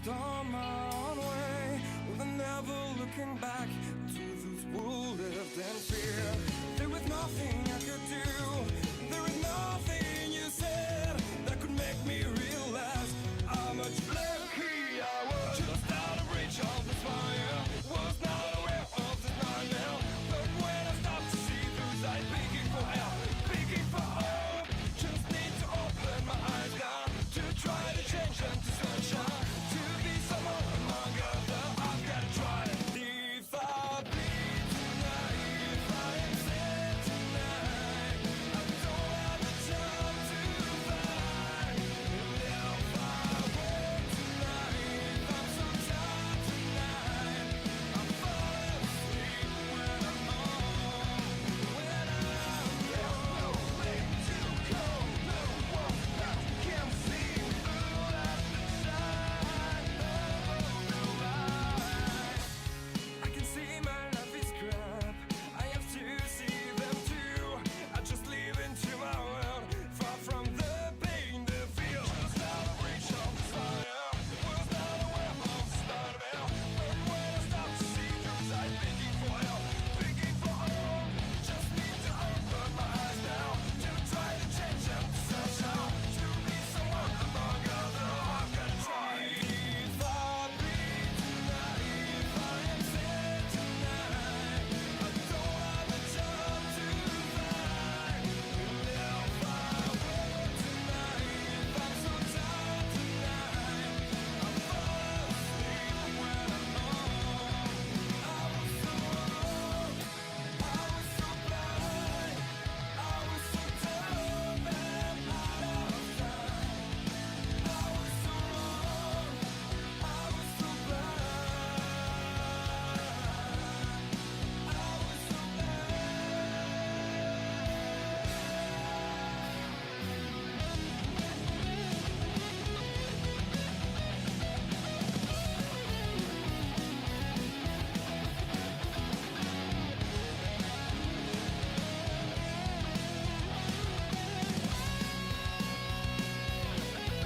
just on my own way, with never looking back to those who lived in fear. There was nothing I could do, there is nothing you said that could make me realize how much lucky I was. Just out of reach of the fire, was not aware of the nightmare. But when I stopped to see through sight, begging for help, begging for hope, just need to open my eyes now to try to change them to sunshine, to be someone among others. I've got to try it. If I bleed tonight, if I am sad tonight, I don't have the time to fight. And if I wake tonight, I'm so tired tonight, I fall asleep when I'm home, when I'm no way to go, no one that can see through that shine of the light. I can see my life is crap, I have to see them too. I just live into my world, far from the pain, the fear. Just out of reach of the fire, was not aware of the start of hell. But when I stop to see through sight, begging for help, begging for hope, just need to open my eyes now to try to change them to sunshine, to be someone among others. I've got to try. If I bleed tonight, if I am sad tonight, I don't have a job to find. And if I wake tonight, I'm so tired tonight, I fall asleep when I'm home. I was so wrong, I was so blind, I was so dumb and out of time. I was so wrong, I was so blind, I was so If I bleed tonight, if I am sad tonight, I don't have a job to find. And if I wake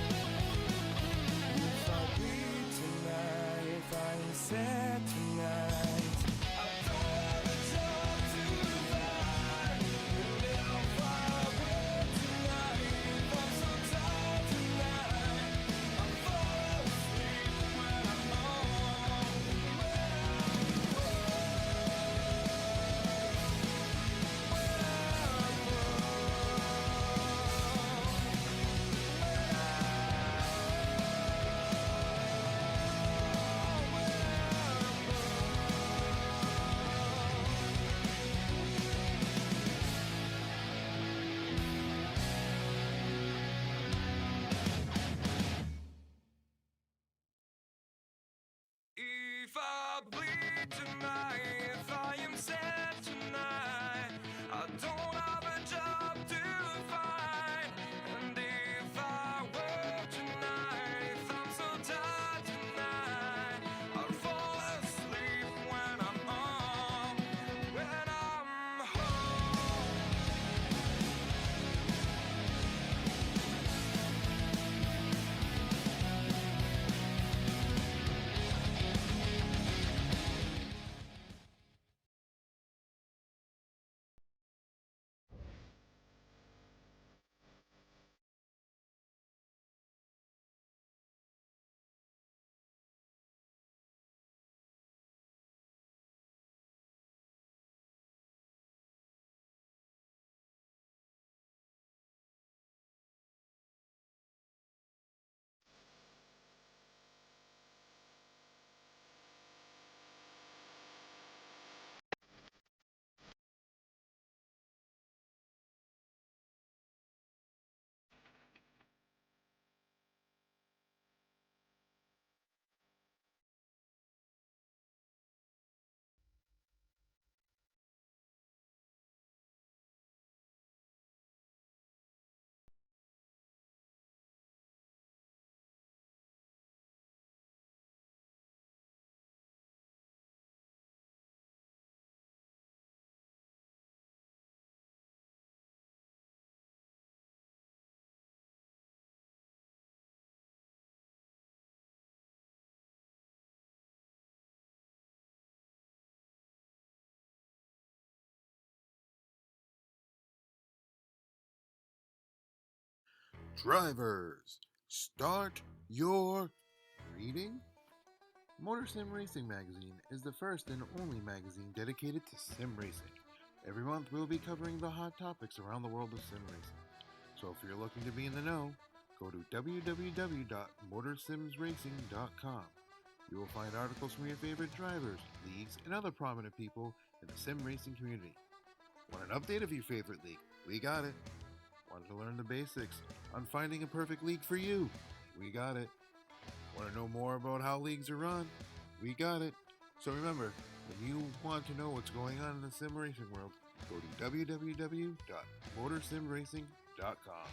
tonight, I'm so tired tonight, I fall asleep when I'm home, if I bleed tonight, if I am sad tonight, I don't have a job to find. And if I work tonight, I'm so tired tonight, I'll fall asleep when I'm home, when I'm home. Drivers, start your reading. MotorSim Racing Magazine is the first and only magazine dedicated to sim racing. Every month we'll be covering the hot topics around the world of sim racing. So if you're looking to be in the know, go to www.motorsimsracing.com. You will find articles from your favorite drivers, leagues, and other prominent people in the sim racing community. Want an update of your favorite league? We got it. Want to learn the basics on finding a perfect league for you? We got it. Want to know more about how leagues are run? We got it. So remember, when you want to know what's going on in the sim racing world, go to www.motorsimracing.com.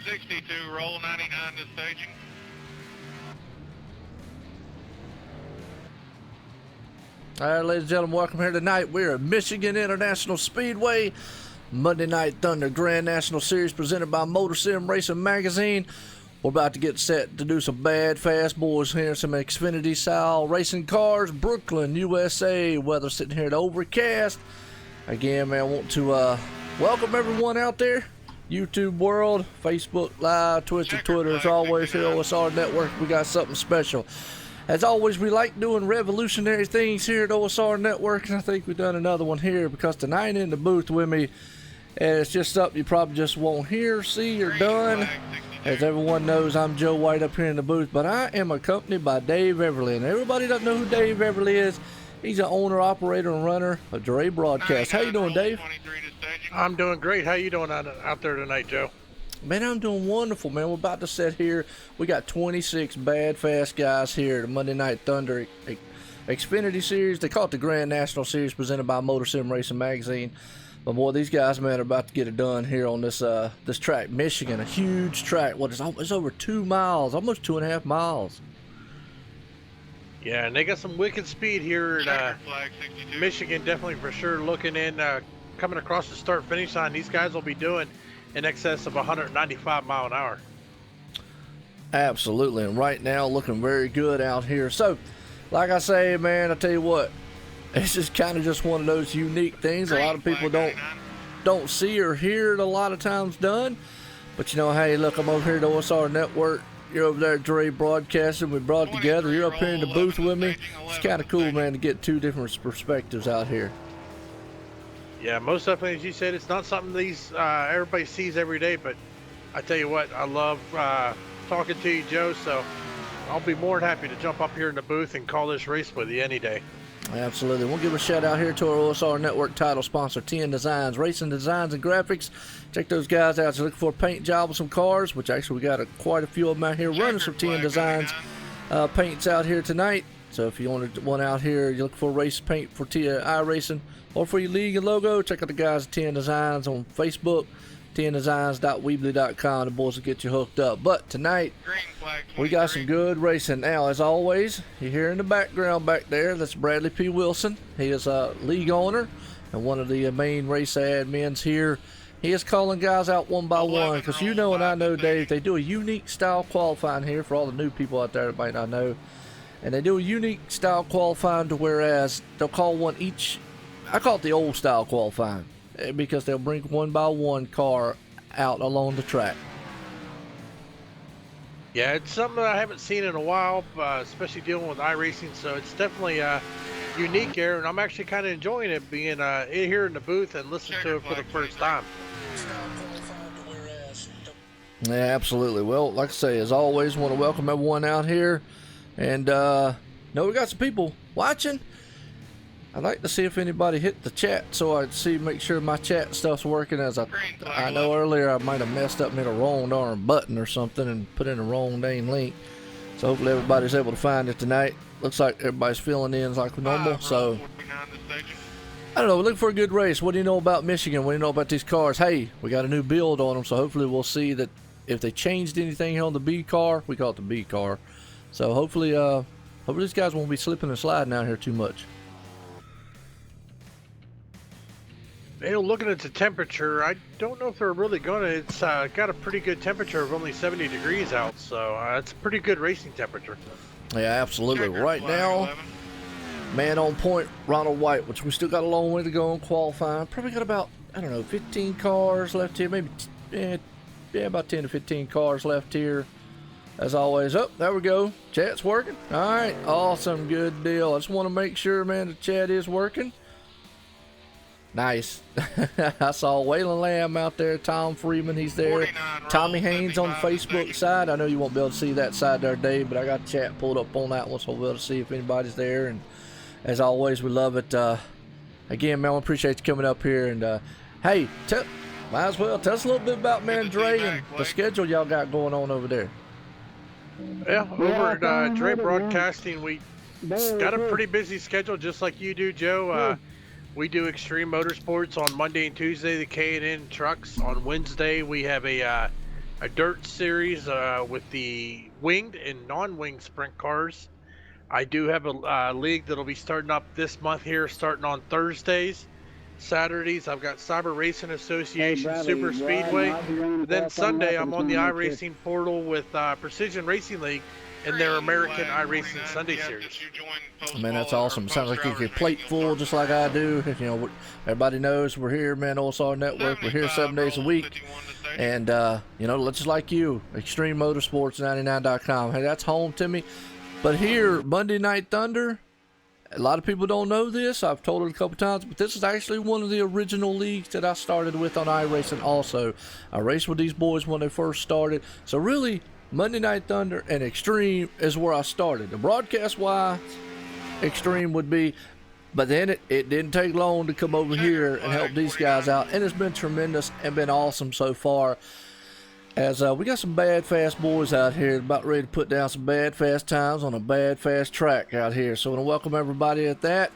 '62, roll 99 to staging. All right, ladies and gentlemen, welcome here tonight. We're at Michigan International Speedway, Monday Night Thunder Grand National Series presented by MotorSim Racing Magazine. We're about to get set to do some bad, fast boys here, some Xfinity style racing cars, Brooklyn, USA. Weather sitting here at Overcast. Again, man, I want to welcome everyone out there. YouTube world, Facebook Live, Twitch, and Twitter. As always, here at OSR Network, we got something special. As always, we like doing revolutionary things here at OSR Network, and I think we've done another one here because tonight in the booth with me, and it's just something you probably just won't hear, see, or done. As everyone knows, I'm Joe White up here in the booth, but I am accompanied by Dave Everly, and everybody doesn't know who Dave Everly is. He's the owner, operator, and runner of Dre Broadcast. How you doing, Dave? I'm doing great. How you doing out there tonight, Joe? Man, I'm doing wonderful, man. We're about to sit here. We got 26 bad, fast guys here at the Monday Night Thunder Xfinity Series. They call it the Grand National Series presented by MotorSim Racing Magazine. But boy, these guys, man, are about to get it done here on this this track, Michigan, a huge track. What is it's over 2 miles, almost 2.5 miles. Yeah, and they got some wicked speed here at Checker flag 62. Michigan, definitely for sure. Looking in, coming across the start-finish line, these guys will be doing in excess of 195 mile an hour. Absolutely, and right now looking very good out here. So, like I say, man, I tell you what, it's just kind of just one of those unique things. A lot of people don't see or hear it a lot of times done. But you know, hey, look, I'm over here at the OSR Network. You're over there at Dre Broadcasting. We brought it together. You're up here in the booth with me. It's kind of cool, man, to get two different perspectives out here. Yeah, most definitely, as you said, it's not something these everybody sees every day. But I tell you what, I love talking to you, Joe. So I'll be more than happy to jump up here in the booth and call this race with you any day. Absolutely. We'll give a shout out here to our OSR Network title sponsor, TN Designs, Racing Designs and Graphics. Check those guys out. If you're looking for a paint job with some cars, which actually we got quite a few of them out here running some TN Designs paints out here tonight. So if you want one out here, you're looking for race paint for iRacing or for your league and logo, check out the guys at TN Designs on Facebook, tndesigns.weebly.com. The boys will get you hooked up. But tonight, we got some good racing. Now, as always, you hear in the background back there, that's Bradley P. Wilson. He is a league owner and one of the main race admins here. He is calling guys out one by one because you know and I know, Dave, they do a unique style qualifying here for all the new people out there that might not know. And they do a unique style qualifying to whereas they'll call one each. I call it the old style qualifying because they'll bring one by one car out along the track. Yeah, it's something that I haven't seen in a while, especially dealing with iRacing. So it's definitely unique here, and I'm actually kind of enjoying it being here in the booth and listening to it for the first time. Yeah, absolutely. Well, like I say, as always, want to welcome everyone out here. And, we got some people watching. I'd like to see if anybody hit the chat so I'd make sure my chat stuff's working. As I know earlier I might have messed up, made a wrong darn button or something and put in a wrong dang link. So hopefully everybody's able to find it tonight. Looks like everybody's filling in like normal. So I don't know. We're looking for a good race. What do you know about Michigan? What do you know about these cars? Hey, we got a new build on them, so hopefully we'll see that if they changed anything on the B car. We call it the B car. So hopefully these guys won't be slipping and sliding out here too much. Looking at the temperature, I don't know if they're really going to. It's got a pretty good temperature of only 70 degrees out, so it's a pretty good racing temperature. Yeah, absolutely. Right now, man on point, Ronald White, which we still got a long way to go in qualifying. Probably got about, 15 cars left here. Maybe, about 10 to 15 cars left here. As always, there we go. Chat's working. All right, awesome, good deal. I just want to make sure, man, the chat is working. Nice. I saw Waylon Lamb out there, Tom Freeman, he's there. Tommy Haynes on the Facebook side. I know you won't be able to see that side there, Dave, but I got the chat pulled up on that one, so we'll be able to see if anybody's there. And as always, we love it. Again, man, we appreciate you coming up here. And hey, might as well tell us a little bit about man Dre and the schedule y'all got going on over there. Yeah, over at Dre Broadcasting, we got a pretty busy schedule, just like you do, Joe. We do extreme motorsports on Monday and Tuesday, the K&N trucks. On Wednesday, we have a dirt series with the winged and non-winged sprint cars. I do have a league that'll be starting up this month here, starting on Thursdays. Saturdays, I've got Cyber Racing Association, Super Speedway. Then Sunday, I'm on the iRacing portal with Precision Racing League in their American iRacing Sunday Series. Man, that's awesome. Sounds like you get plate full just like I do. Everybody knows we're here, man, OSR Network. We're here 7 days a week. And, just like you, Extreme Motorsports 99.com. Hey, that's home to me. But here, Monday Night Thunder, a lot of people don't know this. I've told it a couple times, but this is actually one of the original leagues that I started with on iRacing also. I raced with these boys when they first started. So really, Monday Night Thunder and Extreme is where I started. The broadcast-wise, Extreme would be, but then it didn't take long to come over here and help these guys out, and it's been tremendous and been awesome so far. As we got some bad fast boys out here about ready to put down some bad fast times on a bad fast track out here. So I want to welcome everybody at that.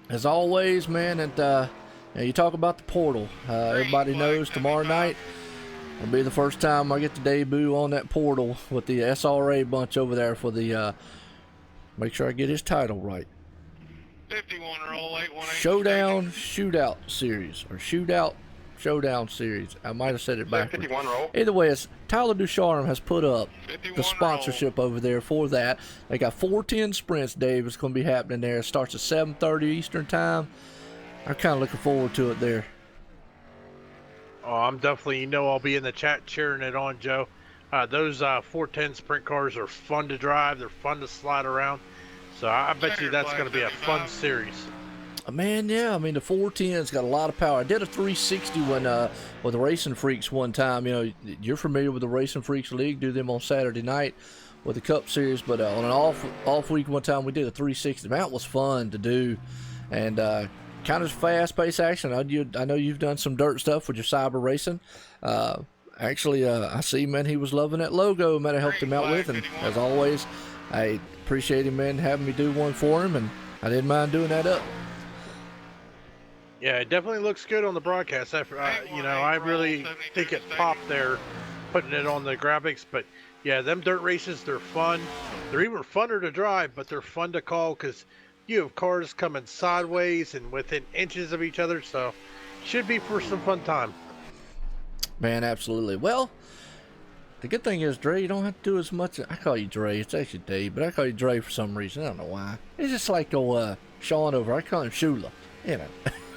As always, man, and you talk about the portal. Everybody knows tomorrow night will be the first time I get to debut on that portal with the SRA bunch over there for the Make sure I get his title right. 51 roll, 818. Showdown Shootout Series, or Shootout Showdown Series. I might have said it backwards. 51 roll. Either way, it's Tyler Ducharme has put up 51 the sponsorship over there for that. They got 410 sprints, Dave. It's going to be happening there. It starts at 7:30 Eastern time. I'm kind of looking forward to it there. Oh, I'm definitely, I'll be in the chat cheering it on, Joe. Those 410 sprint cars are fun to drive. They're fun to slide around. So I bet you that's going to be a fun series. Man, yeah, I mean, the 410's got a lot of power. I did a 360 when with the Racing Freaks one time. You're familiar with the Racing Freaks League. Do them on Saturday night with the Cup Series. But on an off week one time, we did a 360. Man, it was fun to do. And kind of fast-paced action. I know you've done some dirt stuff with your cyber racing. Actually, I see, man, he was loving that logo, man, I helped him out with. And as always, I appreciate him, man, having me do one for him. And I didn't mind doing that up. Yeah, it definitely looks good on the broadcast. I really think it popped there, putting it on the graphics. But yeah, them dirt races, they're fun. They're even funner to drive, but they're fun to call because you have cars coming sideways and within inches of each other. So should be for some fun time. Man, absolutely. Well, the good thing is, Dre, you don't have to do as much. I call you Dre. It's actually Dave, but I call you Dre for some reason. I don't know why. It's just like Sean over. I call him Shula.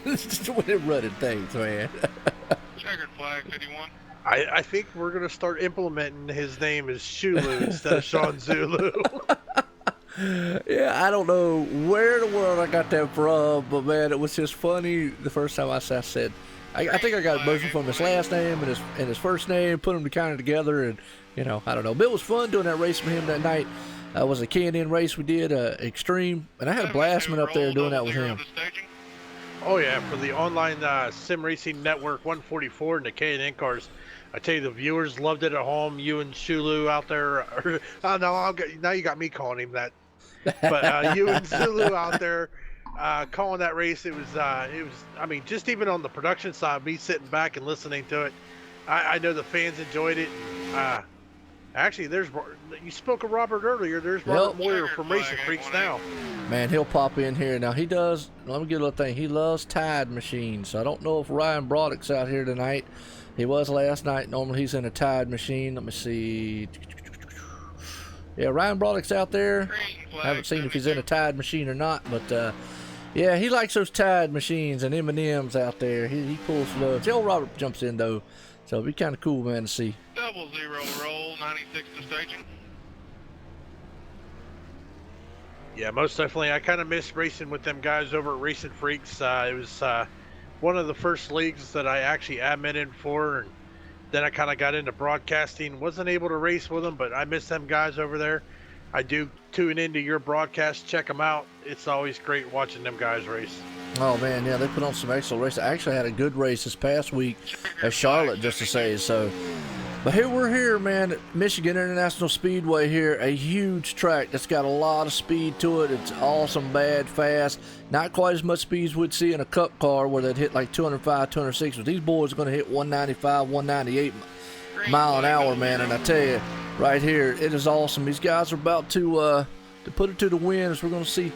It's just the way they're running things, man. Checkered flag, 51. I think we're going to start implementing his name as Shulu instead of Sean Zulu. Yeah, I don't know where in the world I got that from, but man, it was just funny the first time I said, I think I got it both from his last name and his first name, put them kind of together, and I don't know. But it was fun doing that race with him that night. It was a K&N race we did, Extreme, and I had a blast up there doing that with him. Oh yeah, for the online Sim Racing Network 144 and the K&N cars. I tell you, the viewers loved it at home. You and Shulu out there. Now you got me calling him that. But you and Zulu out there calling that race, it was. I mean, just even on the production side, me sitting back and listening to it, I know the fans enjoyed it. Actually, you spoke of Robert earlier. There's Robert Moyer from Racing Freaks now. Man, he'll pop in here. Now, he does, let me get a little thing. He loves Tide machines. So I don't know if Ryan Broderick's out here tonight. He was last night. Normally, he's in a Tide machine. Let me see. Yeah, Ryan Broderick's out there. I haven't seen if he's in a Tide machine or not. But, yeah, he likes those Tide machines and M&M's out there. He pulls loads. The old Robert jumps in, though. So it'd be kind of cool, man, to see. 00 roll, 96 to staging. Yeah, most definitely. I kind of miss racing with them guys over at Racing Freaks. It was one of the first leagues that I actually admitted for, and then I kind of got into broadcasting. Wasn't able to race with them, but I miss them guys over there. I do tune into your broadcast. Check them out. It's always great watching them guys race. Oh, man, yeah, they put on some excellent races. I actually had a good race this past week at Charlotte, just to say so. But we're here, man, at Michigan International Speedway here, a huge track that's got a lot of speed to it. It's awesome, bad, fast. Not quite as much speed as we'd see in a cup car where they'd hit like 205, 206. But these boys are going to hit 195, 198 mile an hour, man. And I tell you, right here, it is awesome. These guys are about to put it to the wind, as we're going to see.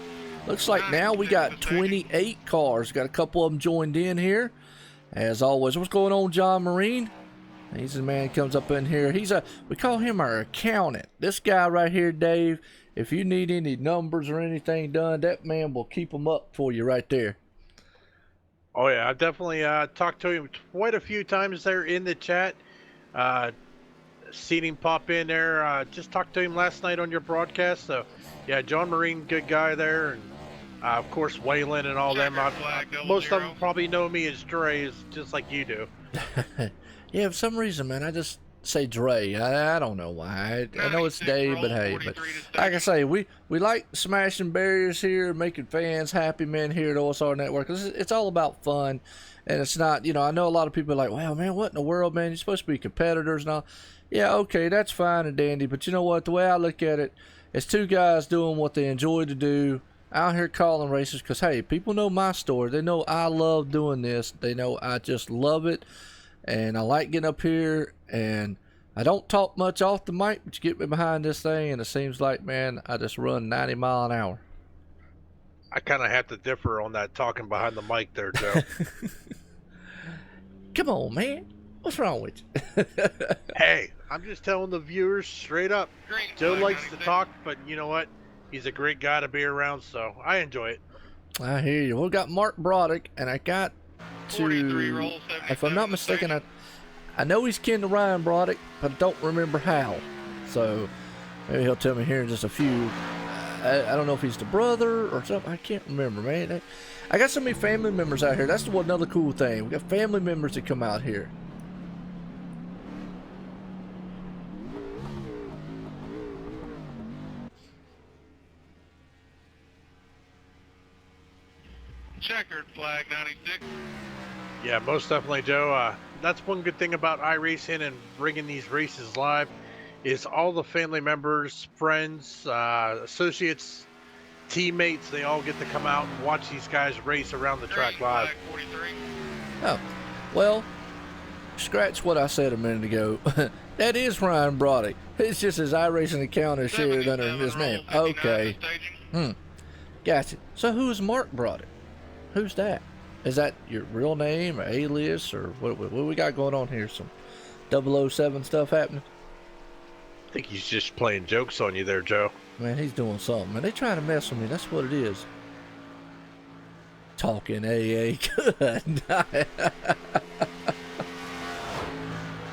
Looks like now we got 28 cars. Got a couple of them joined in here. As always, what's going on, John Marine? He's the man comes up in here. We call him our accountant. This guy right here, Dave, if you need any numbers or anything done, that man will keep them up for you right there. Oh, yeah. I've definitely talked to him quite a few times there in the chat. Seen him pop in there. Just talked to him last night on your broadcast. So, yeah, John Marine, good guy there. And, of course, Waylon and all them. Most of them probably know me as Dre, just like you do. Yeah, for some reason, man, I just say Dre. I don't know why. I know it's Dave, but hey. But like I say, we like smashing barriers here, making fans happy, man, here at OSR Network. It's all about fun. And it's not, I know a lot of people are like, well, man, what in the world, man? You're supposed to be competitors and all. Yeah, okay, that's fine and dandy. But you know what? The way I look at it, it's two guys doing what they enjoy to do, out here calling races. Because, hey, people know my story. They know I love doing this. They know I just love it. And I like getting up here and I don't talk much off the mic, but you get me behind this thing, and it seems like, man, I just run 90 mile an hour. I kind of have to differ on that talking behind the mic there, Joe. Come on, man. What's wrong with you? Hey, I'm just telling the viewers straight up. Green Joe flag, likes to 96. talk, but you know what? He's a great guy to be around, so I enjoy it. I hear you. We got Mark Broderick, and I got 43 to, roll, if I'm 77 not to mistaken, station. I know he's kin to Ryan Broderick, but I don't remember how. So maybe he'll tell me here in just a few. I don't know if he's the brother or something. I can't remember, man. I got so many family members out here. That's one another cool thing. We got family members that come out here. Checkered flag 96. Yeah, most definitely, Joe. That's one good thing about iRacing and bringing these races live is all the family members, friends, associates, teammates, they all get to come out and watch these guys race around the track Green live. flag 43. Oh, well, scratch what I said a minute ago. That is Ryan Broderick. It's just his iRacing account is shared under 77 his name. roll, 59 Okay. to staging. Gotcha. So who is Mark Broderick? Who's that? Is that your real name or alias or what we got going on here? Some 007 stuff happening? I think he's just playing jokes on you there, Joe. Man, he's doing something. Man, they trying to mess with me. That's what it is. Talking AA. Good.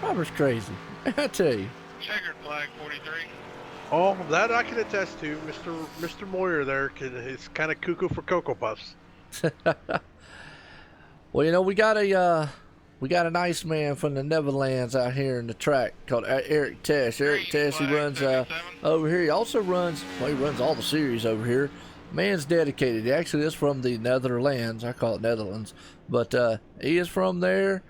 Robert's crazy. I tell you. Checkered flag 43. Oh, that I can attest to. Mr. Moyer there is kind of cuckoo for Cocoa Puffs. Well, you know, we got a nice man from the Netherlands out here in the track called Eric Tesh. Eric Tesh, he runs over here. He also runs, well, he runs all the series over here. Man's dedicated. He actually is from the Netherlands. I call it Netherlands. But he is from there.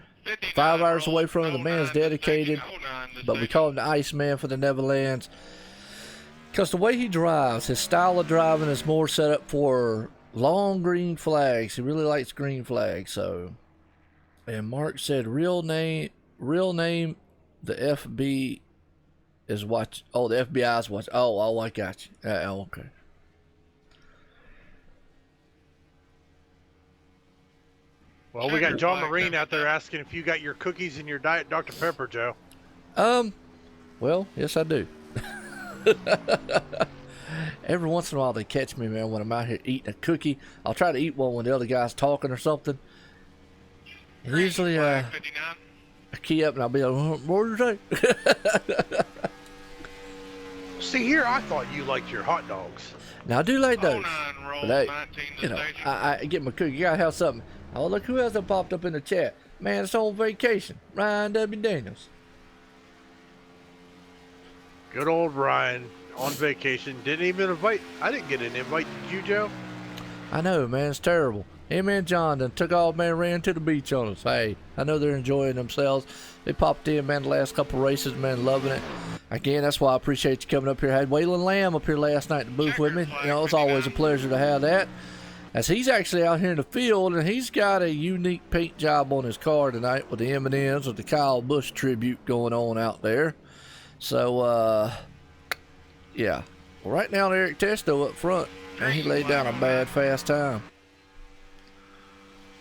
5 hours away from him. The man's dedicated. But we call him the Iceman for the Netherlands. Because the way he drives, his style of driving is more set up for long green flags. He really likes green flags. So, and Mark said real name, the FB is watch. Oh, the FBI is watch. Oh, I got you. Okay. Well, we got John Marine out there asking if you got your cookies in your Diet Dr. Pepper, Joe. Well, yes, I do. Every once in a while they catch me, man, when I'm out here eating a cookie. I'll try to eat one when the other guy's talking or something. And usually, I key up and I'll be like, what did you say? See here, I thought you liked your hot dogs. Now, I do like those. 09 roll, But hey, 19 to you know, staging. I get my cookie. You gotta have something. Oh, look who else that popped up in the chat. Man, it's on vacation. Ryan W. Daniels. Good old Ryan on vacation. Didn't even invite. I didn't get an invite. Did you, Joe? I know, man. It's terrible. Him and John done took off, man, ran to the beach on us. Hey, I know they're enjoying themselves. They popped in, man, the last couple races, man, loving it. Again, that's why I appreciate you coming up here. I had Waylon Lamb up here last night in the booth with me. You know, it's always a pleasure to have that. As he's actually out here in the field, and he's got a unique paint job on his car tonight with the M&Ms with the Kyle Busch tribute going on out there. So, yeah. Well, right now, Eric Testo up front, and he laid down a bad, fast time.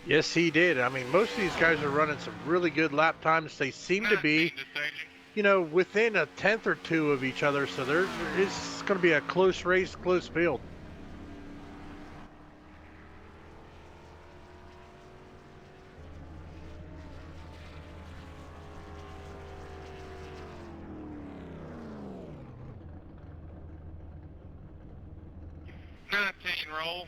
Yes, he did. I mean, most of these guys are running some really good lap times. They seem to be, 19 to staging. you know, within a tenth or two of each other. So there is going to be a close race, close field. Roll.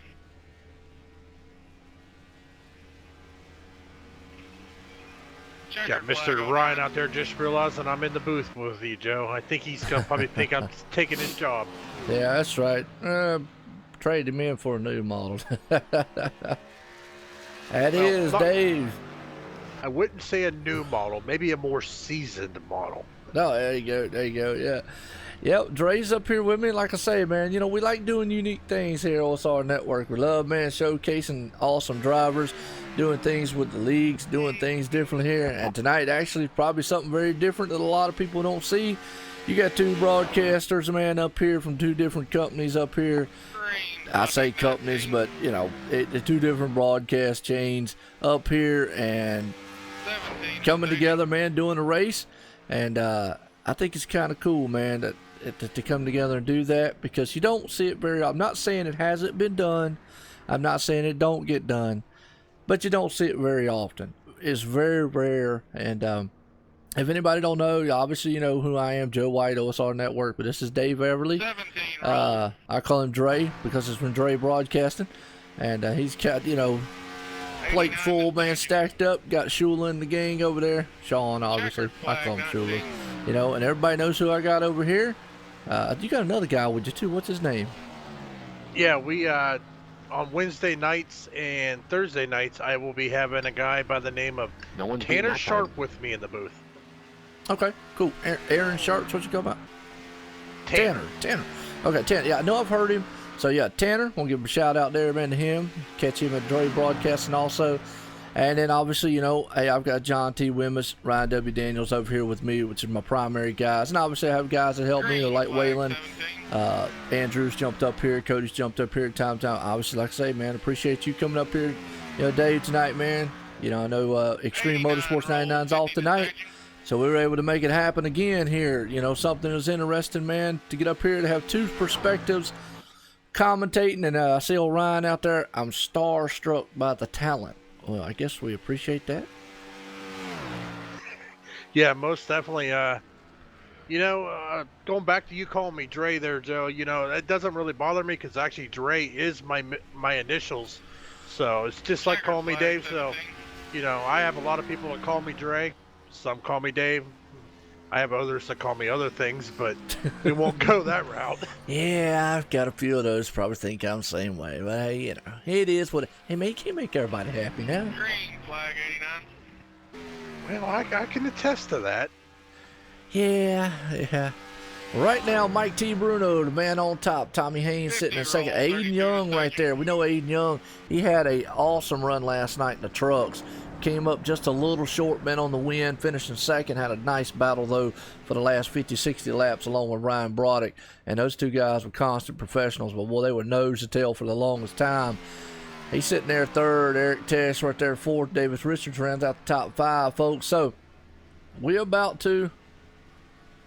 Got Mr. Ryan out there just realizing I'm in the booth with you, Joe. I think he's going to probably think I'm taking his job. Yeah, that's right. Trade him in for a new model. That is Dave. I wouldn't say a new model, maybe a more seasoned model. No, there you go. There you go. Yeah. Yep, Dre's up here with me. Like I say, man, you know, we like doing unique things here on our network. We love, man, showcasing awesome drivers, doing things with the leagues, doing things differently here. And tonight, actually, probably something very different that a lot of people don't see. You got two broadcasters, man, up here from two different companies up here. I say companies, but, you know, the two different broadcast chains up here and coming together, man, doing a race. And I think it's kind of cool, man, to come together and do that, because you don't see it very often. I'm not saying it hasn't been done. I'm not saying it don't get done, but you don't see it very often. It's very rare. And if anybody don't know, obviously you know who I am, Joe White, OSR Network, but this is Dave Everly. I call him Dre because it's from Dre Broadcasting, and he's got, you know, plate full, man, stacked up. Got Shula in the gang over there. Sean, obviously. I call him Shula. You know, and everybody knows who I got over here. You got another guy with you too. What's his name? Yeah, we on Wednesday nights and Thursday nights, I will be having a guy by the name of Tanner Sharp with me in the booth. Okay, cool. Aaron Sharp's what you go about? Tanner. Okay, Tanner. Yeah, I know I've heard him. So yeah, Tanner, we'll give him a shout out there, man, to him. Catch him at Dre Broadcasting also. And then obviously, you know, hey, I've got John T. Wimmis, Ryan W. Daniels over here with me, which is my primary guys. And obviously I have guys that help me, like Waylon. Andrew's jumped up here. Cody's jumped up here time to time. Obviously, like I say, man, appreciate you coming up here, you know, Dave, tonight, man. You know, I know Extreme Motorsports 99's off tonight. So we were able to make it happen again here. You know, something was interesting, man, to get up here to have two perspectives commentating. And I see old Ryan out there. I'm starstruck by the talent. Well, I guess we appreciate that. Yeah, most definitely. You know, going back to you calling me Dre there, Joe, you know, that doesn't really bother me because actually Dre is my initials. So it's just like calling me Dave. So, you know, I have a lot of people that call me Dre. Some call me Dave. I have others that call me other things, but we won't go that route. Yeah, I've got a few of those probably think I'm the same way. But hey, you know, it is what. Hey, man, you can't make everybody happy now. Green flag 89. Well, I can attest to that. Yeah. Right now, Mike T. Bruno, the man on top. Tommy Haynes sitting in second. Aiden Young right there. We know Aiden Young. He had an awesome run last night in the trucks. Came up just a little short, been on the win, finishing second. Had a nice battle, though, for the last 50, 60 laps, along with Ryan Broderick. And those two guys were constant professionals, but, boy, they were nose to tail for the longest time. He's sitting there third. Eric Tess right there fourth. Davis Richards rounds out the top five, folks. So, we're about to...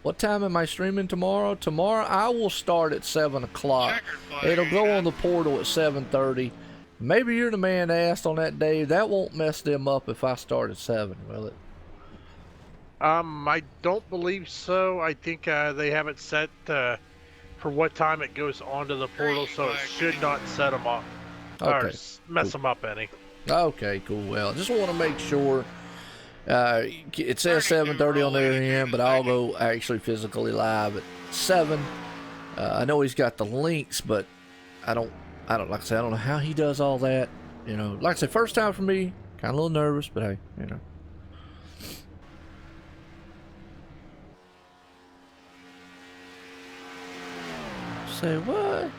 What time am I streaming tomorrow? Tomorrow, I will start at 7 o'clock. It'll go on the portal at 7:30. Maybe you're the man asked on that, Dave. That won't mess them up if I start at 7, will it? I don't believe so. I think they have it set for what time it goes onto the portal, so it should not set them off or mess them up any. Okay, cool. Well, I just want to make sure. It says 7:30 on their end, but I'll go actually physically live at 7. I know he's got the links, but I don't like I say, I don't know how he does all that. You know, like I said, first time for me, kind of a little nervous, but hey, you know. Say what?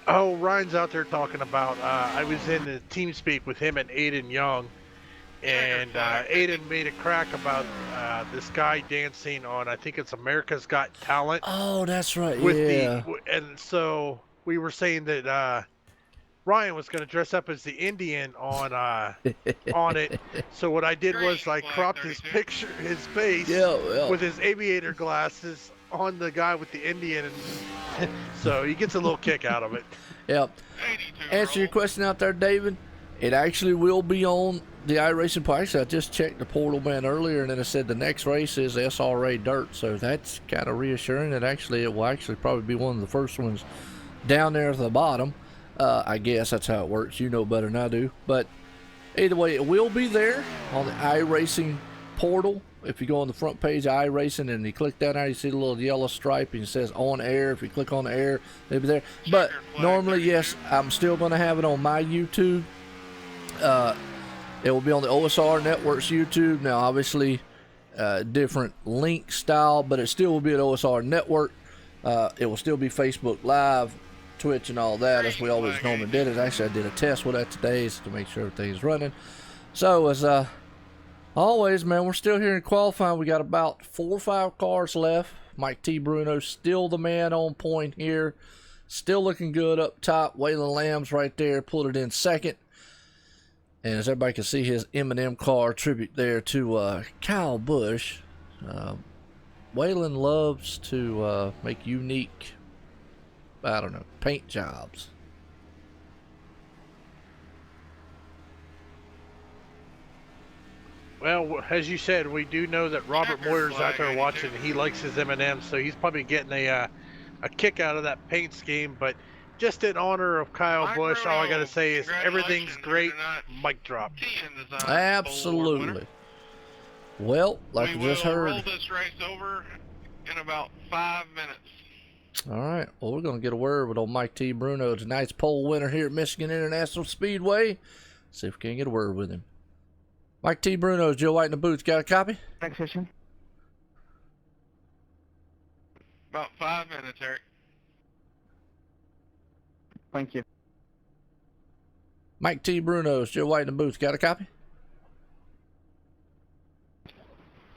Oh, Ryan's out there talking about, I was in the team speak with him and Aiden Young, and Aiden made a crack about this guy dancing on, I think it's America's Got Talent. Oh, that's right, with and so we were saying that Ryan was going to dress up as the Indian on it. So what I did was I cropped his picture, his face, with his aviator glasses on the guy with the Indian, and so he gets a little kick out of it. Yep. Answer your question out there, David. It actually will be on the iRacing part. Actually, I just checked the portal, man, earlier, and then it said the next race is SRA Dirt. So that's kind of reassuring that actually it will actually probably be one of the first ones down there at the bottom. I guess that's how it works. You know better than I do. But either way, it will be there on the iRacing portal. If you go on the front page of iRacing and you click down there, you see the little yellow stripe and it says on air. If you click on the air, it'll be there. But normally, yes, I'm still going to have it on my YouTube. It will be on the OSR Network's YouTube. Now, obviously, different link style, but it still will be at OSR Network. It will still be Facebook Live, Twitch and all that, as we always normally did it. Actually, I did a test with that today to make sure everything's running. So, as always, man, we're still here in qualifying. We got about 4 or 5 cars left. Mike T. Bruno still the man on point here. Still looking good up top. Waylon Lamb's right there, pulled it in second. And as everybody can see, his M&M car tribute there to Kyle Busch. Waylon loves to make unique, I don't know, paint jobs. Well, as you said, we do know that Robert Moyer's out there watching. He likes his M&M, so he's probably getting a kick out of that paint scheme. But just in honor of Kyle Busch, all I got to say is everything's great. Mic drop. Absolutely. Well, like we just heard. We'll roll this race over in about 5 minutes. All right. Well, we're going to get a word with old Mike T. Bruno, tonight's pole winner here at Michigan International Speedway. See if we can get a word with him. Mike T. Bruno, Joe White in the booth. Got a copy? Thanks, Christian. About 5 minutes, Eric. Thank you. Mike T. Bruno, Joe White in the booth. Got a copy?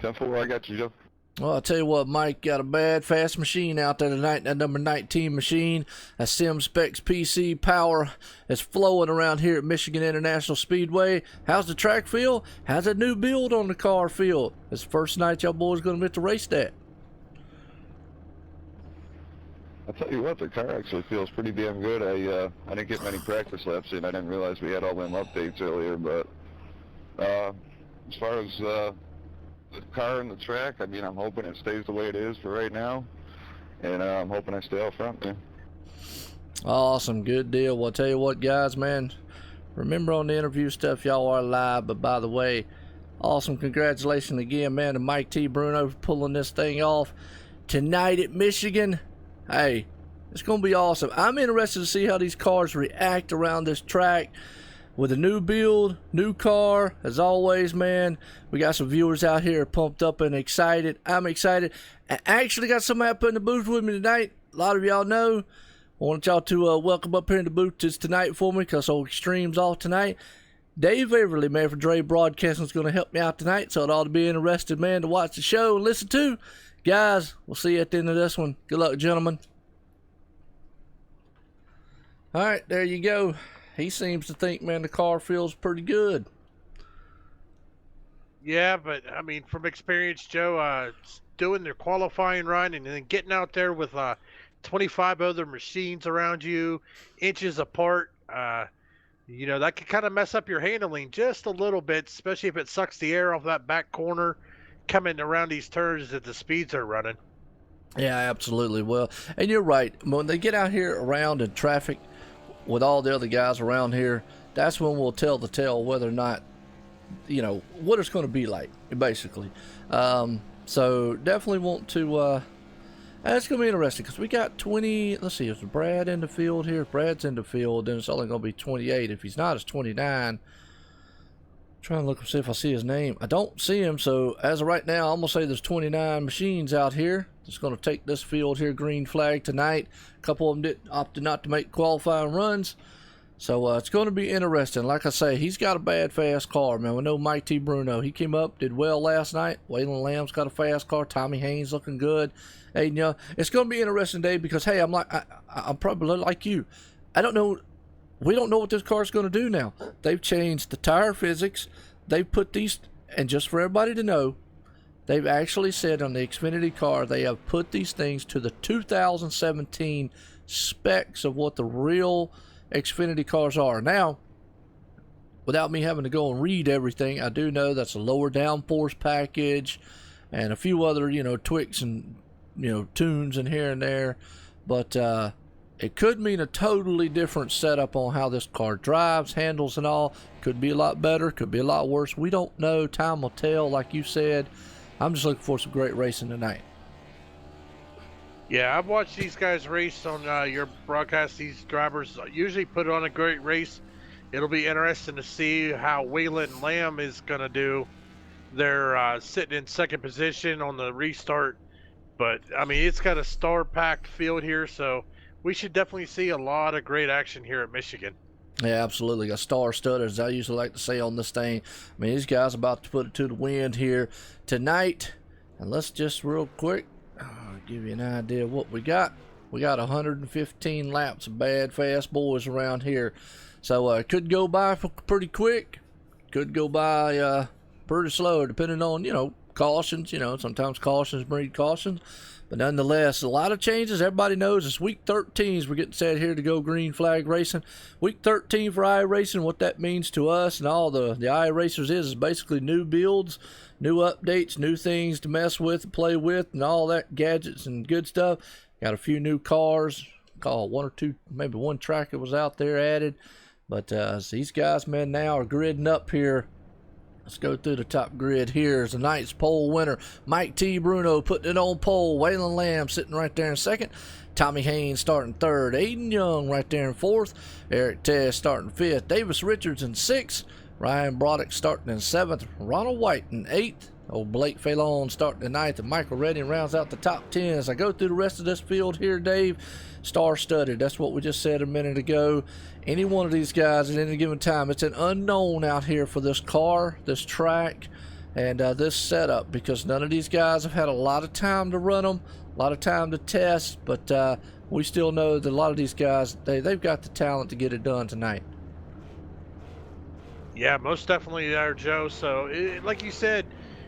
10-4, I got you, Joe. Well, I'll tell you what, Mike, got a bad, fast machine out there tonight. That number 19 machine, a Sim Specs PC power is flowing around here at Michigan International Speedway. How's the track feel? How's that new build on the car feel? It's the first night y'all boys going to get to race that. I'll tell you what, the car actually feels pretty damn good. I didn't get many practice laps in. I didn't realize we had all them updates earlier, but as far as the car and the track, I mean, I'm hoping it stays the way it is for right now, and I'm hoping I stay out front there. Awesome, good deal. Well, I'll tell you what, guys, man, remember on the interview stuff, y'all are live, but by the way, awesome congratulations again, man, to Mike T. Bruno for pulling this thing off tonight at Michigan. Hey, it's going to be awesome. I'm interested to see how these cars react around this track. With a new build, new car, as always, man, we got some viewers out here pumped up and excited. I'm excited. I actually got somebody up in the booth with me tonight. A lot of y'all know. I want y'all to welcome up here in the booth tonight for me because old Extreme's off tonight. Dave Everly, man, for Dre Broadcasting is going to help me out tonight, so it ought to be interesting, man, to watch the show and listen to. Guys, we'll see you at the end of this one. Good luck, gentlemen. All right, there you go. He seems to think, man, the car feels pretty good. Yeah, but, I mean, from experience, Joe, doing their qualifying run and then getting out there with 25 other machines around you, inches apart, you know, that could kind of mess up your handling just a little bit, especially if it sucks the air off that back corner coming around these turns that the speeds are running. Yeah, absolutely. Well, and you're right. When they get out here around in traffic with all the other guys around here, that's when we'll tell the tale whether or not, you know, what it's going to be like, basically. So definitely want to, it's going to be interesting because we got 20, let's see, is Brad in the field here? If Brad's in the field, then it's only going to be 28. If he's not, it's 29. Trying to look and see if I see his name. I don't see him, so as of right now, I'm going to say there's 29 machines out here. It's going to take this field here, green flag tonight. A couple of them opted not to make qualifying runs. So it's going to be interesting. Like I say, he's got a bad, fast car, man. We know Mike T. Bruno. He came up, did well last night. Waylon Lamb's got a fast car. Tommy Haynes looking good. Hey, you know, it's going to be an interesting day because, hey, I'm probably like you. I don't know. We don't know what this car is going to do now. They've changed the tire physics. They've put these, and just for everybody to know, they've actually said on the Xfinity car, they have put these things to the 2017 specs of what the real Xfinity cars are. Now, without me having to go and read everything, I do know that's a lower downforce package and a few other, you know, tweaks and, you know, tunes and here and there. But it could mean a totally different setup on how this car drives, handles, and all. Could be a lot better, could be a lot worse. We don't know. Time will tell, like you said. I'm just looking for some great racing tonight. Yeah, I've watched these guys race on your broadcast. These drivers usually put on a great race. It'll be interesting to see how Waylon Lamb is going to do. They're sitting in second position on the restart. But, I mean, it's got a star-packed field here, so we should definitely see a lot of great action here at Michigan. Yeah, absolutely. Got star-studded, as I usually like to say on this thing. I mean, these guys about to put it to the wind here tonight. And let's just real quick give you an idea of what we got. We got 115 laps of bad, fast boys around here. So it could go by pretty quick. Could go by pretty slow, depending on, cautions. Sometimes cautions breed cautions. But nonetheless, a lot of changes. Everybody knows it's week 13. We're getting set here to go green flag racing. Week 13 for iRacing. What that means to us and all the iRacers is basically new builds, new updates, new things to mess with, play with, and all that gadgets and good stuff. Got a few new cars. Call one or two, maybe one tracker was out there added. But these guys, man, now are gridding up here. Let's go through the top grid here. As the night's pole winner, Mike T. Bruno putting it on pole. Waylon Lamb sitting right there in second. Tommy Haynes starting third. Aiden Young right there in fourth. Eric Tess starting fifth. Davis Richards in sixth. Ryan Broderick starting in seventh. Ronald White in eighth. Old Blake Phelan starting in ninth. And Michael Redding rounds out the top 10. As I go through the rest of this field here, Dave, star-studded. That's what we just said a minute ago. Any one of these guys at any given time, it's an unknown out here for this car, this track, and this setup, because none of these guys have had a lot of time to run them, a lot of time to test, but we still know that a lot of these guys, they've got the talent to get it done tonight. Yeah, most definitely there, Joe. So, like you said,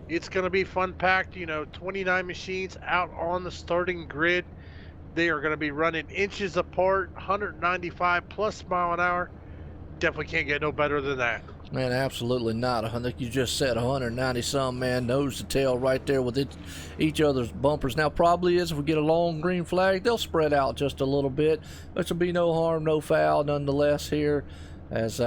it's going to be fun-packed. 29 machines out on the starting grid. They are going to be running inches apart, 195 plus mile an hour. Definitely can't get no better than that. Man, absolutely not. I think you just said 190-some, man, nose to tail right there with each other's bumpers. Now, probably is if we get a long green flag, they'll spread out just a little bit. But there'll be no harm, no foul nonetheless here. As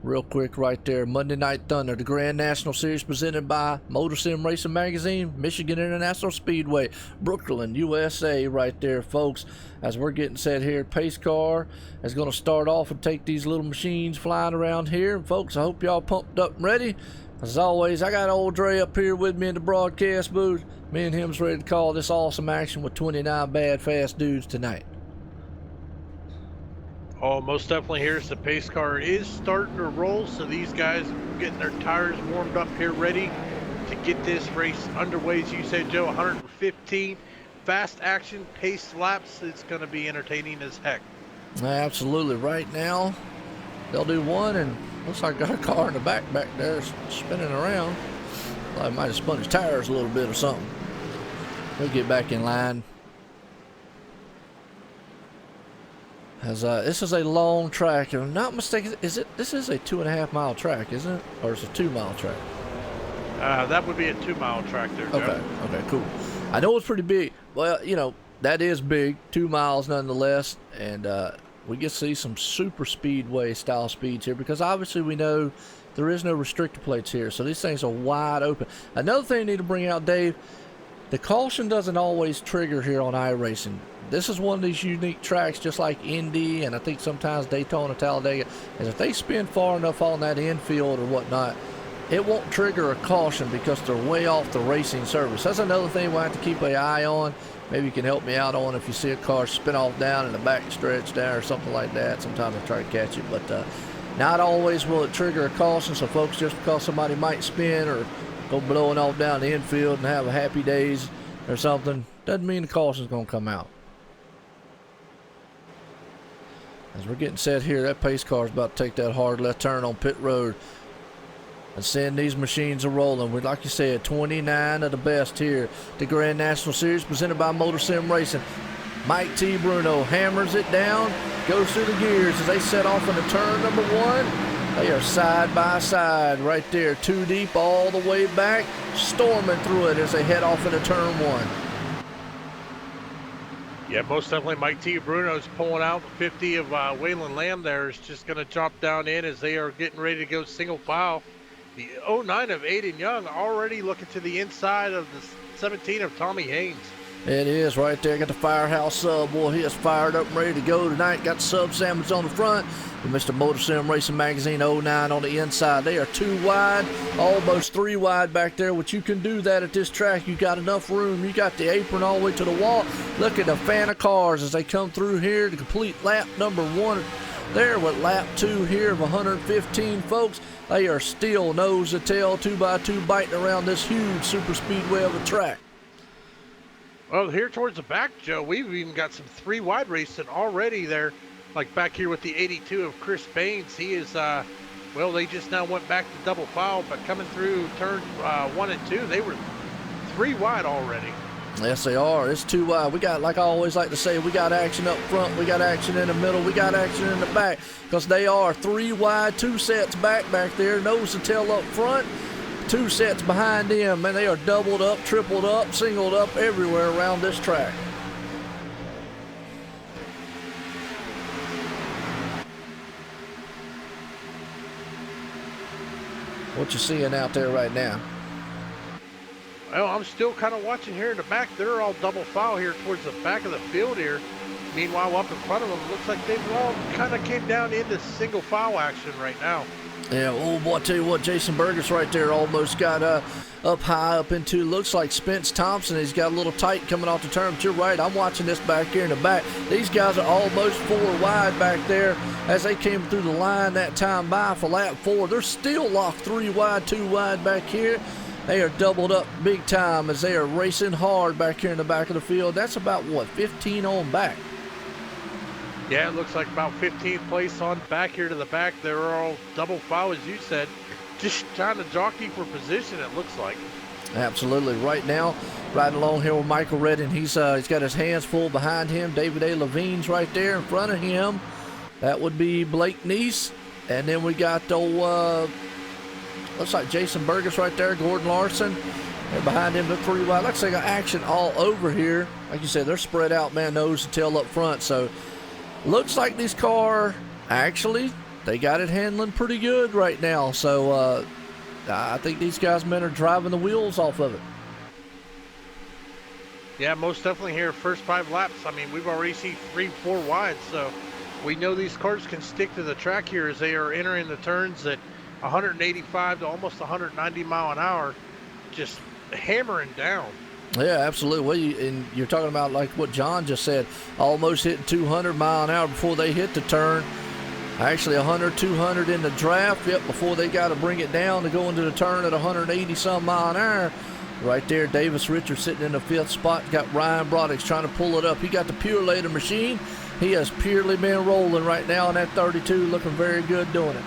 real quick right there, Monday Night Thunder, the Grand National Series presented by MotorSim Racing Magazine, Michigan International Speedway, Brooklyn, USA right there, folks. As we're getting set here, pace car is going to start off and take these little machines flying around here. And folks, I hope y'all pumped up and ready. As always, I got old Dre up here with me in the broadcast booth. Me and him's ready to call this awesome action with 29 bad, fast dudes tonight. Oh, most definitely. Here's the pace car is starting to roll, so these guys are getting their tires warmed up here, ready to get this race underway. As you said, Joe, 115 fast action pace laps. It's going to be entertaining as heck. Absolutely. Right now, they'll do one, and looks like I got a car in the back there spinning around. Well, I might have spun his tires a little bit or something. We'll get back in line. As this is a long track, if I'm not mistaken, this is a 2.5 mile track, isn't it? Or is it a 2 mile track? That would be a 2 mile track there, Joe. Okay, cool. I know it's pretty big. Well, that is big, 2 miles nonetheless, and we get to see some super speedway style speeds here, because obviously we know there is no restrictor plates here, so these things are wide open. Another thing I need to bring out, Dave, the caution doesn't always trigger here on iRacing. This is one of these unique tracks, just like Indy and I think sometimes Daytona, Talladega, is if they spin far enough on that infield or whatnot, it won't trigger a caution because they're way off the racing surface. That's another thing we'll have to keep an eye on. Maybe you can help me out on if you see a car spin off down in the back stretch there or something like that. Sometimes I try to catch it, but not always will it trigger a caution. So folks, just because somebody might spin or go blowing off down the infield and have a happy days or something, doesn't mean the caution's going to come out. As we're getting set here, that pace car is about to take that hard left turn on pit road and send these machines a rolling. We'd, like you said, 29 of the best here. The Grand National Series presented by MotorSim Racing. Mike T. Bruno hammers it down, goes through the gears as they set off into turn number 1. They are side by side right there, 2 deep all the way back, storming through it as they head off into turn 1. Yeah, most definitely Mike T. Bruno's pulling out. 50 of Waylon Lamb there is just going to drop down in as they are getting ready to go single file. The 09 of Aiden Young already looking to the inside of the 17 of Tommy Haynes. It is right there. Got the Firehouse sub. Boy, he is fired up and ready to go tonight. Got the sub sandwich on the front. And Mr. MotorSim Racing Magazine 09 on the inside. They are 2 wide, almost 3 wide back there, which you can do that at this track. You got enough room. You got the apron all the way to the wall. Look at the fan of cars as they come through here to complete lap number 1 there with lap 2 here of 115 folks. They are still nose to tail, 2x2 biting around this huge super speedway of a track. Well, here towards the back, Joe, we've even got some 3 wide racing already there. Like back here with the 82 of Chris Baines. He is, well, they just now went back to double foul, but coming through turn 1 and 2, they were 3 wide already. Yes, they are. It's 2 wide. We got, like I always like to say, we got action up front, we got action in the middle, we got action in the back, because they are 3 wide, 2 sets back there, nose to tail up front, 2 sets behind them, and they are doubled up, tripled up, singled up everywhere around this track. What you seeing out there right now? Well, I'm still kind of watching here in the back. They're all double foul here towards the back of the field here. Meanwhile, up in front of them, looks like they've all kind of came down into single foul action right now. Yeah, oh boy, I tell you what, Jason Burgess right there almost got up high up into, looks like Spence Thompson. He's got a little tight coming off the turn, but you're right, I'm watching this back here in the back. These guys are almost 4 wide back there as they came through the line that time by for lap 4. They're still locked 3 wide, 2 wide back here. They are doubled up big time as they are racing hard back here in the back of the field. That's about, what, 15 on back? Yeah, it looks like about 15th place on back here to the back. They're all double foul, as you said. Just trying to jockey for position, it looks like. Absolutely. Right now, riding along here with Michael Redden. He's got his hands full behind him. David A. Levine's right there in front of him. That would be Blake Neese. And then we got looks like Jason Burgess right there, Gordon Larson. And behind him, the 3 wide. Like I say, got action all over here. Like you said, they're spread out, man, nose to tail up front. So looks like this car, actually, they got it handling pretty good right now. So I think these guys, men, are driving the wheels off of it. Yeah, most definitely here, first 5 laps. I mean, we've already seen 3-4 wide, so we know these cars can stick to the track here as they are entering the turns at 185 to almost 190 mile an hour, just hammering down. Yeah, absolutely. Well, and you're talking about like what John just said, almost hitting 200 mile an hour before they hit the turn. Actually 100, 200 in the draft, yep, before they got to bring it down to go into the turn at 180 some mile an hour. Right there, Davis Richards sitting in the 5th spot. Got Ryan Brodix trying to pull it up. He got the Pure Later machine. He has purely been rolling right now in that 32, looking very good doing it.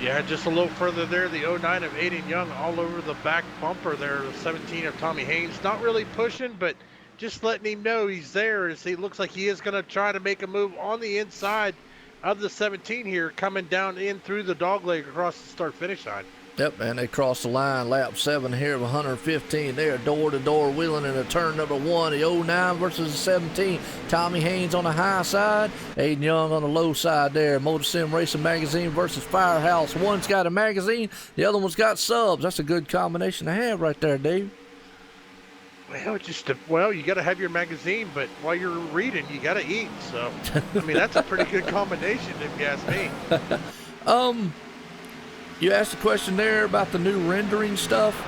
Yeah, just a little further there, the 09 of Aiden Young all over the back bumper there, the 17 of Tommy Haynes. Not really pushing, but just letting him know he's there as he looks like he is going to try to make a move on the inside of the 17 here, coming down in through the dogleg across the start-finish line. Yep, and they crossed the line, lap 7 here of 115. They are door-to-door wheeling in a turn number 1, the 09 versus the 17. Tommy Haynes on the high side, Aiden Young on the low side there. MotorSim Racing Magazine versus Firehouse. One's got a magazine, the other one's got subs. That's a good combination to have right there, Dave. Well, you got to have your magazine, but while you're reading, you got to eat. So, I mean, that's a pretty good combination, if you ask me. You asked a question there about the new rendering stuff.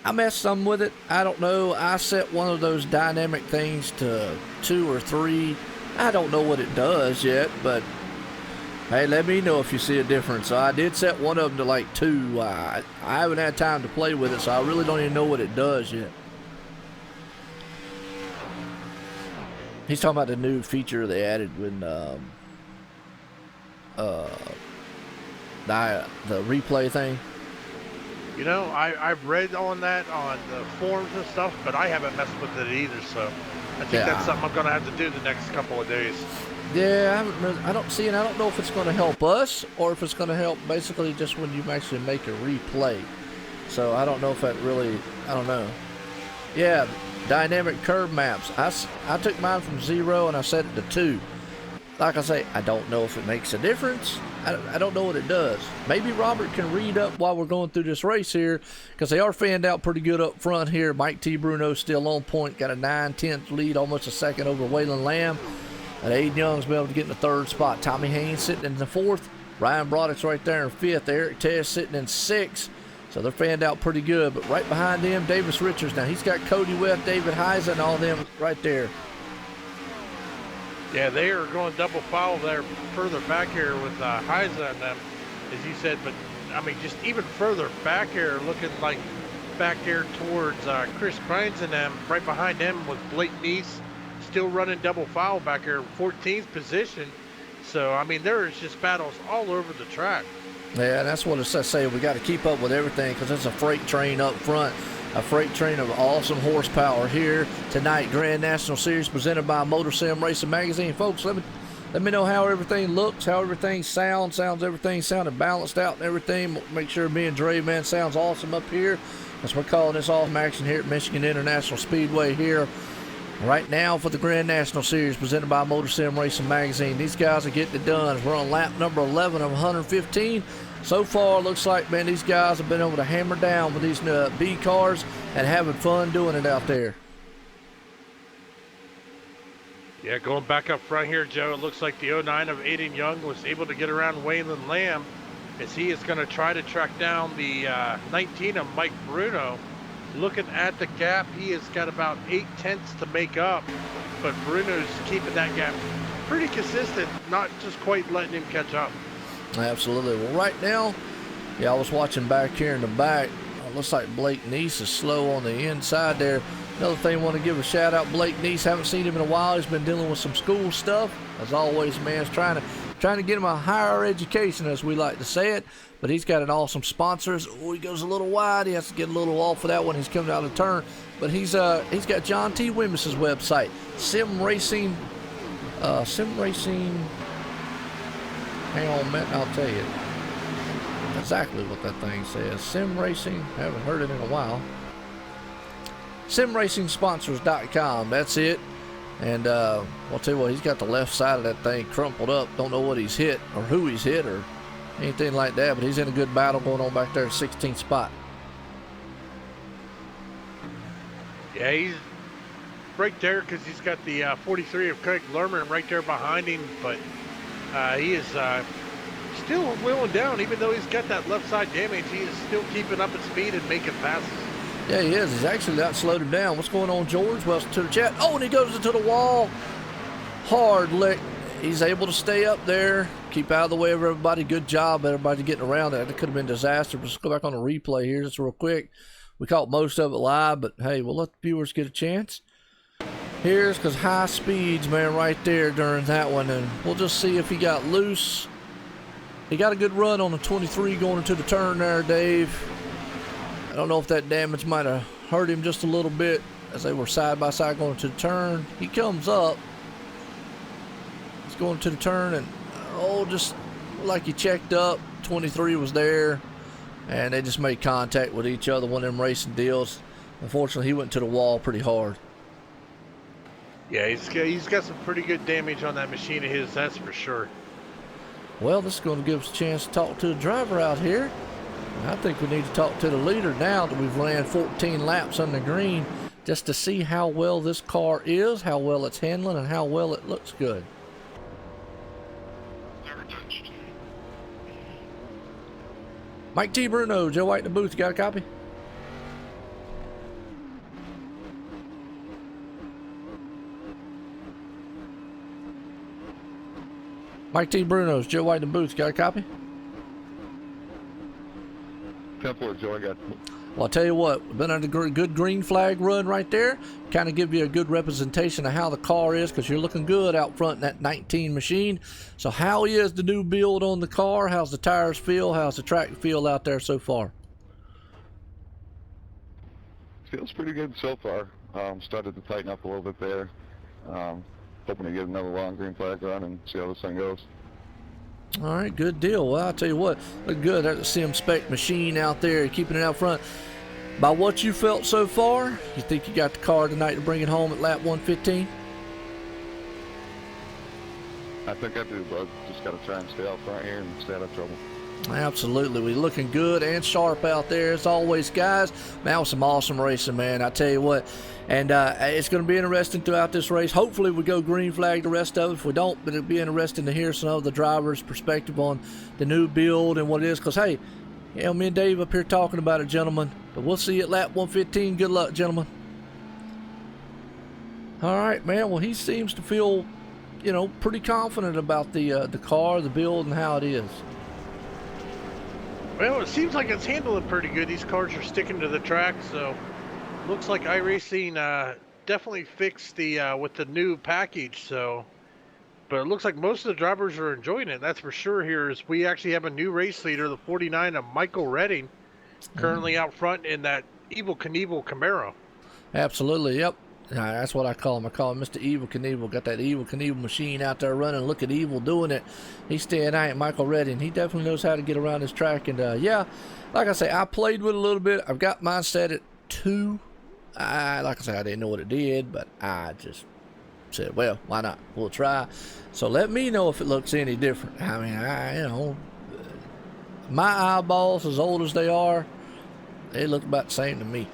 I messed some with it. I don't know. I set one of those dynamic things to 2 or 3. I don't know what it does yet, but hey, let me know if you see a difference. So I did set one of them to like 2. I haven't had time to play with it, so I really don't even know what it does yet. He's talking about the new feature they added when the replay thing. You know, I've read on that on the forums and stuff, but I haven't messed with it either, so I think that's something I'm going to have to do the next couple of days. Yeah, I don't see it. I don't know if it's going to help us or if it's going to help basically just when you actually make a replay. So I don't know if that really, I don't know. Yeah, dynamic curve maps. I took mine from 0 and I set it to 2. Like I say, I don't know if it makes a difference I don't know what it does. Maybe Robert can read up while we're going through this race here, because they are fanned out pretty good up front here. Mike T. Bruno still on point, got a 9/10 lead, almost a second over Waylon Lamb. And Aiden Young's been able to get in the third spot. Tommy Haynes sitting in the fourth. Ryan Broderick's right there in fifth. Eric Tess sitting in sixth. So they're fanned out pretty good. But right behind them, Davis Richards. Now he's got Cody West, David Heisen, and all them right there. Yeah, they are going double foul there further back here with Heisa and them, as you said. But, I mean, just even further back here, looking like back here towards Chris Crines and them, right behind them with Blake Neese, still running double foul back here, 14th position. So, I mean, there is just battles all over the track. Yeah, that's what it's saying. We got to keep up with everything because it's a freight train up front. A freight train of awesome horsepower here tonight. Grand National Series presented by MotorSim Racing Magazine. Folks, let me know how everything looks, how everything sounds. Everything sounded balanced out and everything. Make sure me and Dre, man, sounds awesome up here. As we're calling this awesome action here at Michigan International Speedway here right now for the Grand National Series presented by MotorSim Racing Magazine. These guys are getting it done. We're on lap number 11 of 115. So far, looks like, man, these guys have been able to hammer down with these B cars and having fun doing it out there. Yeah, going back up front here, Joe, it looks like the 09 of Aiden Young was able to get around Waylon Lamb as he is going to try to track down the 19 of Mike Bruno. Looking at the gap, he has got about 8/10 to make up, but Bruno's keeping that gap pretty consistent, not just quite letting him catch up. Absolutely. Well, right now, yeah, I was watching back here in the back. Looks like Blake Neese is slow on the inside there. Another thing, I want to give a shout out, Blake Neese. Haven't seen him in a while. He's been dealing with some school stuff. As always, man, is trying to get him a higher education, as we like to say it. But he's got an awesome sponsor. Oh, he goes a little wide. He has to get a little off for that one. He's coming out of the turn. But he's got John T. Wimmis's website, Simracing. Hang on a minute, I'll tell you exactly what that thing says. Simracing, haven't heard it in a while. SimRacingSponsors.com, that's it. And I'll tell you what, he's got the left side of that thing crumpled up. Don't know what he's hit or who he's hit or anything like that, but he's in a good battle going on back there at 16th spot. Yeah, he's right there because he's got the 43 of Craig Lerman right there behind him, but he is still wheeling down. Even though he's got that left side damage, he is still keeping up at speed and making passes. Yeah, he is. He's actually not slowed him down. What's going on, George? Well, to the chat. Oh, and he goes into the wall. Hard lick. He's able to stay up there, keep out of the way of everybody. Good job, everybody getting around that. It could have been disaster. But let's go back on the replay here just real quick. We caught most of it live, but hey, we'll let the viewers get a chance. Here's because high speeds, man, right there during that one. And we'll just see if he got loose. He got a good run on the 23 going into the turn there, Dave. I don't know if that damage might have hurt him just a little bit as they were side by side going to the turn. He comes up. He's going to the turn and, oh, just like he checked up. 23 was there. And they just made contact with each other, one of them racing deals. Unfortunately, he went to the wall pretty hard. Yeah, he's got some pretty good damage on that machine of his, that's for sure. Well, this is going to give us a chance to talk to the driver out here. I think we need to talk to the leader now that we've ran 14 laps on the green, just to see how well this car is, how well it's handling, and how well it looks good. Never touched. Mike T. Bruno, Joe White in the booth. You got a copy? Mike T. Bruno's Joe White in the booth. You got a copy? Temple Joe, I got. Well, I'll tell you what, we've been on a good green flag run right there. Kind of give you a good representation of how the car is, because you're looking good out front in that 19 machine. So how is the new build on the car? How's the tires feel? How's the track feel out there so far? Feels pretty good so far. Started to tighten up a little bit there. Hoping to get another long green flag run and see how this thing goes. All right, good deal. Well, I'll tell you what, look good. There's a Sim Spec machine out there, keeping it out front. By what you felt so far, you think you got the car tonight to bring it home at lap 115? I think I do, bud. Just got to try and stay out front here and stay out of trouble. Absolutely. We're looking good and sharp out there as always, guys. Man, that was some awesome racing, man. I tell you what. And it's going to be interesting throughout this race. Hopefully we go green flag the rest of it. If we don't, but it'll be interesting to hear some of the drivers' perspective on the new build and what it is. Because, hey, you know, me and Dave up here talking about it, gentlemen. But we'll see you at lap 115. Good luck, gentlemen. All right, man. Well, he seems to feel, you know, pretty confident about the car, the build, and how it is. Well, it seems like it's handling pretty good. These cars are sticking to the track, so looks like iRacing definitely fixed the with the new package. So, but it looks like most of the drivers are enjoying it. That's for sure. Here is we actually have a new race leader, the 49 of Michael Redding, currently out front in that Evel Knievel Camaro. Absolutely, yep. That's what I call him. I call him Mr. Evel Knievel. Got that Evel Knievel machine out there running. Look at Evel doing it. He's staying out at Michael Redding. He definitely knows how to get around this track. And, yeah, like I say, I played with it a little bit. I've got mine set at 2. Like I say, I didn't know what it did, but I just said, well, why not? We'll try. So let me know if it looks any different. I mean, you know, my eyeballs, as old as they are, they look about the same to me.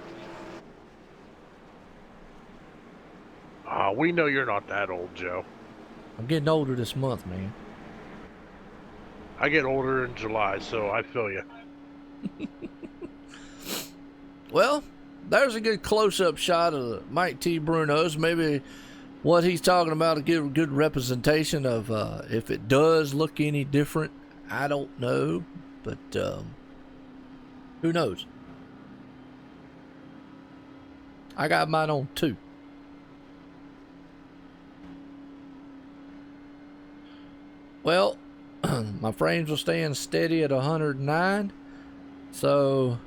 We know you're not that old, Joe. I'm getting older this month, man. I get older in July, so I feel you. Well, there's a good close-up shot of the Mike T. Bruno's. Maybe what he's talking about to give a good representation of if it does look any different. I don't know, but who knows? I got mine on 2. Well, my frames are staying steady at 109, so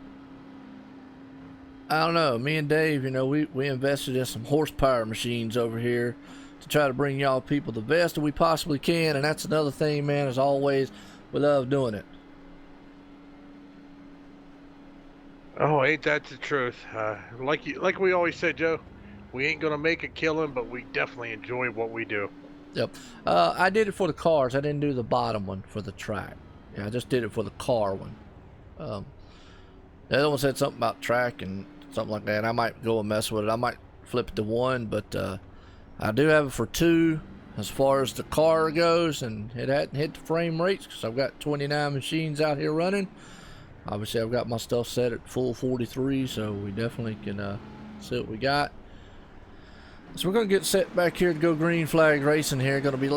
I don't know. Me and Dave, you know, we invested in some horsepower machines over here to try to bring y'all people the best that we possibly can, and that's another thing, man. As always, we love doing it. Oh, ain't that the truth? Like we always said, Joe, we ain't gonna make a killing, but we definitely enjoy what we do. Yep. I did it for the cars. I didn't do the bottom one for the track. Yeah, I just did it for the car one. The other one said something about track and something like that. I might go and mess with it. I might flip it to 1, but I do have it for 2 as far as the car goes, and it hadn't hit the frame rates because I've got 29 machines out here running. Obviously, I've got my stuff set at full 43, so we definitely can see what we got. So we're going to get set back here to go green flag racing here. Going to be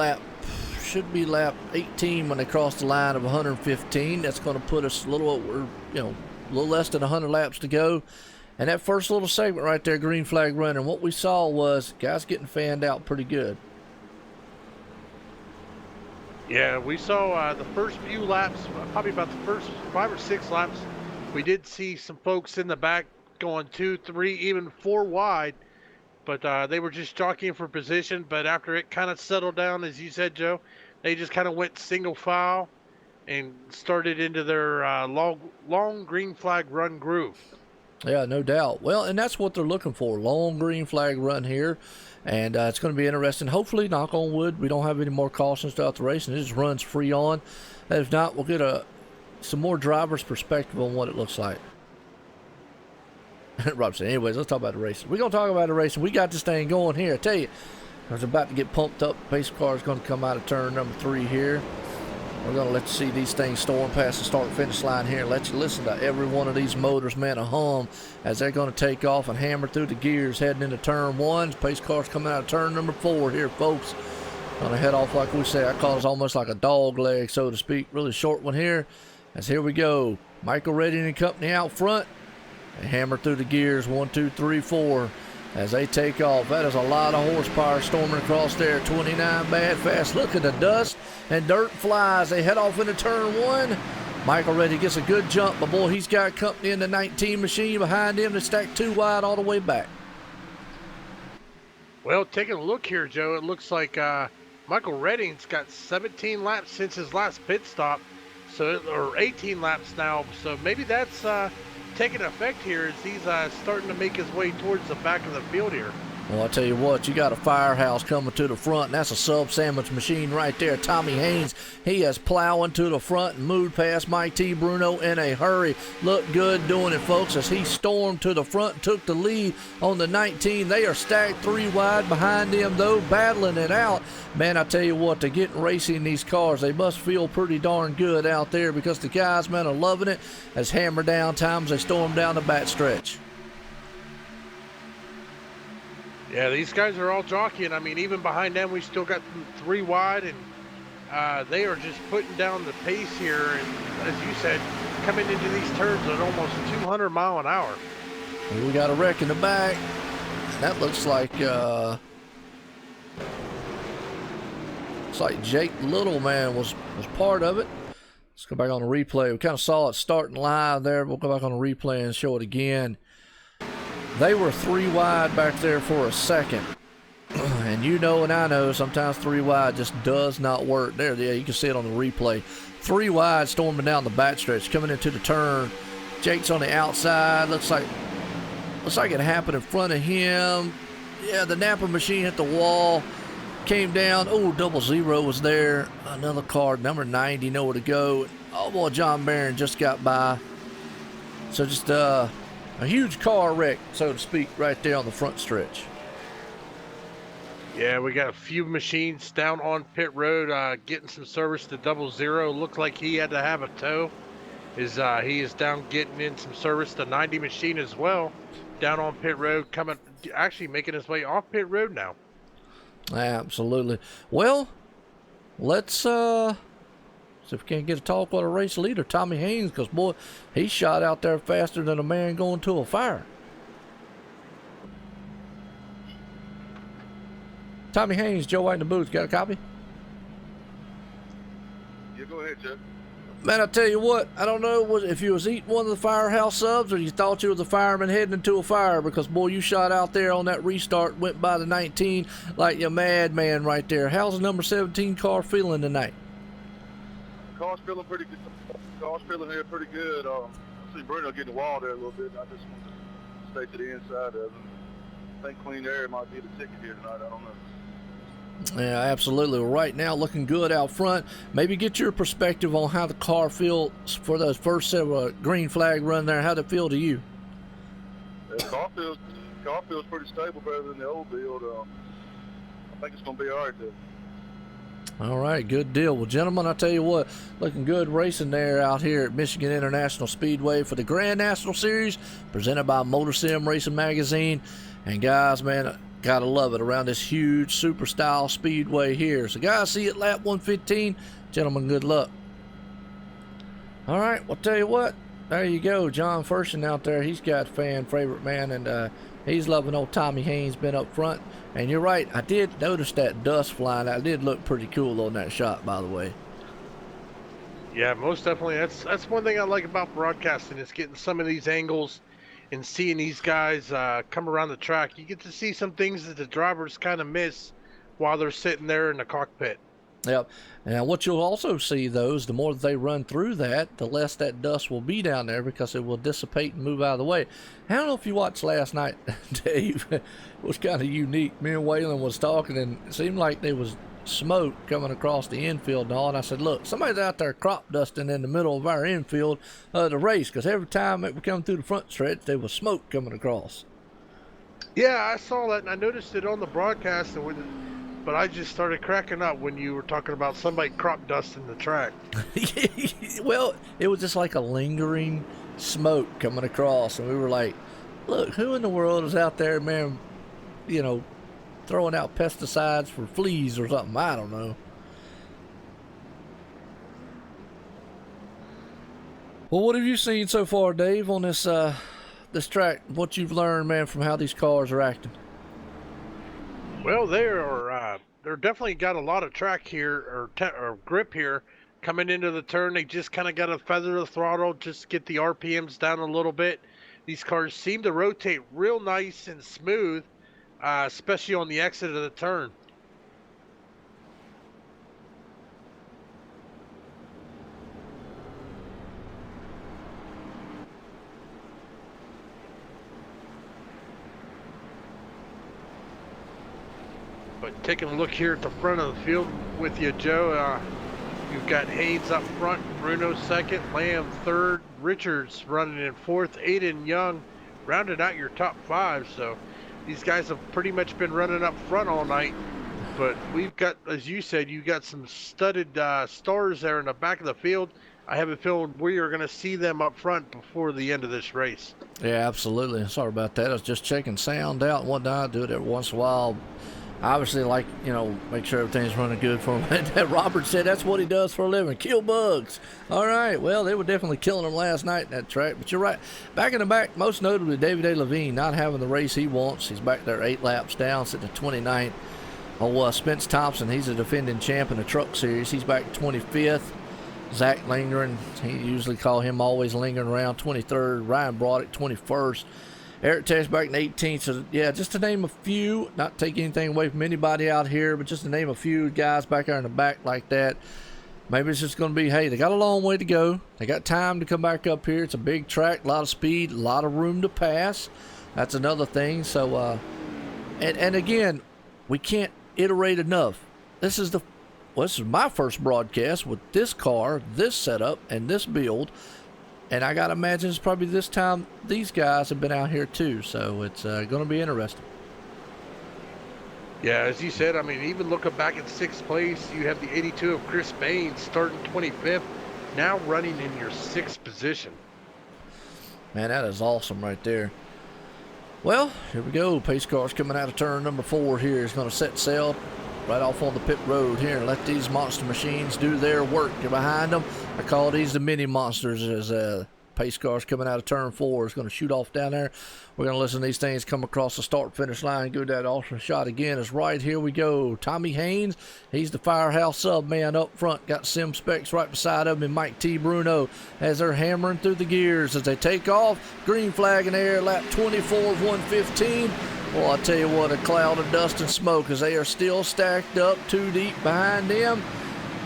should be lap 18 when they cross the line of 115. That's going to put us a little over, you know, a little less than 100 laps to go. And that first little segment right there, green flag running, what we saw was guys getting fanned out pretty good. Yeah, we saw the first few laps, probably about the first 5 or 6 laps, we did see some folks in the back going 2, 3, even 4 wide. But they were just jockeying for position. But after it kind of settled down, as you said, Joe, they just kind of went single file and started into their long green flag run groove. Yeah, no doubt. Well, and that's what they're looking for. Long green flag run here. And it's going to be interesting. Hopefully, knock on wood, we don't have any more cautions throughout the race and it just runs free on. If not, we'll get some more driver's perspective on what it looks like. Rob said, anyways, let's talk about the racing. We're going to talk about the racing. We got this thing going here. I tell you, I was about to get pumped up. Pace car is going to come out of turn number 3 here. We're going to let you see these things storm past the start-finish line here. Let you listen to every one of these motors, man, a hum as they're going to take off and hammer through the gears heading into turn 1. Pace car's coming out of turn number 4 here, folks. Going to head off like we say. I call it almost like a dog leg, so to speak. Really short one here. As here we go. Michael Redding and company out front. They hammer through the gears, 1, 2, 3, 4, as they take off. That is a lot of horsepower storming across there. 29 bad fast. Look at the dust and dirt flies. They head off into turn 1. Michael Redding gets a good jump, but boy, he's got company in the 19 machine behind him. They stack 2 wide all the way back. Well, taking a look here, Joe, it looks like Michael Redding's got 17 laps since his last pit stop, or 18 laps now. So maybe that's taking effect here as he's starting to make his way towards the back of the field here. Well, I tell you what, you got a firehouse coming to the front, and that's a sub sandwich machine right there. Tommy Haynes, he is plowing to the front and moved past Mike T. Bruno in a hurry. Looked good doing it, folks, as he stormed to the front and took the lead on the 19. They are stacked 3 wide behind him, though, battling it out. Man, I tell you what, to get racing these cars, they must feel pretty darn good out there, because the guys, man, are loving it as hammer down times they storm down the back stretch. Yeah, these guys are all jockeying. I mean, even behind them, we still got 3 wide, and they are just putting down the pace here. And as you said, coming into these turns at almost 200 mile an hour. And we got a wreck in the back. That looks like Jake Little, man, was part of it. Let's go back on the replay. We kind of saw it starting live there. We'll go back on the replay and show it again. They were 3 wide back there for a second. And you know and I know sometimes 3 wide just does not work. There, yeah, you can see it on the replay. 3 wide storming down the backstretch, coming into the turn. Jake's on the outside. Looks like it happened in front of him. Yeah, the Napa machine hit the wall. Came down. Oh, 00 was there. Another car, number 90, nowhere to go. Oh, boy, John Barron just got by. So just a huge car wreck, so to speak, right there on the front stretch. Yeah, we got a few machines down on pit road getting some service to 00. Looked like he had to have a tow. He is down getting in some service to 90 machine as well. Down on pit road, actually making his way off pit road now. Absolutely. Well, let's see if we can't get a talk with a race leader, Tommy Haynes, because, boy, he shot out there faster than a man going to a fire. Tommy Haynes, Joe White in the booth. Got a copy? Yeah, go ahead, Jeff. Man, I tell you what, I don't know if you was eating one of the firehouse subs or you thought you was a fireman heading into a fire, because, boy, you shot out there on that restart, went by the 19 like you're madman right there. How's the number 17 car feeling tonight? Car's feeling pretty good. Car's feeling here pretty good. I see Bruno getting the wall there a little bit. I just want to stay to the inside of him. I think clean air might be the ticket here tonight. I don't know. Yeah, absolutely. Right now, looking good out front. Maybe get your perspective on how the car feels for those first several green flag run there. How'd it feel to you? The car feels pretty stable, better than the old build. I think it's going to be all right there. All right, good deal. Well, gentlemen, I tell you what, looking good racing there out here at Michigan International Speedway for the Grand National Series, presented by MotorSim Racing Magazine. And guys, man, gotta love it around this huge super style speedway here. So guys, see you at lap 115. Gentlemen, good luck. All right, well, tell you what, there you go. John Furshin out there, he's got fan favorite, man, and he's loving old Tommy Haynes been up front. And you're right, I did notice that dust flying out. It did look pretty cool on that shot, by the way. Yeah, most definitely. That's one thing I like about broadcasting, is getting some of these angles and seeing these guys come around the track. You get to see some things that the drivers kind of miss while they're sitting there in the cockpit. Yep. And what you'll also see, though, is the more that they run through that, the less that dust will be down there, because it will dissipate and move out of the way. I don't know if you watched last night, Dave. It was kind of unique. Me and Waylon was talking, and it seemed like there was smoke coming across the infield and all. And I said, look, somebody's out there crop dusting in the middle of our infield of the race, because every time it would come through the front stretch, there was smoke coming across. Yeah, I saw that, and I noticed it on the broadcast, but I just started cracking up when you were talking about somebody crop dusting the track. Well, it was just like a lingering smoke coming across, and we were like, look, who in the world is out there, man, you know, throwing out pesticides for fleas or something? I don't know. Well, what have you seen so far, Dave, on this this track? What you've learned, man, from how these cars are acting? Well, they're definitely got a lot of track here, or grip here. Coming into the turn, they just kind of got to feather the throttle, just get the RPMs down a little bit. These cars seem to rotate real nice and smooth, especially on the exit of the turn. But taking a look here at the front of the field with you, Joe, you've got Haynes up front, Bruno second, Lamb third, Richards running in fourth, Aiden Young rounded out your top 5. So these guys have pretty much been running up front all night. But we've got, as you said, you got some studded stars there in the back of the field. I have a feeling we are going to see them up front before the end of this race. Yeah, absolutely. Sorry about that. I was just checking sound out and whatnot. I do it every once in a while. Obviously, like, you know, make sure everything's running good for him. Robert said that's what he does for a living, kill bugs. All right, well, they were definitely killing them last night in that track. But you're right. Back in the back, most notably, David A. Levine not having the race he wants. He's back there 8 laps down, sitting at 29th. Oh, Spence Thompson, he's a defending champ in the truck series. He's back 25th. Zach lingering, he usually call him always lingering around 23rd. Ryan Broderick 21st. Eric Tesh back in 18th. So yeah, just to name a few, not take anything away from anybody out here, but just to name a few guys back there in the back like that. Maybe it's just going to be, hey, they got a long way to go. They got time to come back up here. It's a big track, a lot of speed, a lot of room to pass. That's another thing. So, and again, we can't iterate enough. This is my first broadcast with this car, this setup, and this build. And I got to imagine it's probably this time these guys have been out here too. So it's going to be interesting. Yeah, as you said, I mean, even looking back at 6th place, you have the 82 of Chris Bain starting 25th, now running in your 6th position. Man, that is awesome right there. Well, here we go. Pace car's coming out of turn number 4 here. It's going to set sail right off on the pit road here and let these monster machines do their work. You're behind them. I call these the mini monsters as pace cars coming out of turn 4 is going to shoot off down there. We're going to listen to these things come across the start finish line. Go that awesome shot again. It's right here we go. Tommy Haynes, he's the Firehouse sub man up front. Got Sim Specs right beside him and Mike T. Bruno as they're hammering through the gears as they take off. Green flag in the air, lap 24 of 115. Well, I tell you what, a cloud of dust and smoke as they are still stacked up 2 deep behind them.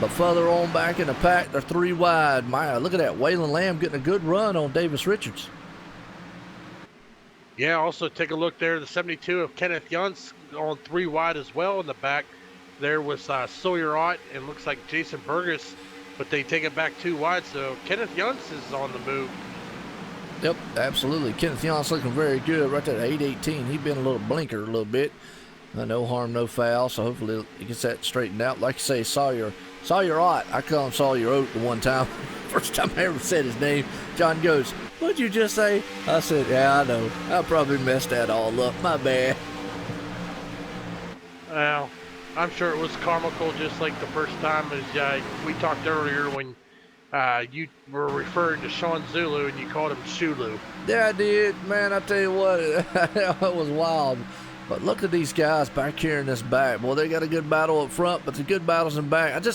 But further on back in the pack, they're 3 wide. My, look at that. Waylon Lamb getting a good run on Davis Richards. Yeah, also take a look there. The 72 of Kenneth Yuntz on 3 wide as well in the back. There was Sawyer Ott and looks like Jason Burgess, but they take it back 2 wide. So Kenneth Yuntz is on the move. Yep, absolutely. Kenneth Yuntz looking very good right there at 818. He's been a little blinker a little bit. No harm, no foul. So hopefully he gets that straightened out. Like you say, Sawyer Ott. I call him Sawyer Oat the one time. First time I ever said his name. John goes, "What'd you just say?" I said, "Yeah, I know. I probably messed that all up. My bad." Well, I'm sure it was comical just like the first time as we talked earlier when you were referring to Sean Zulu and you called him Shulu. Yeah, I did. Man, I tell you what, it was wild. But look at these guys back here in this back. Boy, they got a good battle up front, but the good battles in back.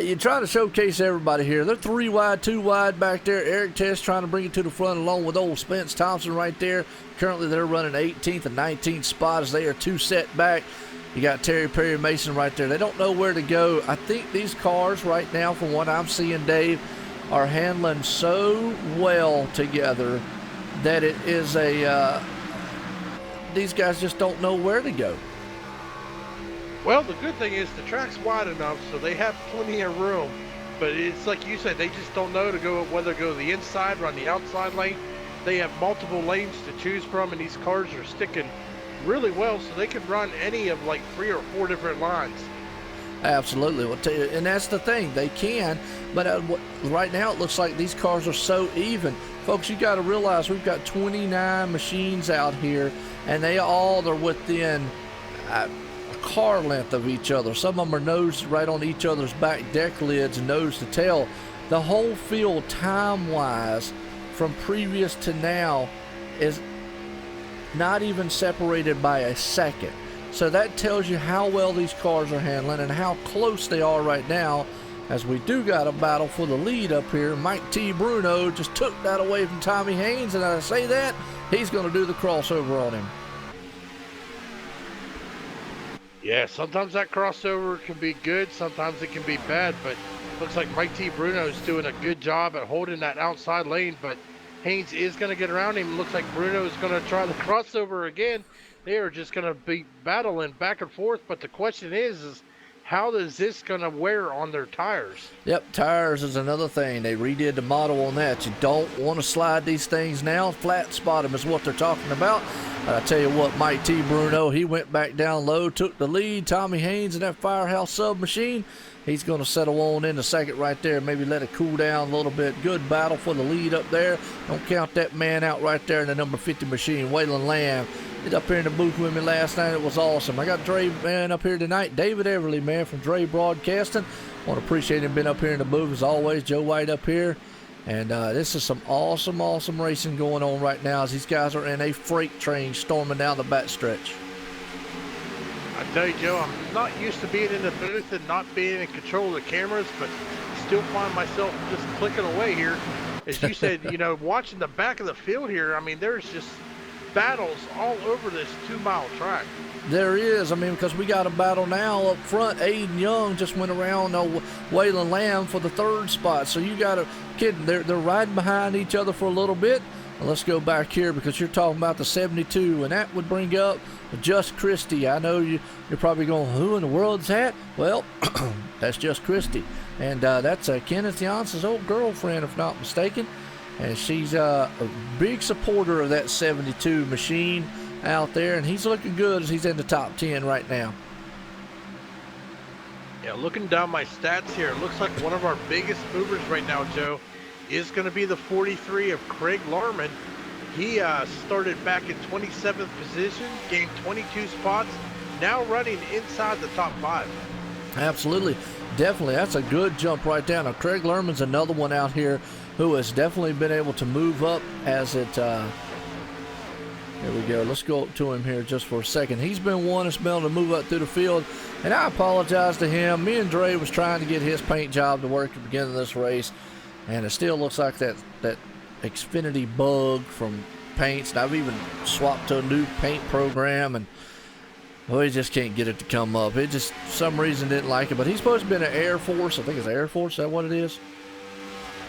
You're trying to showcase everybody here. They're 3 wide, 2 wide back there. Eric Test trying to bring it to the front along with old Spence Thompson right there. Currently, they're running 18th and 19th spot as they are 2 set back. You got Terry Perry Mason right there. They don't know where to go. I think these cars right now, from what I'm seeing, Dave, are handling so well together that it is these guys just don't know where to go. Well, the good thing is the track's wide enough, so they have plenty of room. But it's like you said, they just don't know whether to go the inside or on the outside lane. They have multiple lanes to choose from, and these cars are sticking really well, so they can run any of like 3 or 4 different lines. Absolutely. Well, and that's the thing. They can, but right now it looks like these cars are so even. Folks, you got to realize we've got 29 machines out here, and they all are within a car length of each other. Some of them are nosed right on each other's back deck lids, nose to tail. The whole field, time-wise, from previous to now, is not even separated by a second. So that tells you how well these cars are handling and how close they are right now, as we do got a battle for the lead up here. Mike T. Bruno just took that away from Tommy Haynes, and I say that, he's going to do the crossover on him. Yeah, sometimes that crossover can be good, sometimes it can be bad, but looks like Mike T. Bruno is doing a good job at holding that outside lane, but Haynes is going to get around him. Looks like Bruno is going to try the crossover again. They are just going to be battling back and forth. But the question is how is this going to wear on their tires? Yep, tires is another thing. They redid the model on that. You don't want to slide these things now. Flat spot them is what they're talking about. But I tell you what, Mike T. Bruno, he went back down low, took the lead. Tommy Haynes in that Firehouse submachine, he's going to settle on in the second right there. Maybe let it cool down a little bit. Good battle for the lead up there. Don't count that man out right there in the number 50 machine, Waylon Lamb. He's up here in the booth with me last night. It was awesome. I got Dre, man, up here tonight. David Everly, man, from Dre Broadcasting. Want to appreciate him being up here in the booth as always. Joe White up here. And this is some awesome, awesome racing going on right now as these guys are in a freight train storming down the backstretch. I tell you, Joe, I'm not used to being in the booth and not being in control of the cameras, but still find myself just clicking away here. As you said, you know, watching the back of the field here, I mean, there's just battles all over this 2-mile track. There is. I mean, because we got a battle now up front. Aiden Young just went around Waylon Lamb for the 3rd spot. So you got a kid. They're riding behind each other for a little bit. Well, let's go back here because you're talking about the 72, and that would bring up Just Christie. I know you're probably going, who in the world is that? Well, that's Just Christie. And that's Kenneth Janssen's old girlfriend, if not mistaken. And she's a big supporter of that 72 machine out there, and he's looking good as he's in the top 10 right now. Yeah, looking down my stats here, it looks like one of our biggest movers right now, Joe, is going to be the 43 of Craig Larman. He started back in 27th position, gained 22 spots, now running inside the top 5. Absolutely. Definitely. That's a good jump right down. Now, Craig Lerman's another one out here who has definitely been able to move up as it, here we go. Let's go up to him here just for a second. He's been one that's been able to move up through the field, and I apologize to him. Me and Dre was trying to get his paint job to work at the beginning of this race, and it still looks like that Xfinity bug from paints. And I've even swapped to a new paint program, and we just can't get it to come up. It just, for some reason, didn't like it. But he's supposed to be in an Air Force. I think it's Air Force. Is that what it is?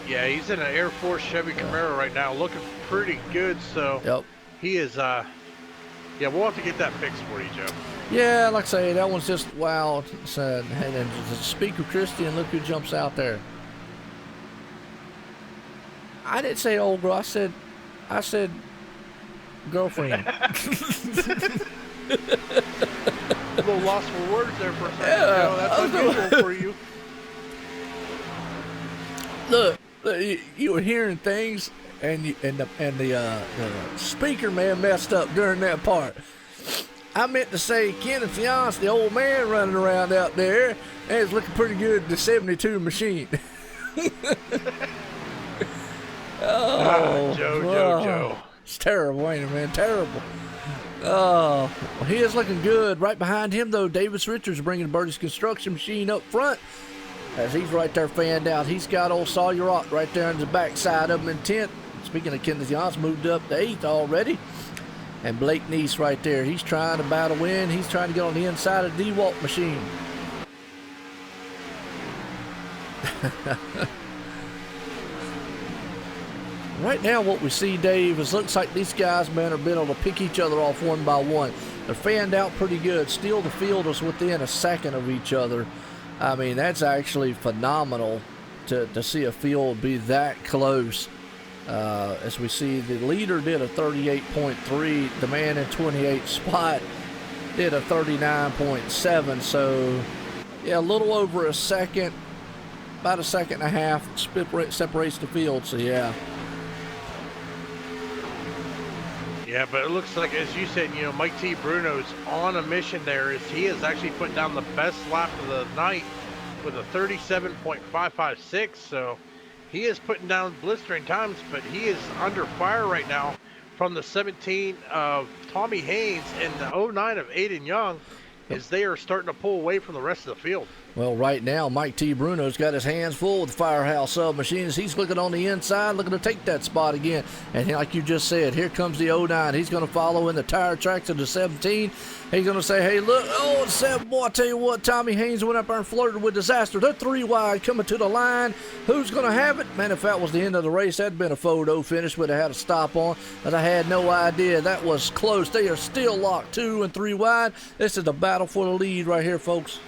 Yeah, he's in an Air Force Chevy Camaro right now, looking pretty good. So yep. He is, yeah, we'll have to get that fixed for you, Joe. Yeah, like I say, that one's just, wow. And then speak of Christie, and look who jumps out there. I didn't say old girl. I said girlfriend. A little lost for words there for a second. Yeah, Joe. That's unusual for you. Look, you were hearing things, and the speaker man messed up during that part. I meant to say Kenneth Janssen, the old man running around out there, and it's looking pretty good. The 72 machine. Joe. It's terrible, ain't it, man? Terrible. Oh, well, he is looking good. Right behind him, though, Davis Richards bringing Birdie's construction machine up front. As he's right there fanned out. He's got old Sawyer Ott right there on the backside of him in 10th. Speaking of Kenneth Johnson, moved up to 8th already. And Blake Neese right there. He's trying to battle in. He's trying to get on the inside of the DeWalt machine. Right now what we see, Dave, is looks like these guys, man, are being able to pick each other off one by one. They're fanned out pretty good. Still the field is within a second of each other. I mean, that's actually phenomenal to see a field be that close. As we see, the leader did a 38.3. The man in 28th spot did a 39.7. So, yeah, a little over a second, about a second and a half separates the field. So, yeah. Yeah, but it looks like, as you said, you know, Mike T. Bruno's on a mission there. As he has actually put down the best lap of the night with a 37.556. So he is putting down blistering times, but he is under fire right now from the 17 of Tommy Haynes and the 09 of Aiden Young, as they are starting to pull away from the rest of the field. Well, right now, Mike T. Bruno's got his hands full with Firehouse submachines. He's looking on the inside, looking to take that spot again. And like you just said, here comes the 09. He's going to follow in the tire tracks of the 17. He's going to say, hey, look, oh, the 7, boy, I tell you what, Tommy Haynes went up there and flirted with disaster. They're 3 wide coming to the line. Who's going to have it? Man, if that was the end of the race, that'd been a photo finish. Would have had a stop on, but I had no idea. That was close. They are still locked 2 and 3 wide. This is the battle for the lead right here, folks.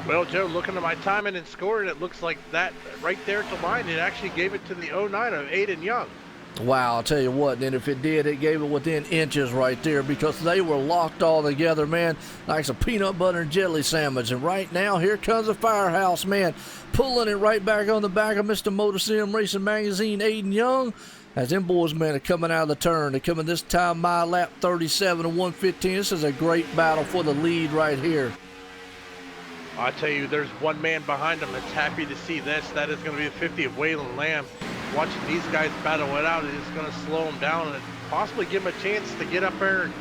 Well, Joe, looking at my timing and scoring, it looks like that right there at the line, it actually gave it to the 09 of Aiden Young. Wow, I'll tell you what, then if it did, it gave it within inches right there because they were locked all together, man, like some peanut butter and jelly sandwich. And right now, here comes a Firehouse, man, pulling it right back on the back of Mr. MotorSim Racing Magazine, Aiden Young. As them boys, man, are coming out of the turn. They're coming this time my lap 37 and 115. This is a great battle for the lead right here. I tell you, there's one man behind him that's happy to see this. That is going to be the 50 of Waylon Lamb. Watching these guys battle it out is going to slow him down and possibly give him a chance to get up there,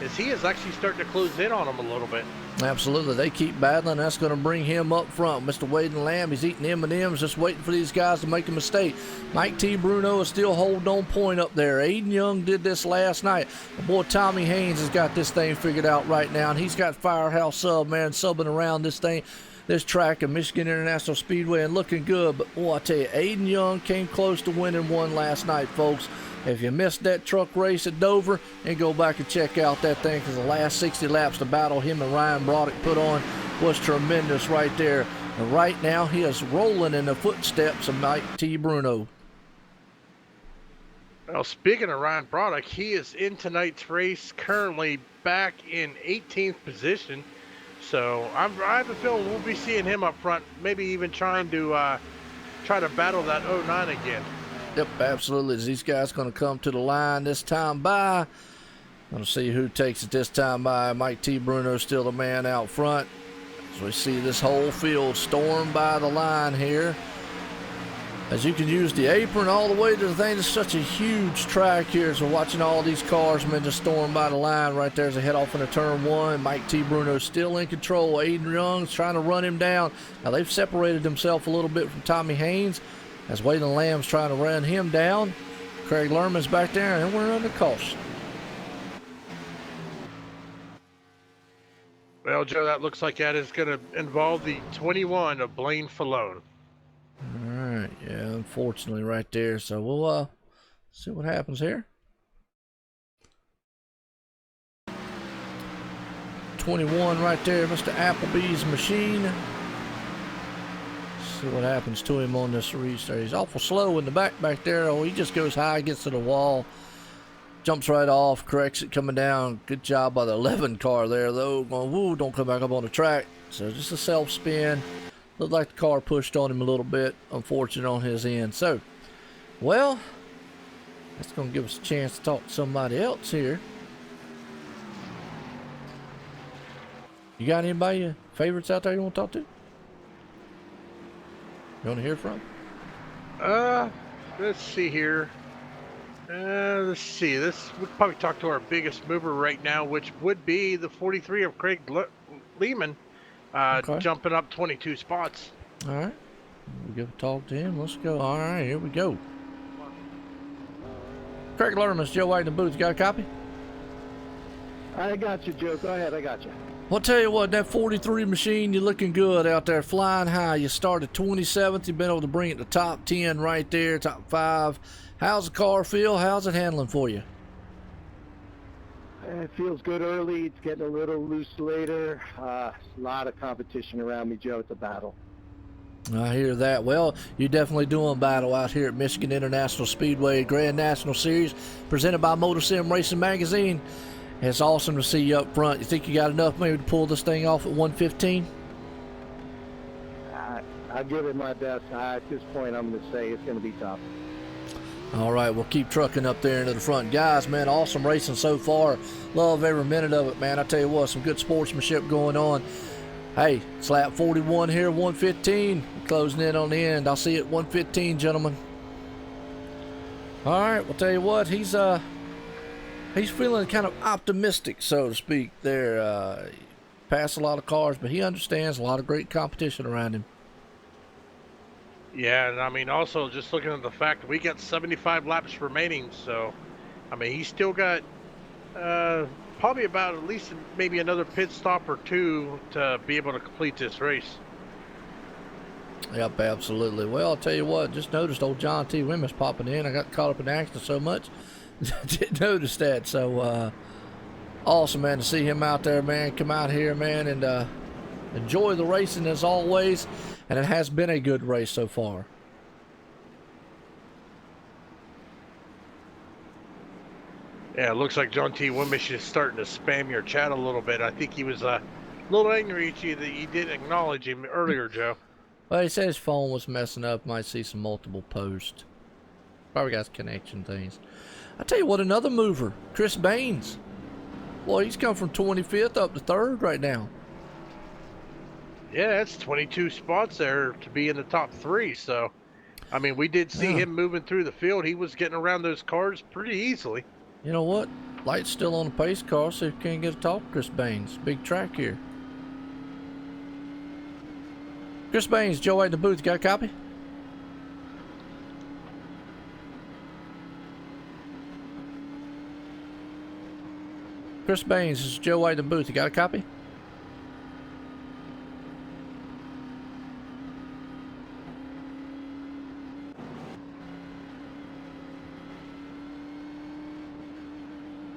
as he is actually starting to close in on him a little bit. Absolutely. They keep battling. That's going to bring him up front. Mr. Waylon Lamb, he's eating M&Ms, just waiting for these guys to make a mistake. Mike T. Bruno is still holding on point up there. Aiden Young did this last night. The boy Tommy Haynes has got this thing figured out right now, and he's got Firehouse Sub, man, subbing around this thing, this track at Michigan International Speedway, and looking good. But, boy, I tell you, Aiden Young came close to winning one last night, folks. If you missed that truck race at Dover, and go back and check out that thing, because the last 60 laps, the battle him and Ryan Broderick put on was tremendous right there. And right now, he is rolling in the footsteps of Mike T. Bruno. Well, speaking of Ryan Broderick, he is in tonight's race, currently back in 18th position. So I have a feeling we'll be seeing him up front, maybe even trying to battle that 09 again. Yep, absolutely. These guys going to come to the line this time by. Going to see who takes it this time by. Mike T. Bruno still the man out front. As we see this whole field storm by the line here. As you can use the apron all the way to the thing. It's such a huge track here. So watching all these cars, man, just storm by the line right there as they head off into turn 1. Mike T. Bruno still in control. Aiden Young's trying to run him down. Now they've separated themselves a little bit from Tommy Haynes, as Waylon Lamb's trying to run him down. Craig Lerman's back there, and we're under caution. Well, Joe, that looks like that is going to involve the 21 of Blaine Falone. All right, yeah, unfortunately right there. So we'll see what happens here. 21 right there, Mr. Applebee's machine. See what happens to him on this restart. He's awful slow in the back there. Oh, he just goes high, gets to the wall, jumps right off, corrects it coming down. Good job by the 11 car there, though. Going, woo, don't come back up on the track. So just a self spin. Looked like the car pushed on him a little bit. Unfortunate on his end. So, well, that's going to give us a chance to talk to somebody else here. You got anybody, favorites out there you want to talk to? You want to hear from? Let's see here. Let's see. We'll probably talk to our biggest mover right now, which would be the 43 of Craig Lehman, Okay. jumping up 22 spots. All right. We go talk to him. Let's go. All right, here we go. Craig Lerman's Joe White in the booth. You got a copy? I got you, Joe. Go ahead. I got you. Well, I'll tell you what, that 43 machine, you're looking good out there, flying high. You started 27th. You've been able to bring it to top 10 right there, top 5. How's the car feel? How's it handling for you? It feels good early. It's getting a little loose later. A lot of competition around me, Joe, at the battle. I hear that. Well, you're definitely doing battle out here at Michigan International Speedway Grand National Series, presented by MotorSim Racing Magazine. It's awesome to see you up front. You think you got enough maybe to pull this thing off at 115? I'll give it my best. At this point, I'm going to say it's going to be tough. All right, we'll keep trucking up there into the front. Guys, man, awesome racing so far. Love every minute of it, man. I tell you what, some good sportsmanship going on. Hey, it's lap 41 here, 115. We're closing in on the end. I'll see you at 115, gentlemen. All right, we'll tell you what, he's feeling kind of optimistic, so to speak, there. pass a lot of cars, but he understands a lot of great competition around him. Yeah, and I mean, also just looking at the fact that we got 75 laps remaining, so I mean, he's still got probably about at least maybe another pit stop or two to be able to complete this race. Yep, absolutely. Well, I'll tell you what, just noticed old John T. Wimmis popping in. I got caught up in the action so much, didn't notice that. So, awesome, man, to see him out there, man. Come out here, man, and enjoy the racing as always. And it has been a good race so far. Yeah, it looks like John T. Wimmish is starting to spam your chat a little bit. I think he was a little angry at you that you didn't acknowledge him earlier, Joe. Well, he said his phone was messing up. Might see some multiple posts. Probably got connection things. I tell you what, another mover, Chris Baines. Boy, he's come from 25th up to 3rd right now. Yeah, that's 22 spots there to be in the top 3. So, I mean, we did see him moving through the field. He was getting around those cars pretty easily. You know what? Light's still on the pace car, so you can't get a talk to Chris Baines. Big track here. Chris Baines, Joe White in the booth. Got a copy? Chris Baines, this is Joe White in the booth. You got a copy?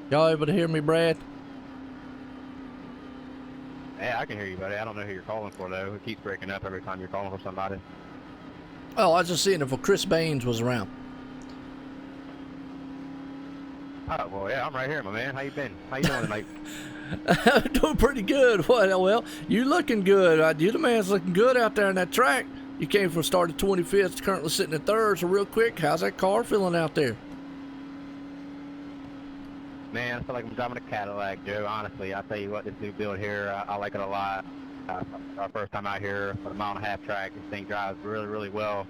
Y'all able to hear me, Brad? Yeah, I can hear you, buddy. I don't know who you're calling for, though. It keeps breaking up every time you're calling for somebody. Oh, I was just seeing if Chris Baines was around. Oh, well, yeah, I'm right here, my man. How you been? How you doing tonight? I'm doing pretty good. Well, you looking good. You the man's looking good out there on that track. You came from start at 25th, currently sitting at 3rd. So real quick, how's that car feeling out there? Man, I feel like I'm driving a Cadillac, Joe. Honestly, I tell you what, this new build here, I like it a lot. Our first time out here for the 1.5-mile track, this thing drives really, really well.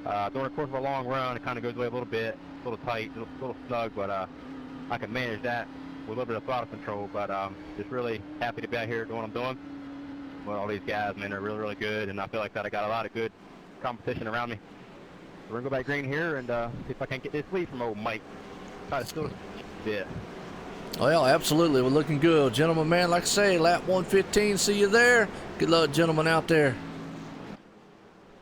During the course of a long run, it kind of goes away a little bit, a little tight, a little snug, but I can manage that with a little bit of throttle control. But just really happy to be out here doing what I'm doing. Well, all these guys, man, are really, really good, and I feel like that I got a lot of good competition around me. So we're gonna go back green here and see if I can't get this lead from old Mike. Try to still bit. Well, absolutely. We're looking good. Gentlemen, man, like I say, lap 115. See you there. Good luck, gentlemen, out there.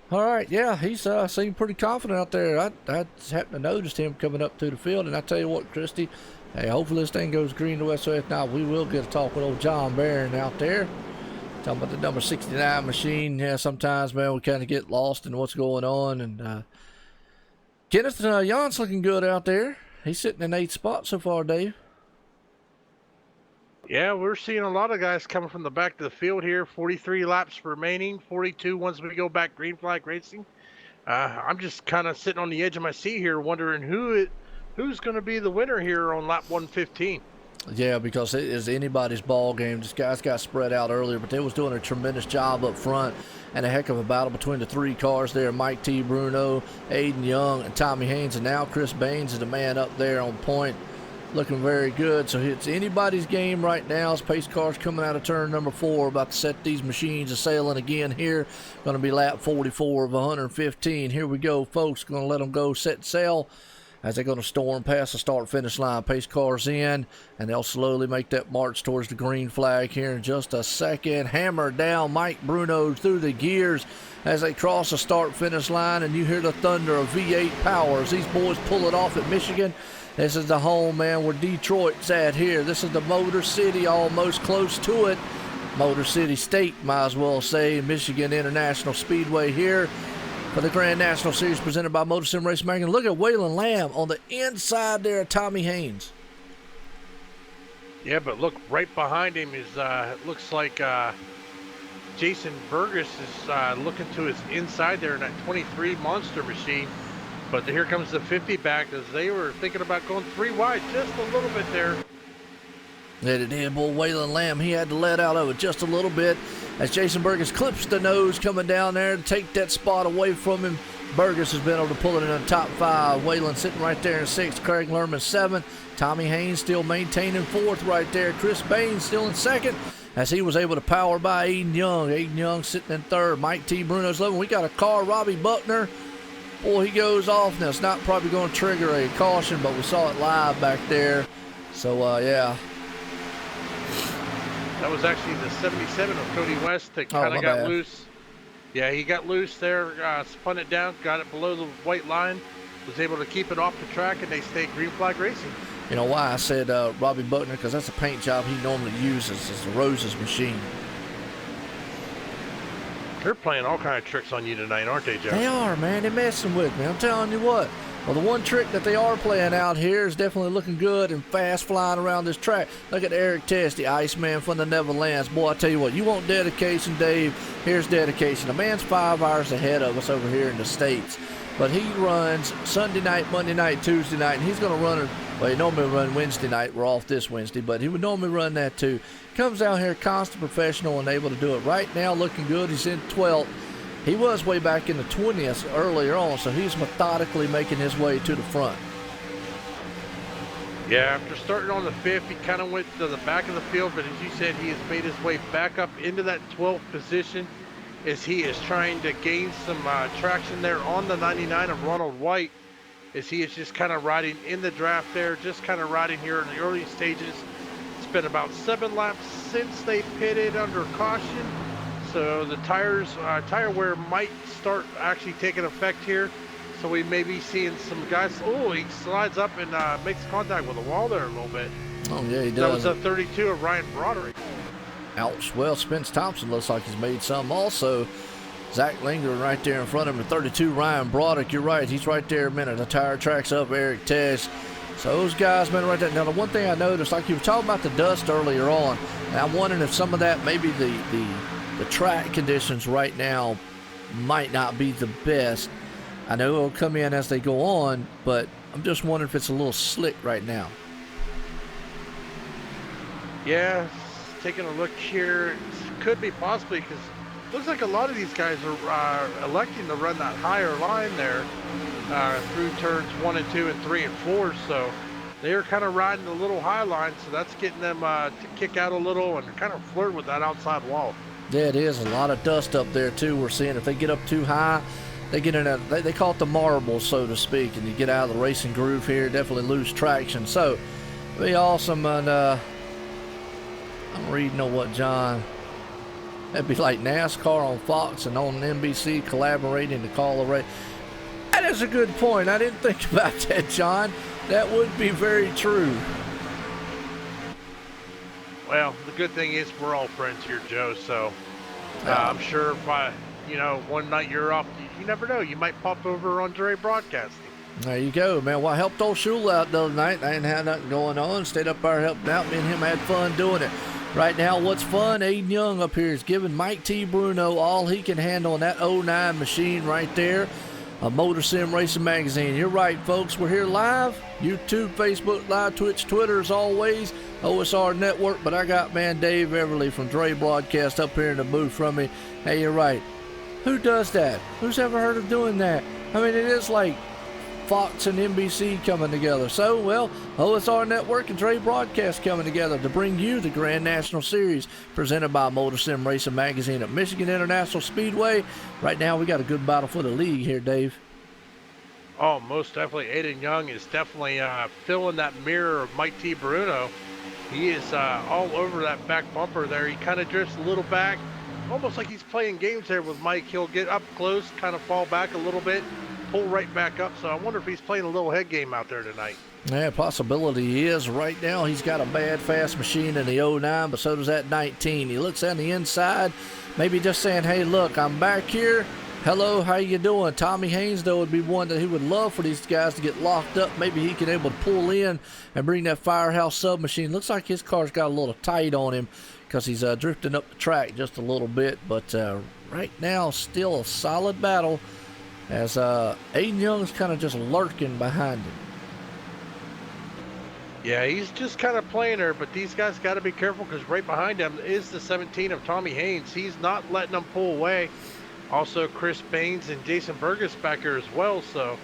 All right, yeah, he's seemed pretty confident out there. I just happened to notice him coming up through the field, and I tell you what, Christy, hey, hopefully this thing goes green to west. So if not, we will get a talk with old John Barron out there. Talking about the number 69 machine. Yeah, sometimes, man, we kind of get lost in what's going on. And Kenneth Jan's looking good out there. He's sitting in 8th spot so far, Dave. Yeah, we're seeing a lot of guys coming from the back of the field here. 43 laps remaining, 42 once we go back green flag racing. I'm just kind of sitting on the edge of my seat here wondering who's going to be the winner here on lap 115. Yeah, because it is anybody's ball game. These guys got spread out earlier, but they was doing a tremendous job up front, and a heck of a battle between the 3 cars there. Mike T. Bruno, Aiden Young, and Tommy Haynes, and now Chris Baines is the man up there on point, looking very good. So it's anybody's game right now. As pace cars coming out of turn number 4, about to set these machines a-sailing again here. Going to be lap 44 of 115. Here we go, folks. Going to let them go set sail as they're going to storm past the start-finish line. Pace cars in, and they'll slowly make that march towards the green flag here in just a second. Hammer down Mike Bruno through the gears as they cross the start-finish line, and you hear the thunder of V8 power as these boys pull it off at Michigan. This is the home, man, where Detroit's at here. This is the Motor City, almost close to it. Motor City State, might as well say. Michigan International Speedway here for the Grand National Series presented by MotorSim Racing Magazine. Look at Waylon Lamb on the inside there of Tommy Haynes. Yeah, but look, right behind him is, it looks like Jason Burgess is looking to his inside there in that 23 Monster machine. But here comes the 50 back as they were thinking about going 3 wide just a little bit there. Yeah, it did. Boy, Waylon Lamb, he had to let out of it just a little bit as Jason Burgess clips the nose coming down there to take that spot away from him. Burgess has been able to pull it in the top 5. Waylon sitting right there in 6th. Craig Lerman 7th. Tommy Haynes still maintaining 4th right there. Chris Bain still in 2nd as he was able to power by Aiden Young. Aiden Young sitting in 3rd. Mike T. Bruno's 11th. We got a car, Robbie Buckner. Boy, he goes off. Now, it's not probably going to trigger a caution, but we saw it live back there. So, yeah. That was actually the 77 of Cody West that kind of got loose. Yeah, he got loose there, spun it down, got it below the white line, was able to keep it off the track, and they stayed green flag racing. You know why I said Robbie Buckner? Because that's a paint job he normally uses, is the Rose's machine. They're playing all kind of tricks on you tonight, aren't they, Joe? They are, man. They're messing with me. I'm telling you what. Well, the one trick that they are playing out here is definitely looking good and fast flying around this track. Look at Eric Tess, the Iceman from the Neverlands. Boy, I tell you what, you want dedication, Dave. Here's dedication. The man's 5 hours ahead of us over here in the States. But he runs Sunday night, Monday night, Tuesday night, and he's going to run it. Well, he normally run Wednesday night. We're off this Wednesday, but he would normally run that too. Comes out here constant professional and able to do it. Right now looking good. He's in 12th. He was way back in the 20th earlier on, so he's methodically making his way to the front. Yeah, after starting on the 5th, he kind of went to the back of the field, but as you said, he has made his way back up into that 12th position as he is trying to gain some traction there on the 99 of Ronald White, as he is just kind of riding in the draft there, just kind of riding here in the early stages. It's been about 7 laps since they pitted under caution. So the tire wear might start actually taking effect here. So we may be seeing some guys. Oh, he slides up and makes contact with the wall there a little bit. Oh, yeah, he does. That was a 32 of Ryan Broderick. Ouch. Well, Spence Thompson looks like he's made some also. Zach Lingard right there in front of him. The 32, Ryan Broderick. You're right. He's right there a minute. The tire tracks up Eric Tess. So those guys, man, right there. Now, the one thing I noticed, like you were talking about the dust earlier on, and I'm wondering if some of that, maybe the track conditions right now might not be the best. I know it'll come in as they go on, but I'm just wondering if it's a little slick right now. Yeah, taking a look here, it could be possibly, because it looks like a lot of these guys are electing to run that higher line there through turns 1 and 2 and 3 and 4. So they're kind of riding the little high line, so that's getting them to kick out a little and kind of flirt with that outside wall. Yeah, it is. A lot of dust up there, too. We're seeing if they get up too high, they get in a, they call it the marble, so to speak, and you get out of the racing groove here, definitely lose traction. So, it'll be awesome. And I'm reading on what John, that'd be like NASCAR on Fox and on NBC collaborating to call a race. That is a good point. I didn't think about that, John. That would be very true. Well, the good thing is we're all friends here, Joe, so I'm sure if one night you're off, you never know. You might pop over on Dre Broadcasting. There you go, man. Well, I helped old Shul out the other night. I didn't have nothing going on. Stayed up there helping out. Me and him had fun doing it. Right now, what's fun, Aiden Young up here is giving Mike T. Bruno all he can handle in that 09 machine right there. A MotorSim Racing Magazine. You're right, folks. We're here live. YouTube, Facebook Live, Twitch, Twitter as always. OSR Network. But I got, man, Dave Everly from Dre Broadcast up here in the booth from me. Hey, you're right. Who does that? Who's ever heard of doing that? I mean, it is like Fox and NBC coming together. So, well, OSR Network and Dre Broadcast coming together to bring you the Grand National Series presented by MotorSim Racing Magazine at Michigan International Speedway. Right now, we got a good battle for the league here, Dave. Oh, most definitely. Aiden Young is definitely filling that mirror of Mike T. Bruno. He is all over that back bumper there. He kind of drifts a little back, almost like he's playing games there with Mike. He'll get up close, kind of fall back a little bit, pull right back up. So I wonder if he's playing a little head game out there tonight. Yeah, possibility he is. Right now, he's got a bad fast machine in the 09, but so does that 19. He looks on the inside, maybe just saying, hey, look, I'm back here. Hello, how you doing? Tommy Haynes, though, would be one that he would love for these guys to get locked up. Maybe he can able to pull in and bring that Firehouse submachine. Looks like his car's got a little tight on him because he's drifting up the track just a little bit. But right now, still a solid battle as Aiden Young's kind of just lurking behind him. Yeah, he's just kind of playing her, but these guys got to be careful because right behind him is the 17 of Tommy Haynes. He's not letting them pull away. Also, Chris Baines and Jason Burgess back here as well. So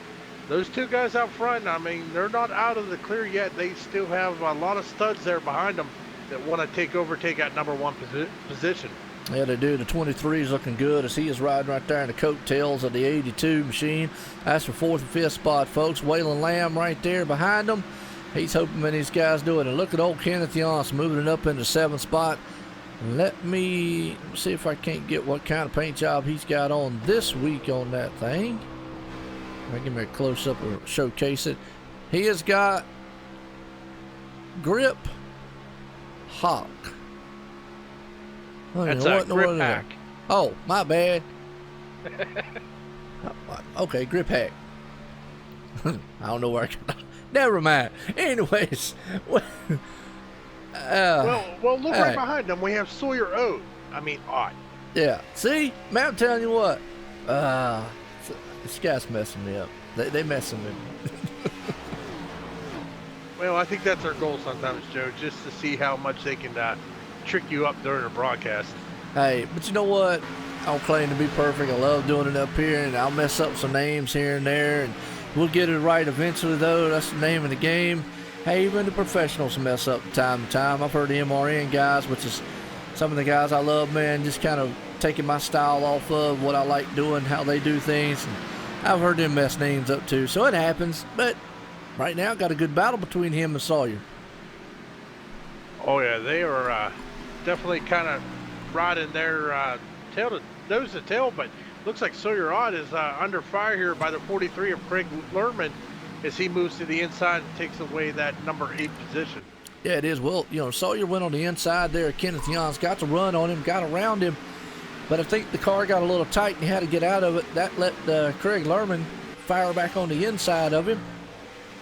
those two guys out front, I mean, they're not out of the clear yet. They still have a lot of studs there behind them that want to take that number one position. Yeah, they do. The 23 is looking good as he is riding right there in the coattails of the 82 machine. That's for 4th and 5th spot, folks. Waylon Lamb right there behind them. He's hoping many of these guys do it. And look at old Kenneth Yance moving it up into 7th spot. Let me see if I can't get what kind of paint job he's got on this week on that thing. Give me a close-up or showcase it. He has got Grip Hawk. That's a Grip Hack. Oh, my bad. Okay, Grip Hack. I don't know where I got. Never mind. Anyways. Well, look right behind them. We have Sawyer Oat. I mean, odd. Yeah. See? Man, I'm telling you what. This guy's messing me up. They messing with me. Well, I think that's our goal sometimes, Joe, just to see how much they can trick you up during a broadcast. Hey, but you know what? I don't claim to be perfect. I love doing it up here, and I'll mess up some names here and there, and we'll get it right eventually, though. That's the name of the game. Hey, even the professionals mess up from time to time. I've heard the MRN guys, which is some of the guys I love, man, just kind of taking my style off of what I like doing, how they do things. And I've heard them mess names up, too. So it happens, but right now, got a good battle between him and Sawyer. Oh, yeah, they are definitely kind of riding their nose to tail, but looks like Sawyer Odd is under fire here by the 43 of Craig Lerman as he moves to the inside and takes away that number 8 position. Yeah, it is. Well, you know, Sawyer went on the inside there. Kenneth Yance got to run on him, got around him, but I think the car got a little tight and he had to get out of it. That let Craig Lerman fire back on the inside of him.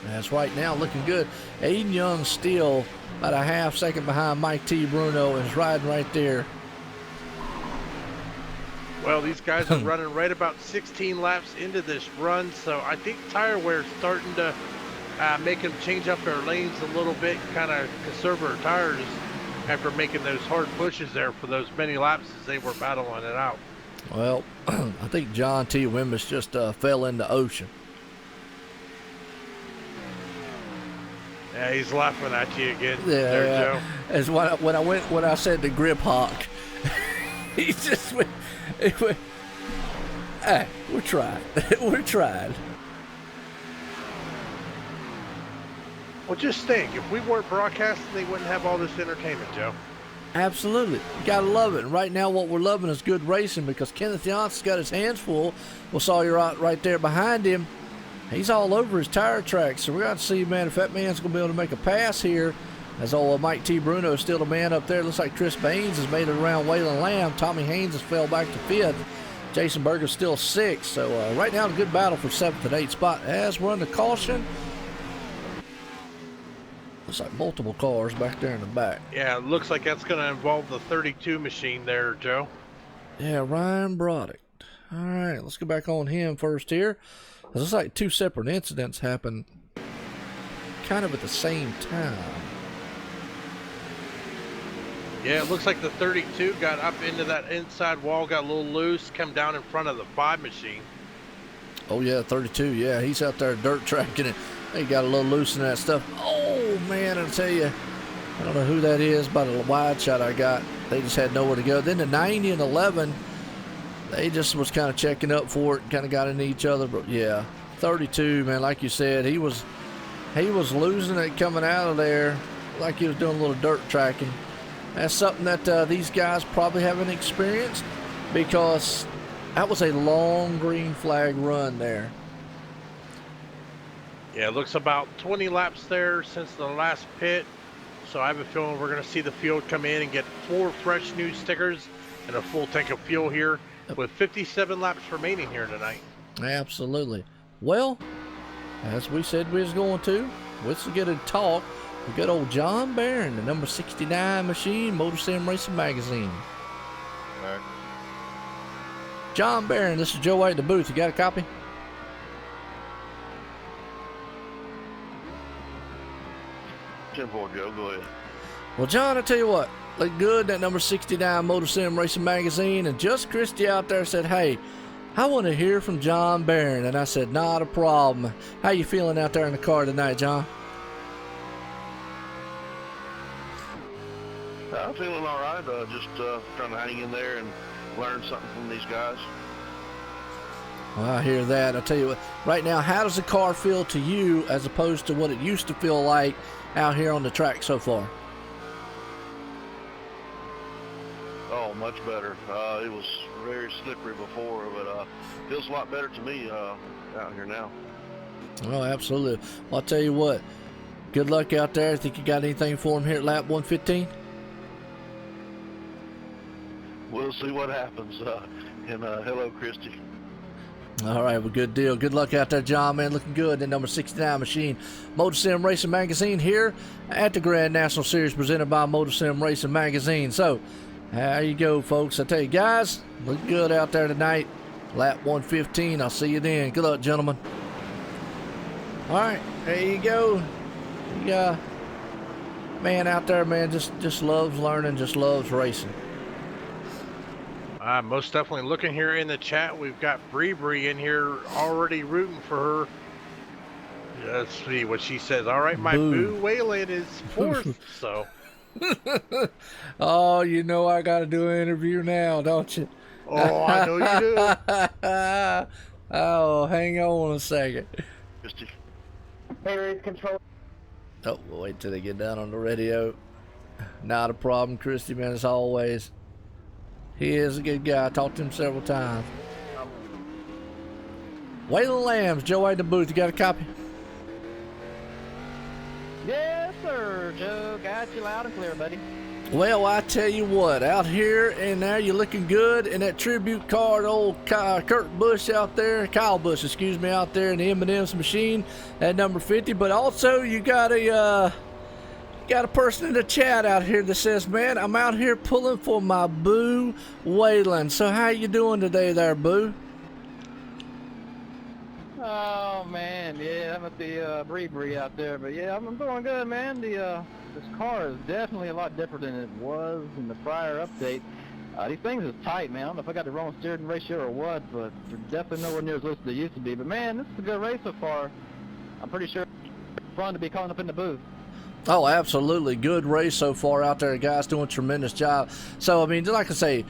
That's right now looking good. Aiden Young still about a half second behind Mike T. Bruno and is riding right there. Well, these guys are running right about 16 laps into this run, so I think tire wear is starting to make them change up their lanes a little bit, kind of conserve their tires after making those hard pushes there for those many laps as they were battling it out. Well, I think John T. Wimmis just fell in the ocean. Yeah, he's laughing at you again. Yeah, there, Joe. As when I said the Grip Hawk, he just went. Hey, we're trying. We're trying. Well, just think, if we weren't broadcasting, they wouldn't have all this entertainment, Joe. Absolutely. You gotta love it. And right now what we're loving is good racing because Kenneth Johnson's got his hands full. We'll saw you right there behind him. He's all over his tire track. So we're going to see, man, if that man's going to be able to make a pass here. As old Mike T. Bruno is still the man up there. Looks like Chris Baines has made it around Waylon Lamb. Tommy Haynes has fell back to 5th. Jason Berger's still 6th. So right now a good battle for 7th and 8th spot. As we're under caution. Looks like multiple cars back there in the back. Yeah, it looks like that's going to involve the 32 machine there, Joe. Yeah, Ryan Broddick. All right, let's go back on him first here. It looks like 2 separate incidents happened kind of at the same time. Yeah, it looks like the 32 got up into that inside wall, got a little loose, come down in front of the 5 machine. Oh, yeah, 32. Yeah, he's out there dirt tracking it. He got a little loose in that stuff. Oh, man, I'll tell you. I don't know who that is, but a wide shot I got. They just had nowhere to go. Then the 90 and 11, they just was kind of checking up for it and kind of got into each other. But, yeah, 32, man, like you said, he was losing it coming out of there like he was doing a little dirt tracking. That's something that these guys probably haven't experienced because that was a long green flag run there. Yeah, it looks about 20 laps there since the last pit. So I have a feeling we're going to see the field come in and get 4 fresh new stickers and a full tank of fuel here with 57 laps remaining here tonight. Absolutely. Well, as we said we was going to, let's get a talk with good old John Barron, the number 69 machine, MotorSim Racing Magazine. All right. John Barron, this is Joe White in the booth. You got a copy? Joe, go ahead. Well, John, I tell you what, look good. That number 69 Motor Sim Racing Magazine. And just Christy out there said, hey, I want to hear from John Barron. And I said, not a problem. How you feeling out there in the car tonight, John? I'm feeling all right. Just trying to hang in there and learn something from these guys. Well, I hear that. I'll tell you what, right now, how does the car feel to you as opposed to what it used to feel like out here on the track so far? Oh, much better. It was very slippery before, but feels a lot better to me out here now. Oh, absolutely. Well, I'll tell you what, good luck out there. Think you got anything for him here at lap 115? We'll see what happens. And hello, Christy. All right, well, good deal. Good luck out there, John, man. Looking good. The number 69 machine, Motor Sim Racing Magazine here at the Grand National Series presented by Motor Sim Racing Magazine. So, there you go, folks. I tell you, guys, look good out there tonight. Lap 115. I'll see you then. Good luck, gentlemen. All right, there you go. You got man out there, man, just loves learning, just loves racing. Most definitely. Looking here in the chat, we've got Bree in here already rooting for her. Let's see what she says. All right, my boo Waylon is fourth, so. Oh, you know I got to do an interview now, don't you? Oh, I know you do. Oh, hang on a second. Hey, race control. Oh, we'll wait till they get down on the radio. Not a problem, Christy, man, as always. He is a good guy. I talked to him several times. Waylon Lambs, Joe at the booth. You got a copy? Yes, sir, Joe. Got you loud and clear, buddy. Well, I tell you what, out here and there, you're looking good in that tribute car, old Kurt Busch out there, Kyle Busch, excuse me, out there in the M&M's machine at number 50. But also, you got a person in the chat out here that says, man, I'm out here pulling for my boo Waylon. So how you doing today there, boo? Oh man, yeah, I'm at the Bree out there, but yeah, I'm doing good, man. This car is definitely a lot different than it was in the prior update. These things is tight, man. I don't know if I got the wrong steering ratio or what, but they're definitely nowhere near as loose as they used to be. But man, this is a good race so far. I'm pretty sure it's fun to be calling up in the booth. Oh, absolutely. Good race so far out there. Guys doing a tremendous job. So, I mean, like I say,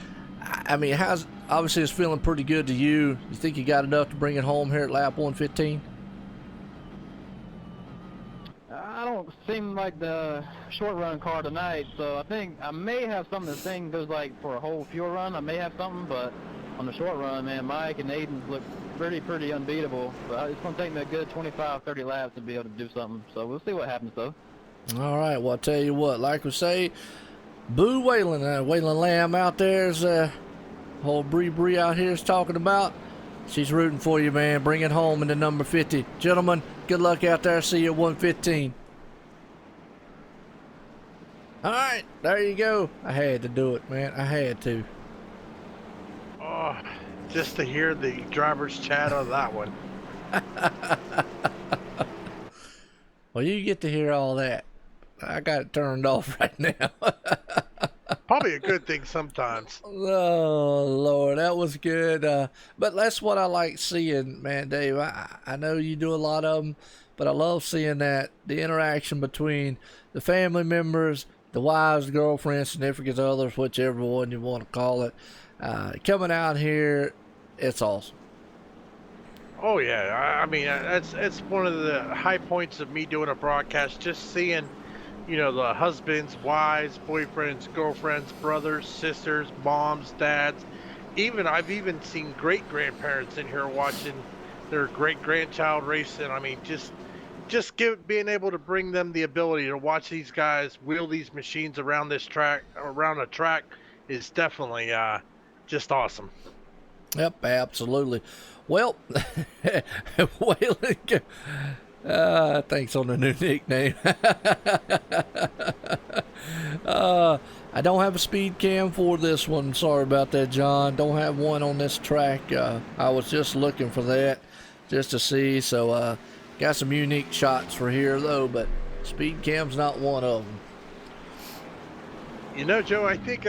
obviously it's feeling pretty good to you. You think you got enough to bring it home here at lap 115? I don't seem like the short run car tonight, so I think I may have something. This thing goes like for a whole fuel run. I may have something, but on the short run, man, Mike and Aiden's look pretty unbeatable. But it's going to take me a good 25, 30 laps to be able to do something. So we'll see what happens, though. All right, well, I'll tell you what, like we say, boo Waylon, Waylon Lamb out there's whole Bree out here is talking about. She's rooting for you, man. Bring it home in the number 50. Gentlemen, good luck out there. See you at 115. All right, there you go. I had to do it, man. I had to. Oh, just to hear the driver's chat on that one. Well, you get to hear all that. I got it turned off right now. Probably a good thing sometimes. Oh, Lord, that was good. But that's what I like seeing, man, Dave. I know you do a lot of them, but I love seeing that, the interaction between the family members, the wives, girlfriends, significant others, whichever one you want to call it, coming out here. It's awesome. Oh yeah, I mean it's one of the high points of me doing a broadcast. Just seeing, you know, the husbands, wives, boyfriends, girlfriends, brothers, sisters, moms, dads. I've even seen great grandparents in here watching their great grandchild racing. I mean, being able to bring them the ability to watch these guys wheel these machines around a track is definitely just awesome. Yep, absolutely. Well, Waylon, thanks on the new nickname. I don't have a speed cam for this one. Sorry about that, John. Don't have one on this track. I was just looking for that just to see. So, got some unique shots for here, though, but speed cam's not one of them. You know, Joe, I think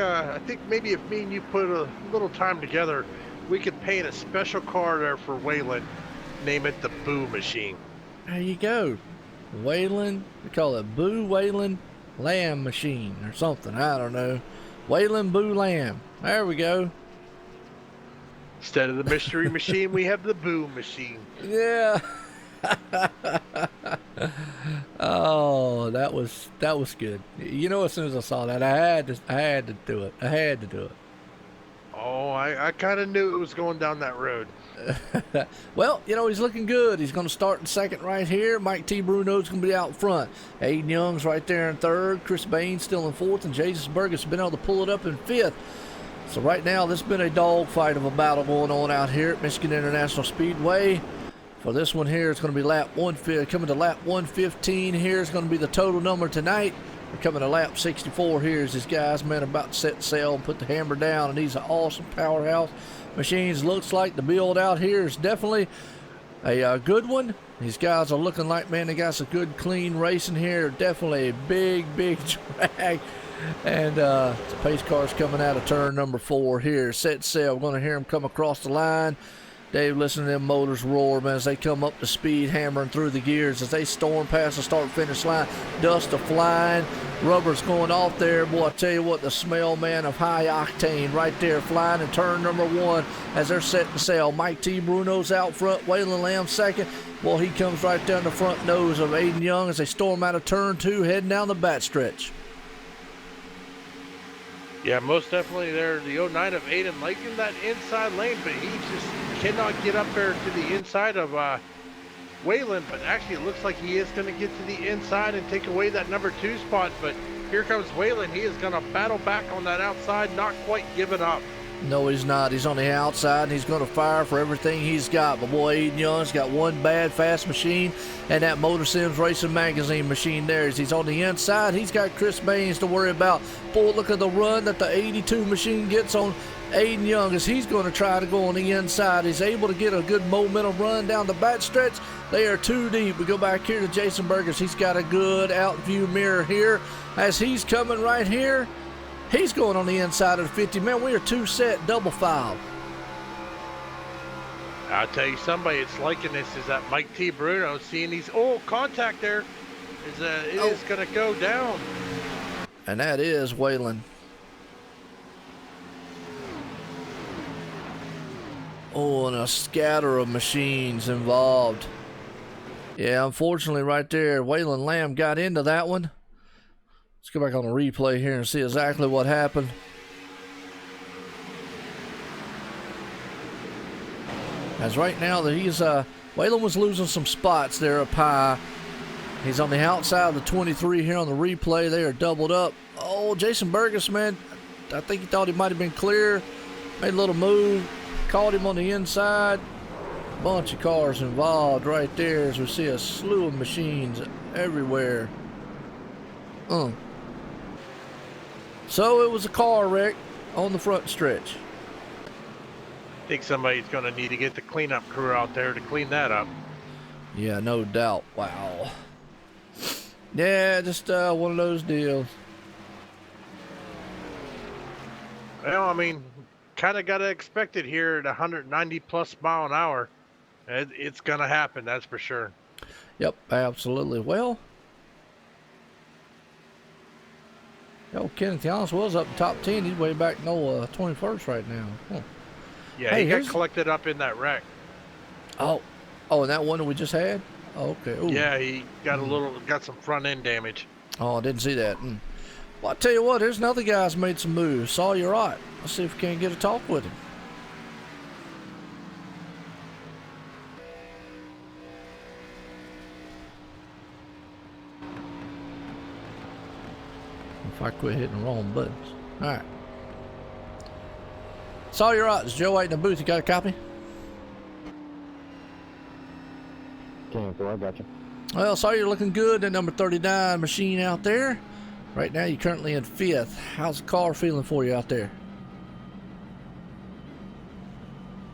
maybe if me and you put a little time together, we could paint a special car there for Waylon. Name it the Boo Machine. There you go. Waylon, we call it Boo Waylon Lamb Machine or something. I don't know. Waylon Boo Lamb. There we go. Instead of the Mystery Machine, we have the Boo Machine. Yeah. Oh, that was good. You know, as soon as I saw that, I had to do it. I had to do it. Oh, I kind of knew it was going down that road. Well, you know, he's looking good. He's going to start in second right here. Mike T. Bruno's going to be out front. Aiden Young's right there in third. Chris Baines still in fourth. And Jason Burgess has been able to pull it up in fifth. So right now, this has been a dogfight of a battle going on out here at Michigan International Speedway. For this one here, it's going to be lap 115. Coming to lap 115 here is going to be the total number tonight. We're coming to lap 64 here as these guys, man, about to set sail and put the hammer down. And these are awesome powerhouse machines. Looks like the build out here is definitely a good one. These guys are looking like, man, they got some good, clean racing here. Definitely a big drag. And the pace car's coming out of turn number 4 here. Set sail. We're going to hear them come across the line. Dave, listen to them motors roar, man, as they come up to speed, hammering through the gears as they storm past the start-finish line. Dust a flying, rubber's going off there. Boy, I tell you what, the smell, man, of high octane right there, flying in turn number 1 as they're setting sail. Mike T. Bruno's out front, Waylon Lamb second. Boy, he comes right down the front nose of Aiden Young as they storm out of turn 2, heading down the backstretch. Yeah, most definitely there. The 09 of Aiden liking that inside lane, but he just cannot get up there to the inside of Waylon. But actually, it looks like he is going to get to the inside and take away that number 2 spot. But here comes Waylon. He is going to battle back on that outside, not quite giving up. No, he's not. He's on the outside, and he's going to fire for everything he's got. But boy, Aiden Young's got one bad, fast machine, and that MotorSims Racing Magazine machine there. As he's on the inside, he's got Chris Baines to worry about. Boy, look at the run that the 82 machine gets on Aiden Young as he's going to try to go on the inside. He's able to get a good momentum run down the backstretch. They are too deep. We go back here to Jason Burgess. He's got a good out view mirror here as he's coming right here. He's going on the inside of the 50. Man, we are 2 set double file. I'll tell you, somebody it's liking this is that Mike T. Bruno. Seeing these, contact there. It is going to go down. And that is Waylon. Oh, and a scatter of machines involved. Yeah, unfortunately right there, Waylon Lamb got into that one. Let's go back on the replay here and see exactly what happened. As right now that he's Waylon was losing some spots there up high. He's on the outside of the 23 here on the replay. They are doubled up. Oh, Jason Burgess, man, I think he thought he might have been clear. Made a little move, caught him on the inside. Bunch of cars involved right there as we see a slew of machines everywhere. So it was a car wreck on the front stretch. I think somebody's going to need to get the cleanup crew out there to clean that up. Yeah, no doubt. Wow. Yeah, just one of those deals. Well, I mean, kind of got to expect it here at 190 plus mile an hour. It's going to happen, that's for sure. Yep, absolutely. Well, Kenneth Giannis was up in top 10. He's way back 21st right now. Huh. Yeah, hey, he got collected up in that wreck. Oh, and that one that we just had? Oh, okay. Ooh. Yeah, he got got some front end damage. Oh, I didn't see that. Well, I tell you what, there's another guy's made some moves. Saw you right. Let's see if we can't get a talk with him. If I quit hitting the wrong buttons. All right. Saw you right. It's Joe waiting in the booth. You got a copy? I got you. Well, saw you're looking good. That number 39 machine out there. Right now, you're currently in 5th. How's the car feeling for you out there?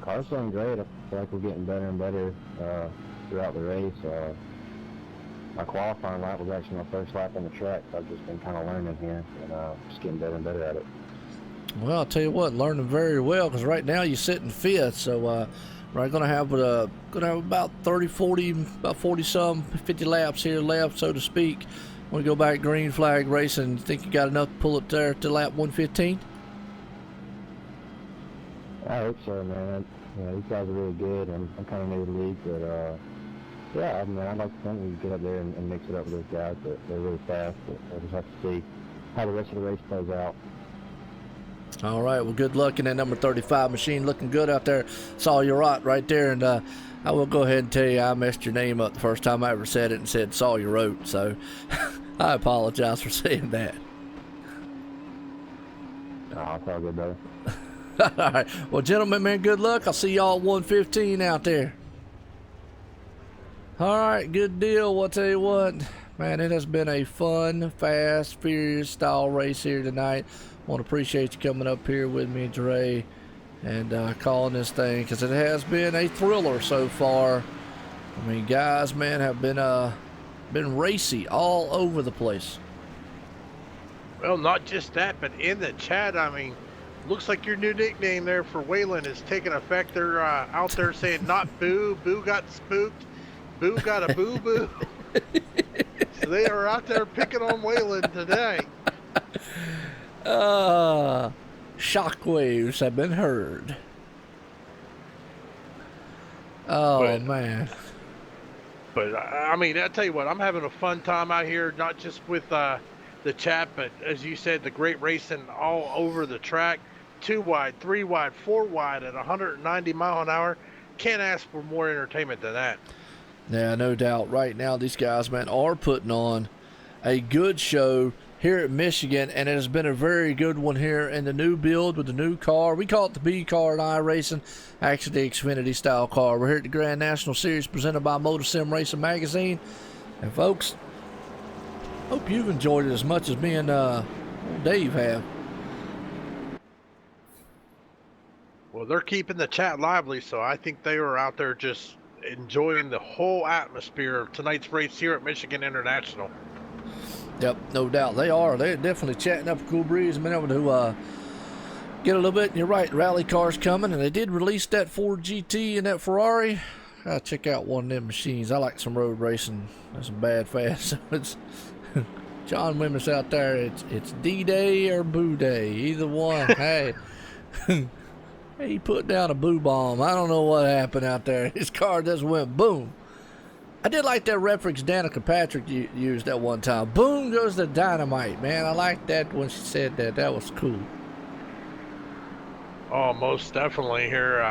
Car's feeling great. I feel like we're getting better and better throughout the race. my qualifying lap was actually my first lap on the track, so I've just been kind of learning here and just getting better and better at it. Well, I'll tell you what, learning very well, because right now you sit in fifth, so we're going to have about 30, 40, about 40-some, 50 laps here left, so to speak. When we go back green flag racing, you think you got enough to pull it there to lap 115? I hope so, man. These guys are really good, and I'm kind of new to the league, but yeah, I mean, I'd like to think we can get up there and mix it up with those guys, but they're really fast. But we'll just have to see how the rest of the race plays out. All right, well, good luck in that number 35 machine. Looking good out there. Saw you right there, and I will go ahead and tell you I messed your name up the first time I ever said it and said saw you wrote, so I apologize for saying that. Oh, it's all good, brother. All right, well, gentlemen, man, good luck. I'll see y'all 115 out there. All right, good deal. Well, I'll tell you what, man, it has been a fun, fast, furious style race here tonight. Want to appreciate you coming up here with me, Dre, and calling this thing, because it has been a thriller so far. I mean, guys, man, have been racy all over the place. Well, not just that, but in the chat, I mean, looks like your new nickname there for Waylon is taking effect. They're out there saying not boo, boo got spooked, boo got a boo-boo. So they are out there picking on Waylon today. Shockwaves have been heard. Oh, man. But, I mean, I tell you what, I'm having a fun time out here, not just with the chat, but as you said, the great racing all over the track. 2 wide, 3 wide, 4 wide at 190 mile an hour. Can't ask for more entertainment than that. Yeah, no doubt. Right now, these guys, man, are putting on a good show here at Michigan, and it has been a very good one here in the new build with the new car. We call it the B car in iRacing, actually the Xfinity style car. We're here at the Grand National Series presented by MotorSim Racing Magazine. And folks, hope you've enjoyed it as much as me and Dave have. Well, they're keeping the chat lively, so I think they were out there just enjoying the whole atmosphere of tonight's race here at Michigan International. Yep, no doubt. They are. They're definitely chatting up a cool breeze and been able to get a little bit. And you're right, rally cars coming, and they did release that Ford GT and that Ferrari. Gotta check out one of them machines. I like some road racing. That's some bad fast. So it's John Wimmis out there. It's D-Day or Boo Day. Either one. Hey. He put down a boo bomb. I don't know what happened out there. His car just went boom. I did like that reference Danica Patrick used that one time. Boom goes the dynamite, man. I liked that when she said that. That was cool. Oh, most definitely here.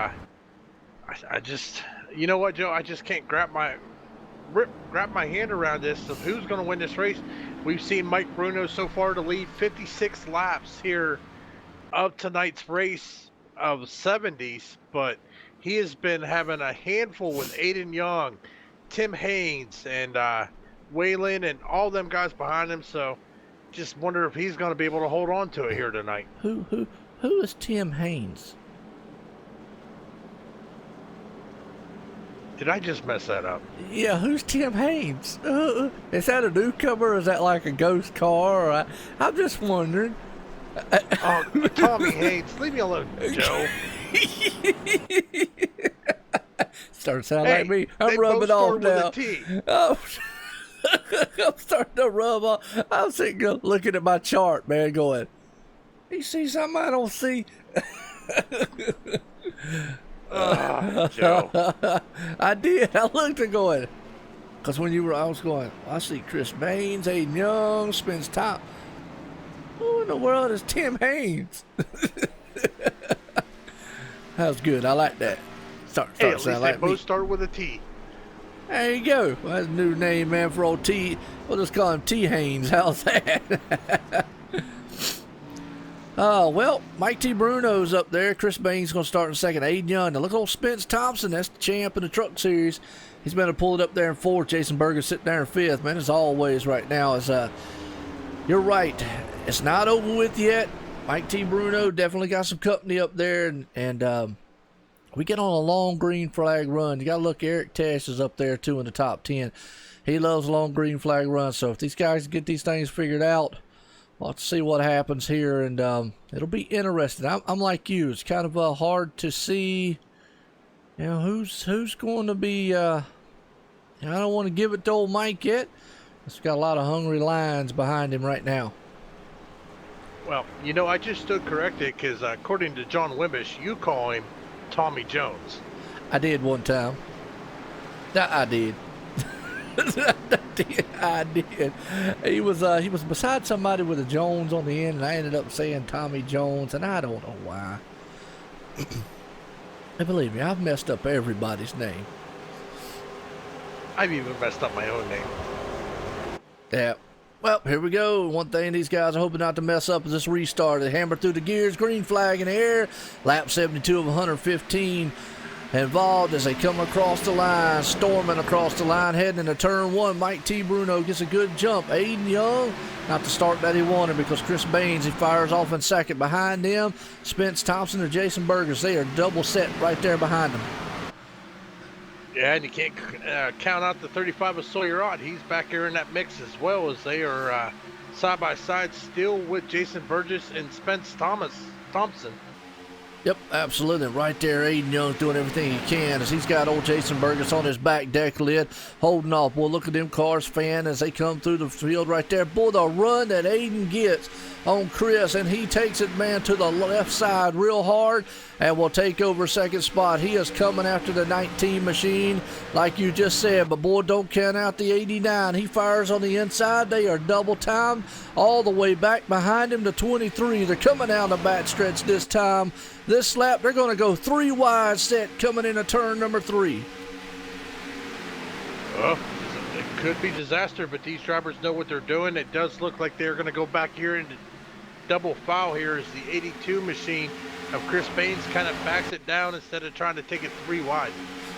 I just, you know what, Joe? I just can't grab my hand around this of who's going to win this race. We've seen Mike Bruno so far to lead 56 laps here of tonight's race of 70s, but he has been having a handful with Aiden Young, Tim Haynes, and Waylon, and all them guys behind him. So, just wonder if he's going to be able to hold on to it here tonight. Who is Tim Haynes? Did I just mess that up? Yeah, who's Tim Haynes? Is that a newcomer? Or is that like a ghost car? I'm just wondering. Oh, Tommy Haynes, leave me alone, Joe. Starting to sound like me. I'm rubbing off now. Oh, I'm starting to rub off. I'm sitting looking at my chart, man, going, you see something I don't see? Joe. I did. I looked and going, because when you were, I was going, I see Chris Baines, Aiden Young, spends time. Who in the world is Tim Haynes? That was good. I like that. Hey, at least they both start with a T. There you go. Well, that's a new name, man, for old T. We'll just call him T. Haynes. How's that? Oh, well, Mike T. Bruno's up there. Chris Baines going to start in second. Aiden Young. Now, look at old Spence Thompson. That's the champ in the truck series. He's been to pull it up there in fourth. Jason Berger sitting there in fifth. Man, as always right now, you're right. It's not over with yet. Mike T. Bruno definitely got some company up there, and we get on a long green flag run. You got to look, Eric Tesh is up there too in the top 10. He loves long green flag runs. So if these guys get these things figured out, we'll have to see what happens here, and it'll be interesting. I'm like you. It's kind of hard to see, you know, who's going to be. I don't want to give it to old Mike yet. He's got a lot of hungry lions behind him right now. Well, you know, I just stood corrected because according to John Wimbish, you call him Tommy Jones. I did one time. I did. I did. He was beside somebody with a Jones on the end, and I ended up saying Tommy Jones, and I don't know why. And believe me, I've messed up everybody's name. I've even messed up my own name. Yeah. Well, here we go. One thing these guys are hoping not to mess up is this restart. They hammer through the gears, green flag in the air, lap 72 of 115 involved as they come across the line, storming across the line, heading into turn one. Mike T. Bruno gets a good jump. Aiden Young, not the start that he wanted because Chris Baines, he fires off in second. Behind him, Spence Thompson and Jason Burgess. They are double set right there behind them. Yeah, and you can't count out the 35 of Sawyer Ott. He's back here in that mix as well, as they are side by side still with Jason Burgess and Spence Thompson. Yep, absolutely. Right there, Aiden Young's doing everything he can as he's got old Jason Burgess on his back deck lid, holding off. Boy, look at them cars fan as they come through the field right there. Boy, the run that Aiden gets on Chris, and he takes it, man, to the left side real hard and will take over second spot. He is coming after the 19 machine, like you just said, but boy, don't count out the 89. He fires on the inside. They are double timed all the way back behind him to 23. They're coming down the back stretch this time. This lap, they're going to go 3 wide set coming into turn number 3. Well, it could be disaster, but these drivers know what they're doing. It does look like they're going to go back here into double foul here as the 82 machine of Chris Baines kind of backs it down instead of trying to take it 3 wide.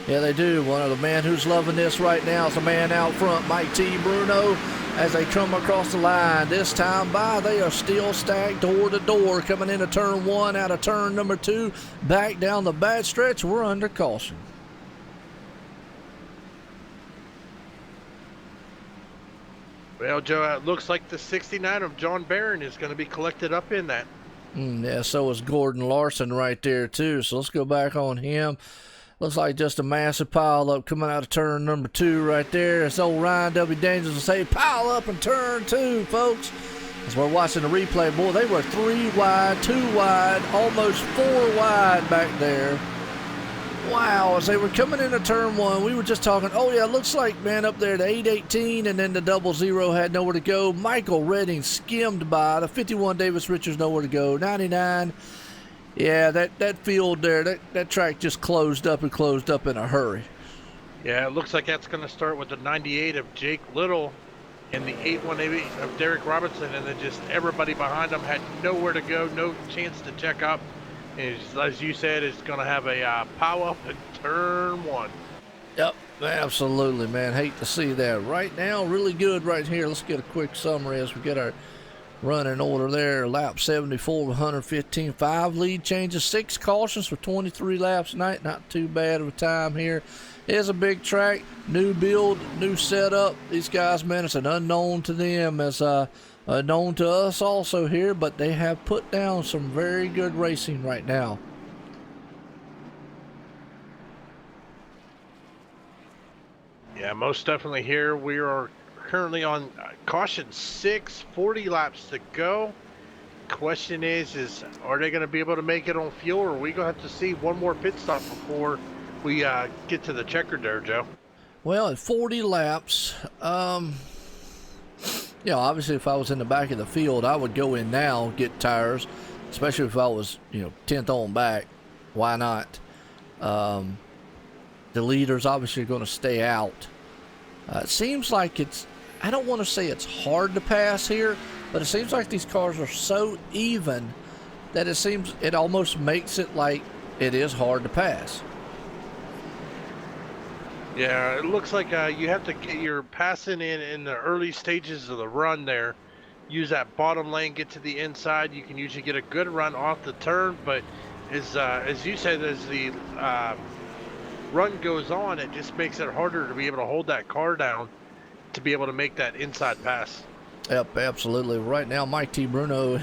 Yeah, they do. One of the man who's loving this right now is the man out front, Mike T. Bruno, as they come across the line. This time by, they are still stacked door to door, coming into turn 1 out of turn number 2. Back down the bad stretch, we're under caution. Well, Joe, it looks like the 69 of John Barron is going to be collected up in that. Yeah, so is Gordon Larson right there, too. So let's go back on him. Looks like just a massive pile up coming out of turn number 2 right there. It's old Ryan W. Daniels will say, pile up in turn 2, folks. As we're watching the replay, boy, they were 3 wide, 2 wide, almost 4 wide back there. Wow, as they were coming into turn 1, we were just talking, oh yeah, looks like, man, up there, the 818 and then the 00 had nowhere to go. Michael Redding skimmed by. The 51 Davis Richards nowhere to go. 99, yeah, that field there, that track just closed up in a hurry. Yeah, it looks like that's going to start with the 98 of Jake Little and the 818 of Derek Robinson, and then just everybody behind them had nowhere to go, no chance to check up. As you said, it's going to have a pow up in turn 1. Yep, absolutely, man. Hate to see that. Right now, really good right here. Let's get a quick summary as we get our running order there. Lap 74, 115, 5 lead changes, 6 cautions for 23 laps tonight. Not too bad of a time here. It is a big track, new build, new setup. These guys, man, it's an unknown to them as known to us also here, but they have put down some very good racing right now. Yeah, most definitely here. We are currently on caution 6, 40 laps to go. Question is are they going to be able to make it on fuel, or are we going to have to see one more pit stop before we get to the checkered there, Joe? Well, at 40 laps, you know, obviously if I was in the back of the field, I would go in now, get tires, especially if I was, 10th on back. Why not? The leaders obviously are going to stay out. It seems like I don't want to say it's hard to pass here, but it seems like these cars are so even that it almost makes it like it is hard to pass. Yeah, it looks like you have to get your passing in the early stages of the run there. Use that bottom lane, get to the inside. You can usually get a good run off the turn, but is, as you said, as the run goes on, it just makes it harder to be able to hold that car down to be able to make that inside pass. Yep, absolutely. Right now, Mike T. Bruno,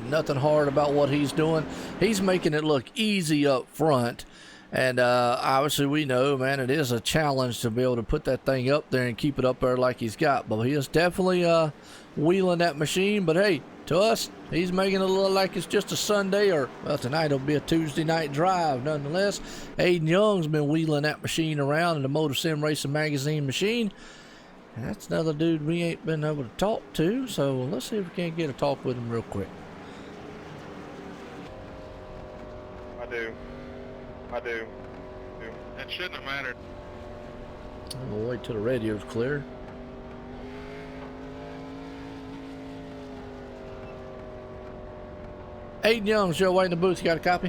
nothing hard about what he's doing. He's making it look easy up front. And obviously, we know, man, it is a challenge to be able to put that thing up there and keep it up there like he's got. But he is definitely wheeling that machine. But hey, to us, he's making it look like it's just a Sunday, or well, tonight it'll be a Tuesday night drive nonetheless. Aiden Young's been wheeling that machine around in the Motor Sim Racing Magazine machine. And that's another dude we ain't been able to talk to, so let's see if we can't get a talk with him real quick. I do. It shouldn't have mattered. We'll wait till the radio's clear. Aiden Young's your way in the booth. You got a copy?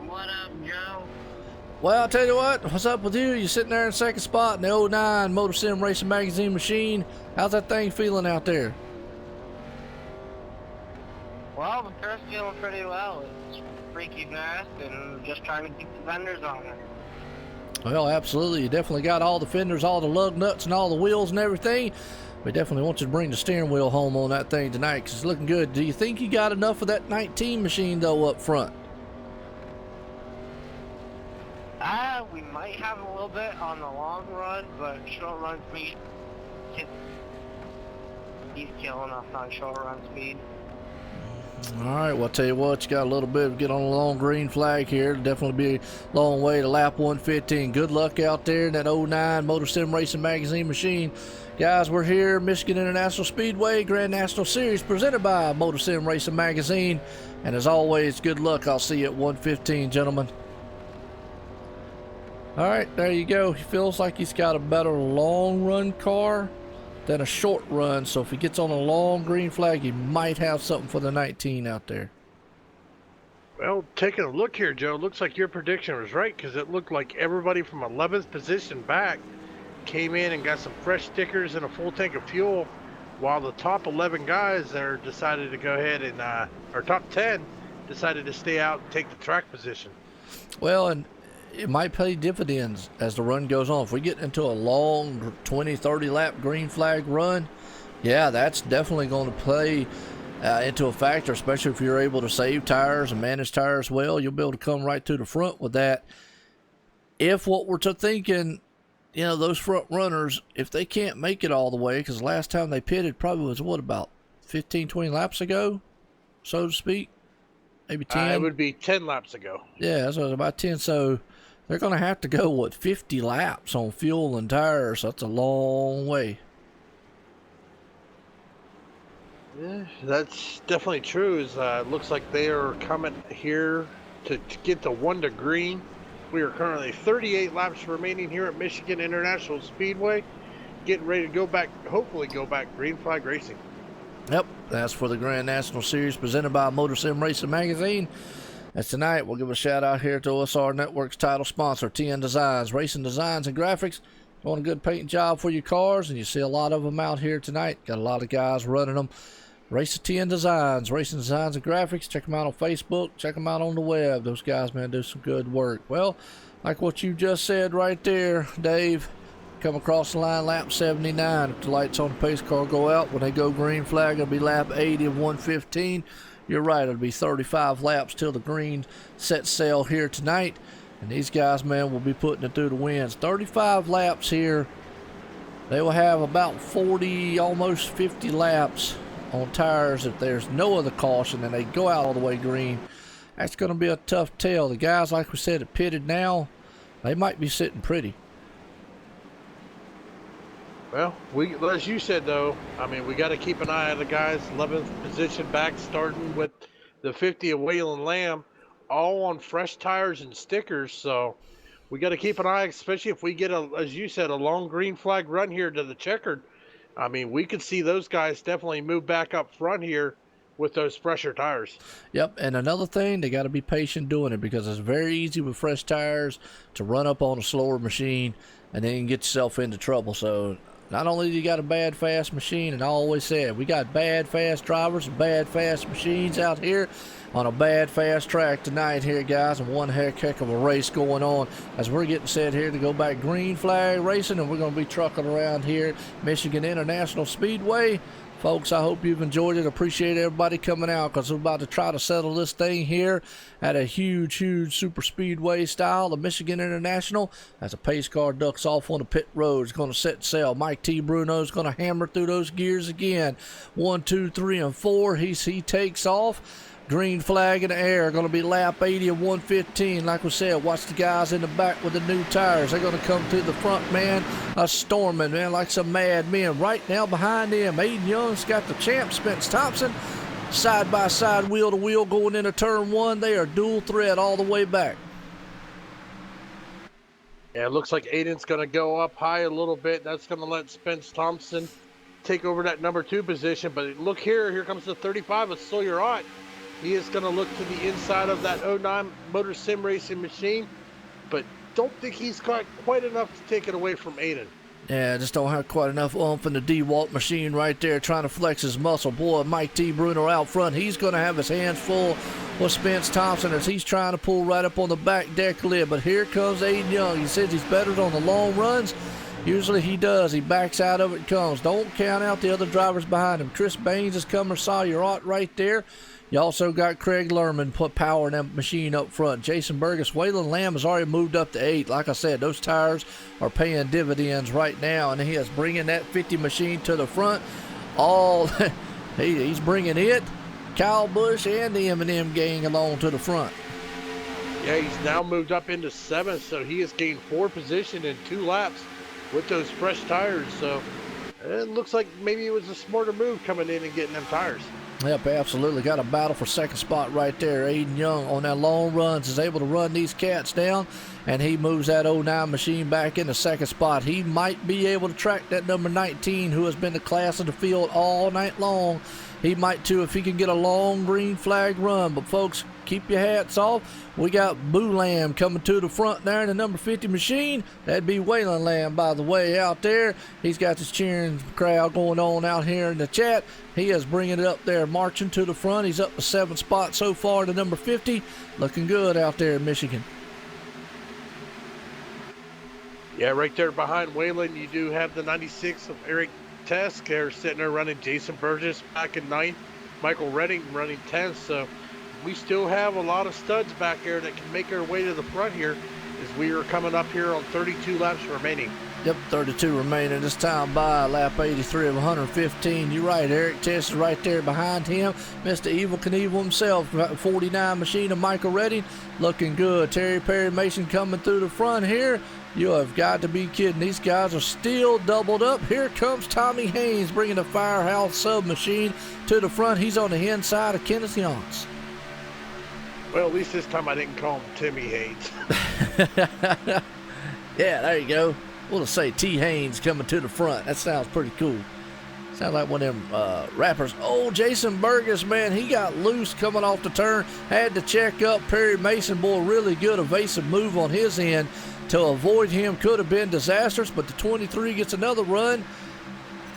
What up, Joe? Well, I'll tell you what's up with you? You're sitting there in second spot in the 09 Motor Sim Racing Magazine machine. How's that thing feeling out there? Well, the car's feeling pretty well. It's freaky fast and just trying to keep the fenders on it. Well, absolutely. You definitely got all the fenders, all the lug nuts, and all the wheels and everything. We definitely want you to bring the steering wheel home on that thing tonight because it's looking good. Do you think you got enough of that 19 machine, though, up front? We might have a little bit on the long run, but short run speed, he's killing us on short run speed. All right, well, I'll tell you what, you got a little bit of get on a long green flag here. It'll definitely be a long way to lap 115. Good luck out there in that 09 Motor Sim Racing Magazine machine. Guys, we're here, Michigan International Speedway Grand National Series presented by Motor Sim Racing Magazine. And as always, good luck. I'll see you at 115, gentlemen. All right, there you go. He feels like he's got a better long run car than a short run. So if he gets on a long green flag, he might have something for the 19 out there. Well, taking a look here, Joe, looks like your prediction was right because it looked like everybody from 11th position back came in and got some fresh stickers and a full tank of fuel, while the top 11 guys there decided to go ahead and, or top 10 decided to stay out and take the track position. Well, and it might pay dividends as the run goes on. If we get into a long 20, 30 lap green flag run, yeah, that's definitely going to play into a factor, especially if you're able to save tires and manage tires well. You'll be able to come right to the front with that. If what we're thinking, you know, those front runners, if they can't make it all the way, because last time they pitted probably was, what, about 15, 20 laps ago, so to speak? Maybe 10? It would be 10 laps ago. Yeah, so it's about 10. So they're going to have to go, what, 50 laps on fuel and tires. So that's a long way. Yeah, that's definitely true. It looks like they are coming here to get to 1 to green. We are currently 38 laps remaining here at Michigan International Speedway. Getting ready to go back, hopefully go back green flag racing. Yep, that's for the Grand National Series presented by Motor Sim Racing Magazine. That's tonight. We'll give a shout out here to OSR Network's title sponsor, TN Designs, Racing Designs and Graphics. Doing a good painting job for your cars, and you see a lot of them out here tonight. Got a lot of guys running them. Racing TN Designs, Racing Designs and Graphics. Check them out on Facebook. Check them out on the web. Those guys, man, do some good work. Well, like what you just said right there, Dave, come across the line lap 79. If the lights on the pace car go out, when they go green flag, it'll be lap 80 of 115. You're right, it'll be 35 laps till the green sets sail here tonight. And these guys, man, will be putting it through the winds. 35 laps here. They will have about 40, almost 50 laps on tires if there's no other caution and they go out all the way green. That's going to be a tough tell. The guys, like we said, are pitted now. They might be sitting pretty. Well, as you said, though, I mean, we got to keep an eye on the guys 11th position back, starting with the 50 of Waylon Lamb, all on fresh tires and stickers. So we got to keep an eye, especially if we get, as you said, a long green flag run here to the checkered. I mean, we could see those guys definitely move back up front here with those fresher tires. Yep, and another thing, they got to be patient doing it because it's very easy with fresh tires to run up on a slower machine and then get yourself into trouble. So Not only do you got a bad, fast machine, and I always said, we got bad, fast drivers and bad, fast machines out here on a bad, fast track tonight here, guys, and one heck of a race going on as we're getting set here to go back green flag racing, and we're going to be trucking around here Michigan International Speedway. Folks, I hope you've enjoyed it. Appreciate everybody coming out because we're about to try to settle this thing here at a huge super speedway style, the Michigan International. As a pace car ducks off on the pit road, it's going to set sail. Mike T. Bruno's going to hammer through those gears again. 1, 2, 3, and 4. He takes off. Green flag in the air, going to be lap 80 of 115. Like we said, watch the guys in the back with the new tires. They're going to come to the front, man, storming, man, like some mad men. Right now behind them, Aiden Young's got the champ, Spence Thompson, side by side, wheel to wheel, going into turn 1. They are dual threat all the way back. Yeah, it looks like Aiden's going to go up high a little bit. That's going to let Spence Thompson take over that number 2 position. But look here comes the 35 of Sawyer Ott. He is going to look to the inside of that 09 Motor Sim Racing machine, but don't think he's got quite enough to take it away from Aiden. Yeah, just don't have quite enough oomph in the DeWalt machine right there trying to flex his muscle. Boy, Mike T. Bruno out front. He's going to have his hands full with Spence Thompson as he's trying to pull right up on the back deck lid. But here comes Aiden Young. He says he's better on the long runs. Usually he does. He backs out of it and comes. Don't count out the other drivers behind him. Chris Baines is coming. Sawyer Ott right there. You also got Craig Lerman put power in that machine up front. Jason Burgess, Waylon Lamb has already moved up to 8. Like I said, those tires are paying dividends right now, and he is bringing that 50 machine to the front. He's bringing it, Kyle Busch, and the M&M gang along to the front. Yeah, he's now moved up into 7th, so he has gained 4 position in 2 laps with those fresh tires. So it looks like maybe it was a smarter move coming in and getting them tires. Yep, absolutely. Got a battle for second spot right there. Aiden Young on that long runs is able to run these cats down, and he moves that 09 machine back in the second spot. He might be able to track that number 19 who has been the class of the field all night long. He might too if he can get a long green flag run. But folks, keep your hats off. We got Boo Lamb coming to the front there in the number 50 machine. That'd be Waylon Lamb, by the way, out there. He's got this cheering crowd going on out here in the chat. He is bringing it up there, marching to the front. He's up to 7th spot so far to number 50. Looking good out there in Michigan. Yeah, right there behind Waylon, you do have the 96 of Eric Tesk. They're sitting there running Jason Burgess back in 9th. Michael Redding running 10th. So we still have a lot of studs back there that can make their way to the front here as we are coming up here on 32 laps remaining. Yep, 32 remaining this time by lap 83 of 115. You're right, Eric Tess is right there behind him. Mr. Evil Knievel himself, 49 machine of Michael Redding, looking good. Terry Perry Mason coming through the front here. You have got to be kidding. These guys are still doubled up. Here comes Tommy Haynes bringing the Firehouse submachine to the front. He's on the inside of Kenneth Yance. Well, at least this time I didn't call him Timmy Haynes. Yeah, there you go. We'll just say T. Haynes coming to the front. That sounds pretty cool. Sounds like one of them rappers. Oh, Jason Burgess, man, he got loose coming off the turn. Had to check up. Perry Mason, boy, really good evasive move on his end to avoid him. Could have been disastrous, but the 23 gets another run.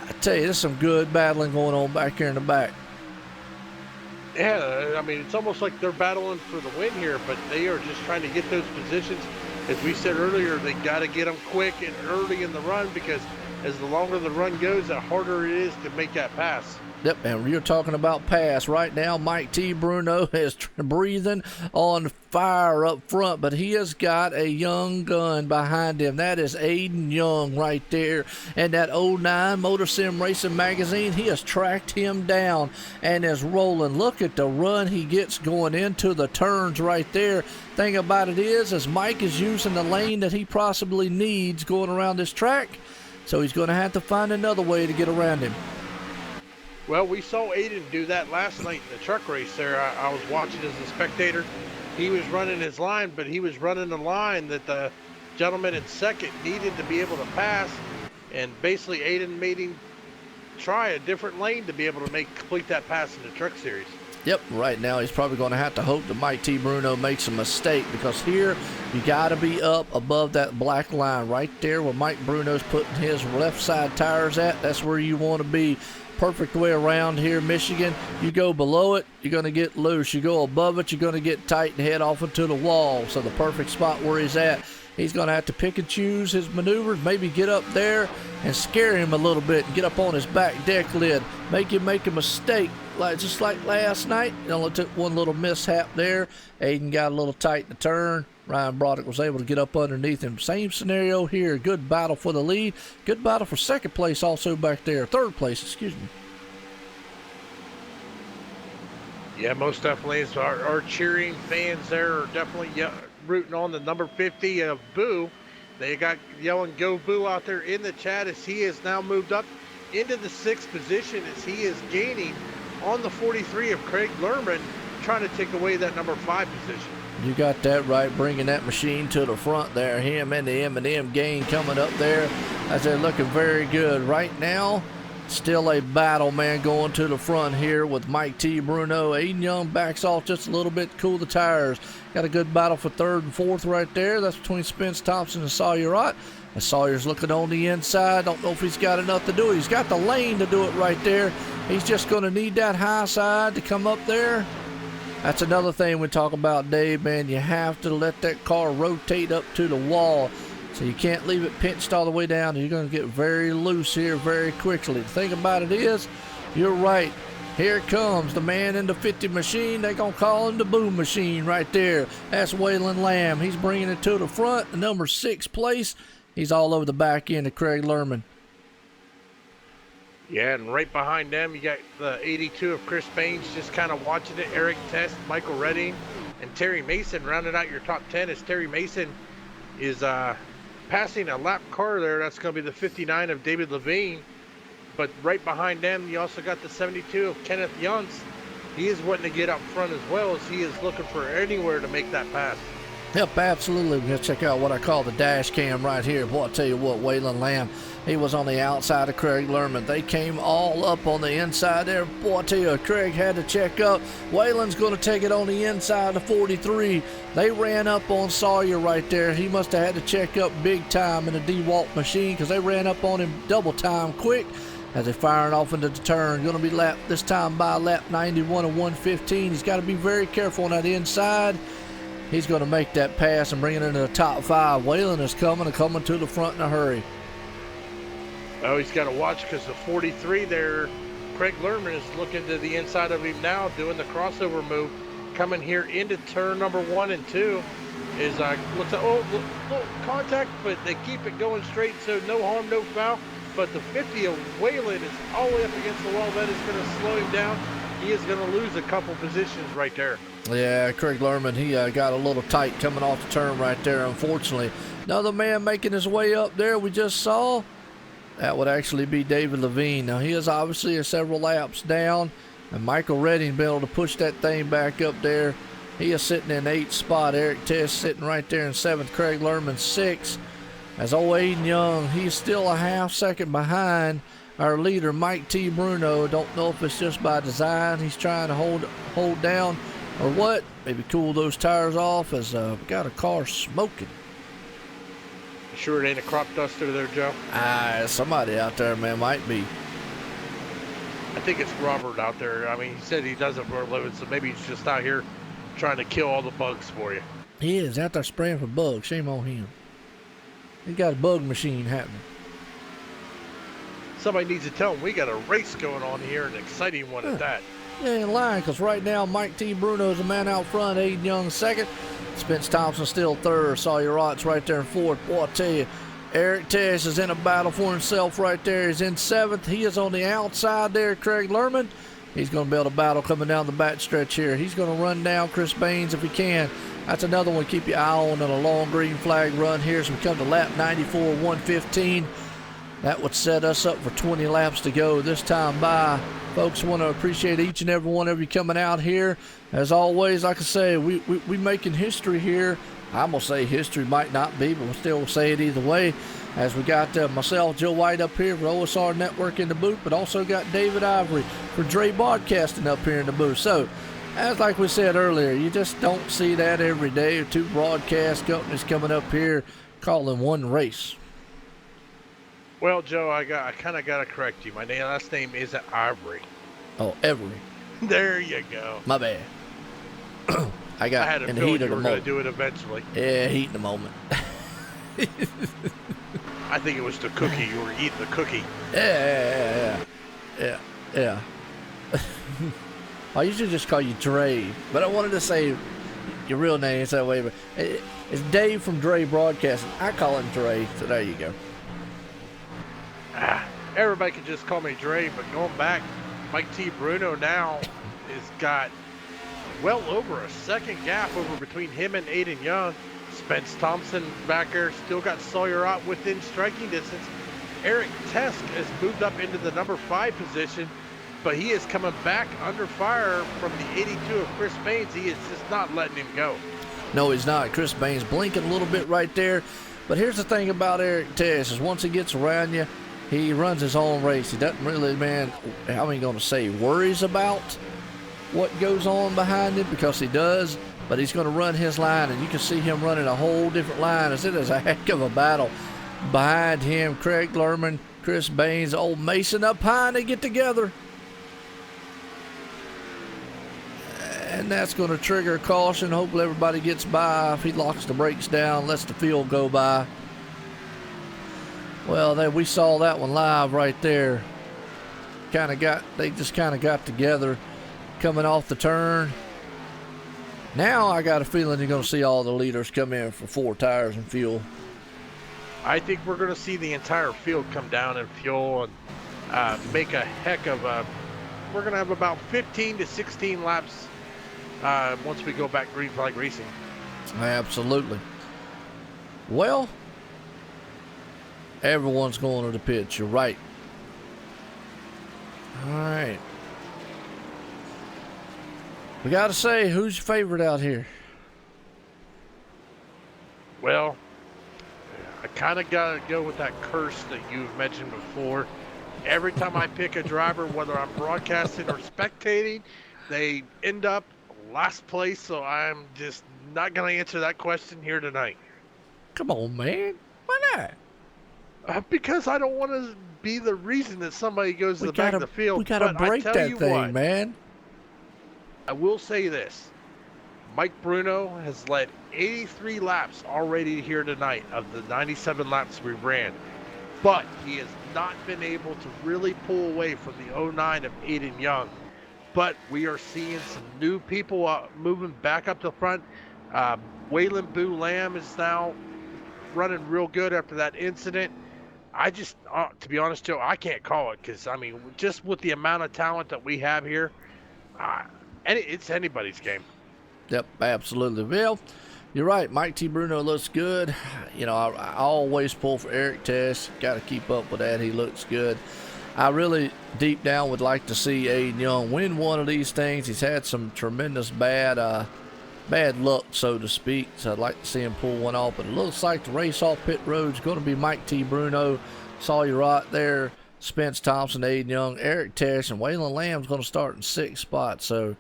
I tell you, there's some good battling going on back here in the back. Yeah, I mean, it's almost like they're battling for the win here, but they are just trying to get those positions. As we said earlier, they got to get them quick and early in the run because as the longer the run goes, the harder it is to make that pass. Yep, and you're talking about pass right now. Mike T. Bruno is breathing on fire up front, but he has got a young gun behind him. That is Aiden Young right there. And that 09 Motor Sim Racing magazine, he has tracked him down and is rolling. Look at the run he gets going into the turns right there. Thing about it is Mike is using the lane that he possibly needs going around this track, so he's going to have to find another way to get around him. Well, we saw Aiden do that last night in the truck race there. I was watching as a spectator. He was running his line, but he was running the line that the gentleman in second needed to be able to pass. And basically, Aiden made him try a different lane to be able to complete that pass in the truck series. Yep, right now he's probably going to have to hope that Mike T. Bruno makes a mistake, because here you got to be up above that black line right there where Mike Bruno's putting his left side tires at. That's where you want to be. Perfect way around here, Michigan. You go below it, you're going to get loose. You go above it, you're going to get tight and head off into the wall. So the perfect spot where he's at. He's going to have to pick and choose his maneuvers, maybe get up there and scare him a little bit and get up on his back deck lid. Make him make a mistake, just like last night. It only took one little mishap there. Aiden got a little tight in the turn. Ryan Broderick was able to get up underneath him. Same scenario here. Good battle for the lead. Good battle for second place also back there. Third place, excuse me. Yeah, most definitely. So our cheering fans there are definitely rooting on the number 50 of Boo. They got yelling "Go Boo" out there in the chat as he has now moved up into the 6th position as he is gaining on the 43 of Craig Lerman, trying to take away that number 5 position. You got that right, bringing that machine to the front there. Him and the M&M gang coming up there as they're looking very good right now. Still a battle, man, going to the front here with Mike T. Bruno. Aiden Young backs off just a little bit to cool the tires. Got a good battle for 3rd and 4th right there. That's between Spence Thompson and Sawyer Ott. And Sawyer's looking on the inside. Don't know if he's got enough to do it. He's got the lane to do it right there. He's just going to need that high side to come up there. That's another thing we talk about, Dave, man. You have to let that car rotate up to the wall. So you can't leave it pinched all the way down. You're going to get very loose here very quickly. The thing about it is, you're right. Here comes the man in the 50 machine. They're going to call him the boom machine right there. That's Waylon Lamb. He's bringing it to the front. The number 6 place. He's all over the back end of Craig Lerman. Yeah, and right behind them, you got the 82 of Chris Baines just kind of watching it. Eric Test, Michael Redding, and Terry Mason rounding out your top 10 as Terry Mason is passing a lap car there. That's going to be the 59 of David Levine. But right behind them, you also got the 72 of Kenneth Yuntz. He is wanting to get up front as well as he is looking for anywhere to make that pass. Yep, absolutely. We're going to check out what I call the dash cam right here. Boy, I tell you what, Waylon Lamb, he was on the outside of Craig Lerman. They came all up on the inside there. Boy, I tell you, Craig had to check up. Waylon's going to take it on the inside of 43. They ran up on Sawyer right there. He must have had to check up big time in the DeWalt machine because they ran up on him double time quick as they're firing off into the turn. Going to be lapped this time by lap 91 of 115. He's got to be very careful on that inside. He's going to make that pass and bring it into the top 5. Waylon is coming to the front in a hurry. Oh, he's got to watch because the 43 there, Craig Lerman is looking to the inside of him now, doing the crossover move, coming here into turn number 1 and 2. Is looks like little contact, but they keep it going straight, so no harm, no foul. But the 50 of Waylon is all the way up against the wall. That is going to slow him down. He is going to lose a couple positions right there. Yeah, Craig Lerman, he got a little tight coming off the turn right there, unfortunately. Another man making his way up there we just saw. That would actually be David Levine. Now, he is obviously several laps down, and Michael Redding been able to push that thing back up there. He is sitting in 8th spot. Eric Test sitting right there in 7th. Craig Lerman 6th. As old Aiden Young, he's still a half second behind our leader, Mike T. Bruno. Don't know if it's just by design. He's trying to hold down or what. Maybe cool those tires off as we got a car smoking. You sure it ain't a crop duster there, Joe? Somebody out there, man, might be. I think it's Robert out there. I mean, he said he does it for a living, so maybe he's just out here trying to kill all the bugs for you. He is out there spraying for bugs. Shame on him. He got a bug machine happening. Somebody needs to tell him we got a race going on here, an exciting one at that. Yeah, in line, because right now Mike T. Bruno is the man out front, Aiden Young 2nd. Spence Thompson still 3rd. Sawyer Ott's right there in 4th. Boy, I tell you, Eric Tess is in a battle for himself right there. He's in 7th. He is on the outside there, Craig Lerman. He's going to be able to battle coming down the back stretch here. He's going to run down Chris Baines if he can. That's another one. Keep your eye on a long green flag run here as we come to lap 94, 115. That would set us up for 20 laps to go this time by. Folks, want to appreciate each and every one of you coming out here. As always, like I say, we making history here. I'm going to say history might not be, but we'll still say it either way. As we got myself, Joe White, up here for OSR Network in the booth, but also got David Ivory for Dre Broadcasting up here in the booth. So, as like we said earlier, you just don't see that every day. Two broadcast companies coming up here calling one race. Well, Joe, I kind of got to correct you. My last name isn't Ivory. Oh, Every. There you go. My bad. I had a in the feeling heat of you the were going moment. to do it eventually. Yeah, heat in the moment. I think it was the cookie. You were eating the cookie. Yeah. I usually just call you Dre, but I wanted to say your real name is that way. But it's Dave from Dre Broadcasting. I call him Dre, so there you go. Everybody can just call me Dre, but going back, Mike T. Bruno now has got well over a second gap over between him and Aiden Young. Spence Thompson back there still got Sawyer out within striking distance. Eric Tesk has moved up into the number 5 position, but he is coming back under fire from the 82 of Chris Baines. He is just not letting him go. No, he's not. Chris Baines blinking a little bit right there. But here's the thing about Eric Tesk is once he gets around you, he runs his own race. He doesn't really, how am I going to say, worries about what goes on behind him, because he does, but he's going to run his line, and you can see him running a whole different line as it is a heck of a battle. Behind him, Craig Lerman, Chris Baines, old Mason up high, and they get together. And that's going to trigger a caution. Hopefully everybody gets by. If he locks the brakes down, lets the field go by. Well, we saw that one live right there. They just kind of got together coming off the turn. Now I got a feeling you're going to see all the leaders come in for 4 tires and fuel. I think we're going to see the entire field come down and fuel and make a heck of a... We're going to have about 15 to 16 laps once we go back green flag racing. Absolutely. Well, everyone's going to the pits. You're right. All right. We got to say, who's your favorite out here? Well, I kind of got to go with that curse that you've mentioned before. Every time I pick a driver, whether I'm broadcasting or spectating, they end up last place, so I'm just not going to answer that question here tonight. Come on, man. Why not? Because I don't want to be the reason that somebody goes to the back of the field. We got to break that thing, man. I will say this. Mike Bruno has led 83 laps already here tonight of the 97 laps we ran. But he has not been able to really pull away from the 09 of Aiden Young. But we are seeing some new people moving back up the front. Waylon Boo Lamb is now running real good after that incident. I just, to be honest, Joe, I can't call it because, I mean, just with the amount of talent that we have here, it's anybody's game. Yep, absolutely. Well, you're right. Mike T. Bruno looks good. You know, I always pull for Eric Tesk. Got to keep up with that. He looks good. I really, deep down, would like to see Aiden Young win one of these things. He's had some tremendous bad luck, so to speak. So I'd like to see him pull one off. But it looks like the race off pit road is going to be Mike T. Bruno. Saw you right there. Spence Thompson, Aiden Young, Eric Tesk, and Waylon Lamb's going to start in 6th spot. So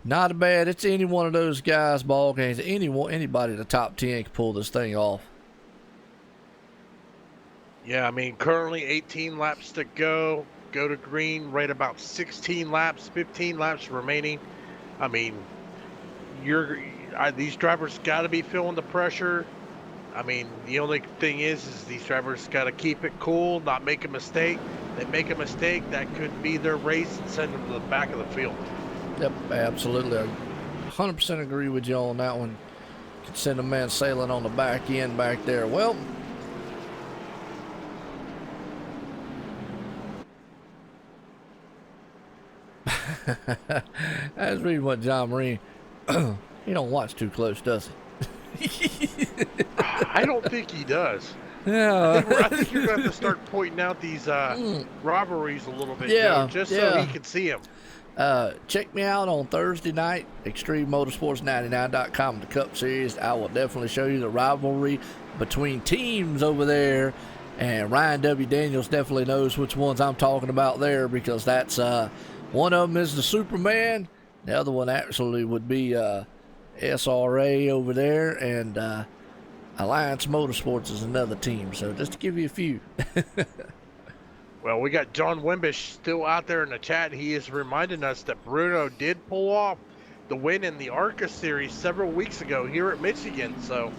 not a bad. It's any one of those guys' ball games. Anybody in the top 10 can pull this thing off. Yeah, I mean, currently 18 laps to go. Go to green, right about 16 laps, 15 laps remaining. I mean, these drivers got to be feeling the pressure. I mean, the only thing is these drivers got to keep it cool, not make a mistake. They make a mistake, that could be their race and send them to the back of the field. Yep, absolutely. I 100% agree with you on that one. Could send a man sailing on the back end back there. Well, I was reading what John Marine, he don't watch too close, does he? I don't think he does. Yeah. I think you're going to have to start pointing out these rivalries a little bit, Joe, just so he can see them. Check me out on Thursday night, ExtremeMotorsports99.com, the Cup Series. I will definitely show you the rivalry between teams over there. And Ryan W. Daniels definitely knows which ones I'm talking about there, because that's one of them is the Superman, The other one actually would be SRA over there, and Alliance Motorsports is another team. So just to give you a few. Well, we got John Wimbish still out there in the chat. He is reminding us that Bruno did pull off the win in the ARCA series several weeks ago here at Michigan. So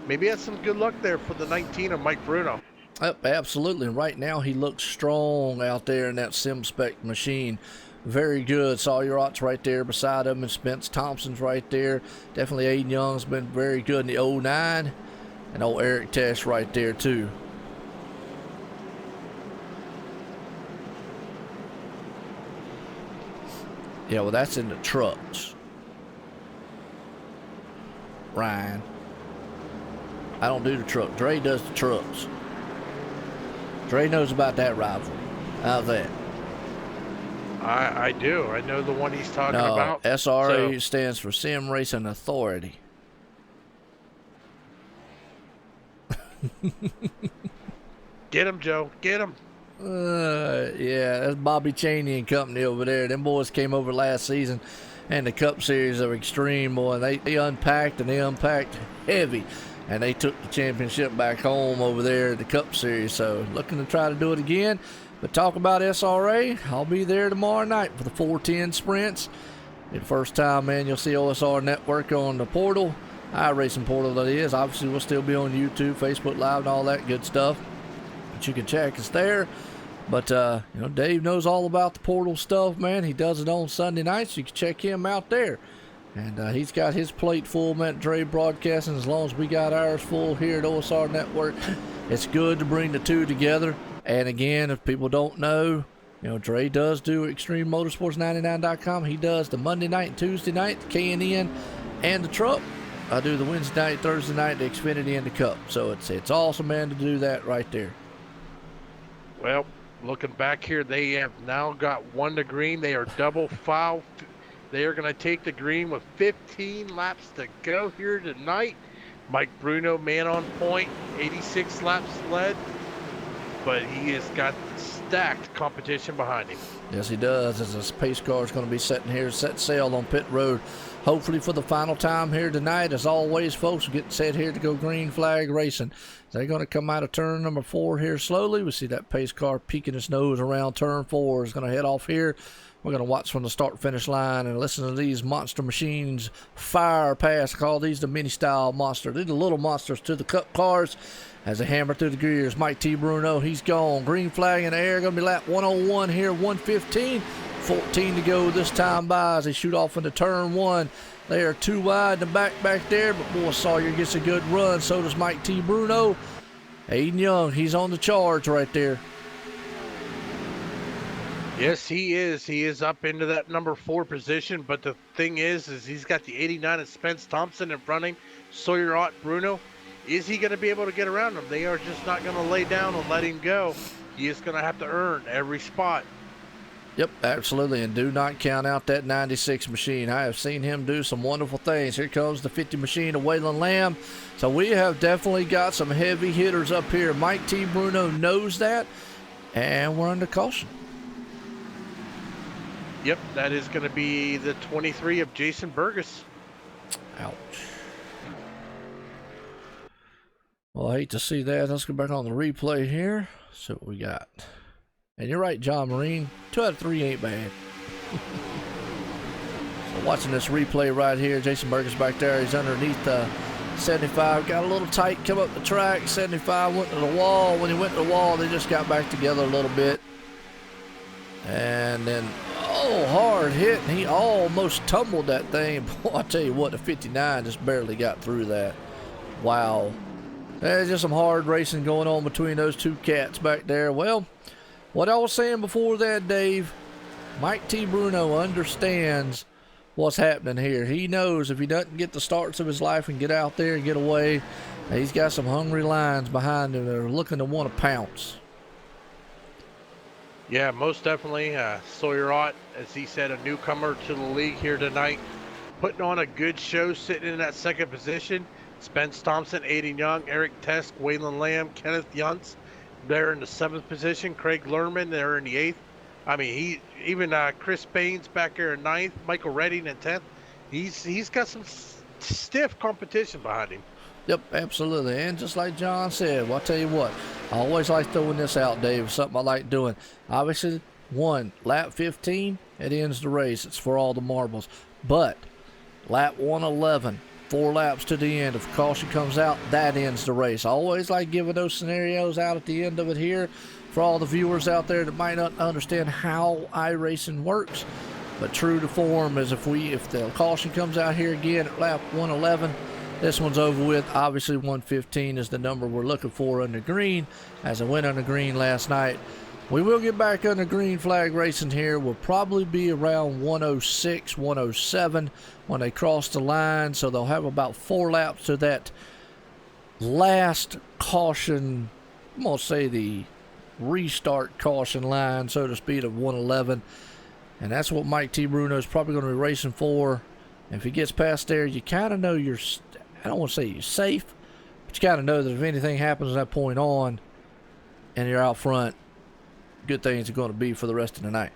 maybe that's some good luck there for the 19 of Mike Bruno. Yep, absolutely. And right now he looks strong out there in that sim spec machine. Very good. Sawyerot's right there beside him, and Spence Thompson's right there. Definitely Aiden Young's been very good in the 09. And old Eric Tesh right there too. Yeah, well, that's in the trucks. Ryan. I don't do the truck. Dre does the trucks. Dre knows about that rivalry. How's that? I do. I know the one he's talking about. SRA stands for Sim Racing Authority. Get him, Joe. Get him. Yeah, that's Bobby Cheney and company over there. Them boys came over last season and the Cup Series of Extreme, boy. They unpacked, and they unpacked heavy. And they took the championship back home over there at the Cup Series. So looking to try to do it again. But talk about SRA, I'll be there tomorrow night for the 410 sprints. The first time, man, you'll see OSR Network on the portal. iRacing portal, that is. Obviously, we'll still be on YouTube, Facebook Live, and all that good stuff. But you can check us there. But, you know, Dave knows all about the portal stuff, man. He does it on Sunday nights. You can check him out there. And he's got his plate full, man, Dre Broadcasting. As long as we got ours full here at OSR Network, it's good to bring the two together. And again, if people don't know, you know, Dre does do ExtremeMotorsports99.com. He does the Monday night and Tuesday night, the K&N and the truck. I do the Wednesday night, Thursday night, the Xfinity and the Cup. So it's awesome, man, to do that right there. Well, looking back here, they have now got one to green. They are double foul. They are going to take the green with 15 laps to go here tonight. Mike Bruno, man on point, 86 laps led, but he has got stacked competition behind him. Yes, he does. As this pace car is going to be sitting here, set sail on pit road, hopefully for the final time here tonight. As always, folks, we're getting set here to go green flag racing. They're going to come out of turn number 4 here slowly. We see that pace car peeking its nose around turn 4. Is going to head off here. We're going to watch from the start-finish line and listen to these monster machines fire past. I call these the mini-style monsters. These are the little monsters to the Cup cars as they hammer through the gears. Mike T. Bruno, he's gone. Green flag in the air. Going to be lap 101 here, 115. 14 to go this time by as they shoot off into turn 1. They are too wide in the back there, but boy, Sawyer gets a good run. So does Mike T. Bruno. Aiden Young, he's on the charge right there. Yes, he is. He is up into that number 4 position. But the thing is he's got the 89 of Spence Thompson in front of him. Sawyer Bruno. Is he going to be able to get around them? They are just not going to lay down and let him go. He is going to have to earn every spot. Yep, absolutely. And do not count out that 96 machine. I have seen him do some wonderful things. Here comes the 50 machine of Waylon Lamb. So we have definitely got some heavy hitters up here. Mike T. Bruno knows that. And we're under caution. Yep, that is going to be the 23 of Jason Burgess. Ouch. Well, I hate to see that. Let's go back on the replay here. See what we got. And you're right, John Marine. 2 out of 3 ain't bad. So watching this replay right here, Jason Burgess back there. He's underneath 75. Got a little tight, come up the track. 75 went to the wall. When he went to the wall, they just got back together a little bit. And then, oh, hard hit. And he almost tumbled that thing. Boy, I tell you what, the 59 just barely got through that. Wow. There's just some hard racing going on between those two cats back there. Well, what I was saying before that, Dave, Mike T. Bruno understands what's happening here. He knows if he doesn't get the starts of his life and get out there and get away, he's got some hungry lines behind him that are looking to want to pounce. Yeah, most definitely. Sawyer Ott, as he said, a newcomer to the league here tonight, putting on a good show, sitting in that second position. Spence Thompson, Aiden Young, Eric Tesk, Waylon Lamb, Kenneth Yuntz, they're in the 7th position. Craig Lerman, they're in the 8th. I mean, even Chris Baines back there in 9th, Michael Redding in 10th. He's got some stiff competition behind him. Yep, absolutely. And just like John said, well, I'll tell you what, I always like throwing this out, Dave. Something I like doing. Obviously, lap 15, it ends the race. It's for all the marbles. But lap 111, 4 laps to the end. If caution comes out, that ends the race. I always like giving those scenarios out at the end of it here for all the viewers out there that might not understand how iRacing works. But true to form is if the caution comes out here again at lap 111, this one's over with. Obviously, 115 is the number we're looking for under green, as I went under green last night. We will get back under green flag racing here. We'll probably be around 106, 107 when they cross the line. So they'll have about 4 laps to that last caution, I'm going to say the restart caution line, so to speak, of 111. And that's what Mike T. Bruno is probably going to be racing for. And if he gets past there, you kind of know I don't want to say you're safe, but you kind of know that if anything happens from that point on and you're out front, good things are going to be for the rest of the night.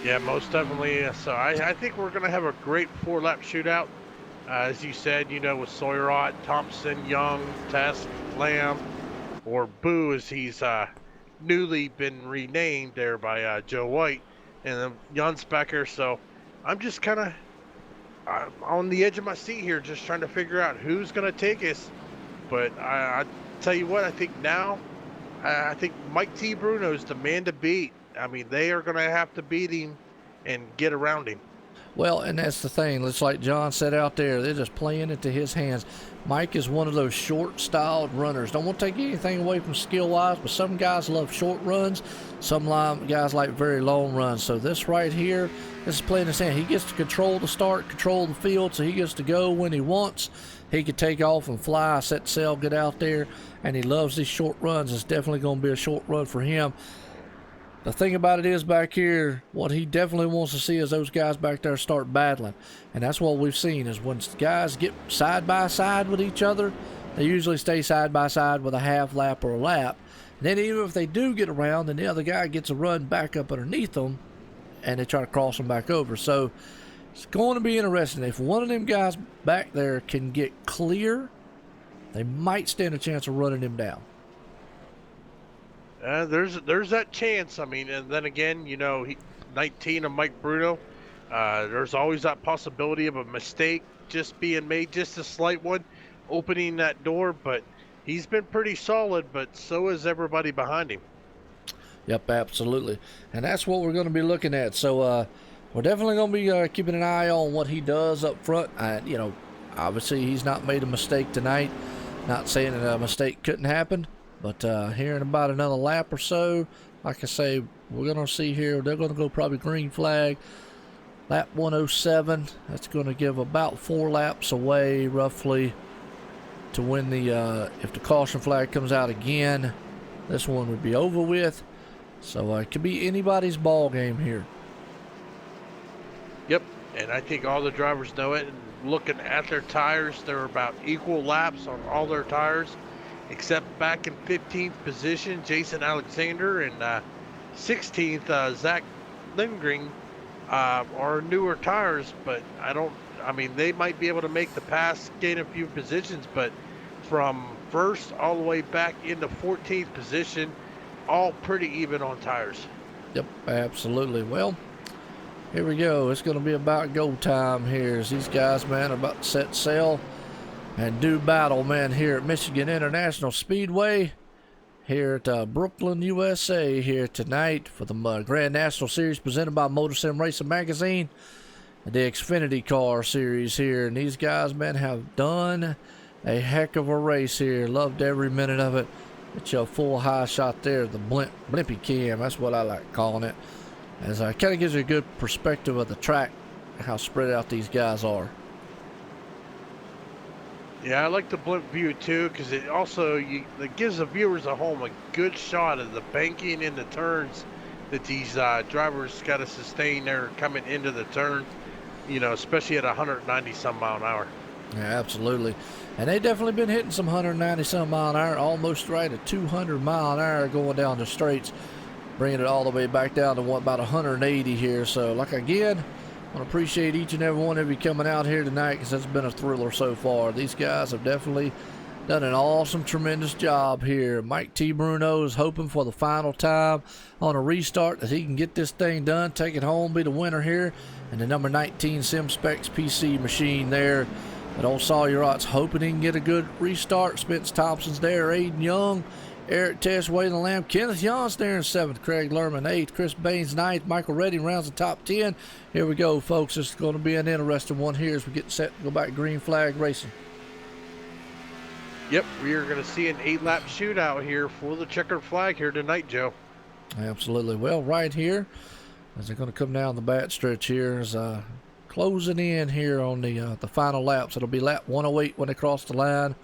Yeah, most definitely. So I think we're going to have a great 4-lap shootout. As you said, with Sawyerot, Thompson, Young, Tess, Lamb, or Boo, as he's newly been renamed there by Joe White, and then Jansbecker. So I'm just kind of on the edge of my seat here, just trying to figure out who's going to take us. But I tell you what, I think now, I think Mike T. Bruno's the man to beat. I mean, they are going to have to beat him and get around him. Well, and that's the thing. It's like John said out there. They're just playing it to his hands. Mike is one of those short-styled runners. Don't want to take anything away from skill-wise, but some guys love short runs. Some guys like very long runs. So this right here, this is playing his hand. He gets to control the start, control the field, so he gets to go when he wants. He can take off and fly, set sail, get out there, and he loves these short runs. It's definitely going to be a short run for him. The thing about it is back here, what he definitely wants to see is those guys back there start battling. And that's what we've seen is when guys get side by side with each other, they usually stay side by side with a half lap or a lap. And then even if they do get around, then the other guy gets a run back up underneath them and they try to cross them back over. So it's going to be interesting. If one of them guys back there can get clear, they might stand a chance of running him down. There's that chance. I mean, and then again, 19 of Mike Bruno, there's always that possibility of a mistake just being made, just a slight one, opening that door. But he's been pretty solid, but so is everybody behind him. Yep, absolutely. And that's what we're going to be looking at. So we're definitely going to be keeping an eye on what he does up front. Obviously he's not made a mistake tonight. Not saying that a mistake couldn't happen. But here in about another lap or so, like I say, we're going to see here, they're going to go probably green flag. Lap 107, that's going to give about 4 laps away roughly to win the, if the caution flag comes out again, this one would be over with. So it could be anybody's ball game here. Yep, and I think all the drivers know it. And looking at their tires, they're about equal laps on all their tires. Except back in 15th position, Jason Alexander, and 16th, Zach Lindgren, are newer tires, but they might be able to make the pass, gain a few positions, but from first all the way back into 14th position, all pretty even on tires. Yep, absolutely. Well, here we go. It's going to be about go time here as these guys, man, are about to set sail and do battle, man, here at Michigan International Speedway, here at Brooklyn, USA, here tonight for the Grand National Series presented by MotorSim Racing Magazine, the Xfinity car series here. And these guys, man, have done a heck of a race here. Loved every minute of it. Get you a full high shot there, the blimpy cam. That's what I like calling it. As it kind of gives you a good perspective of the track, how spread out these guys are. Yeah, I like the blimp view too, because it also it gives the viewers at home a good shot of the banking and the turns that these drivers got to sustain there coming into the turn, especially at 190 some mile an hour. Yeah, absolutely. And they definitely been hitting some 190 some mile an hour, almost right at 200 mile an hour going down the straights. bringing it all the way back down to about 180 here. So, like again, I want to appreciate each and every one of you coming out here tonight, because it's been a thriller so far. These guys have definitely done an awesome, tremendous job here. Mike T. Bruno is hoping for the final time on a restart that he can get this thing done, take it home, be the winner here. And the number 19 Sim Specs PC machine there. But old Sawyerot's hoping he can get a good restart. Spence Thompson's there, Aiden Young, Eric Tess, Waylon Lamb, Kenneth Young's there in 7th, Craig Lerman 8th, Chris Baines 9th, Michael Redding rounds the top 10. Here we go, folks. This is going to be an interesting one here as we get set to go back green flag racing. Yep, we are going to see an 8-lap shootout here for the checkered flag here tonight, Joe. Absolutely. Well, right here, as they're going to come down the back stretch here, is closing in here on the final laps. It'll be lap 108 when they cross the line.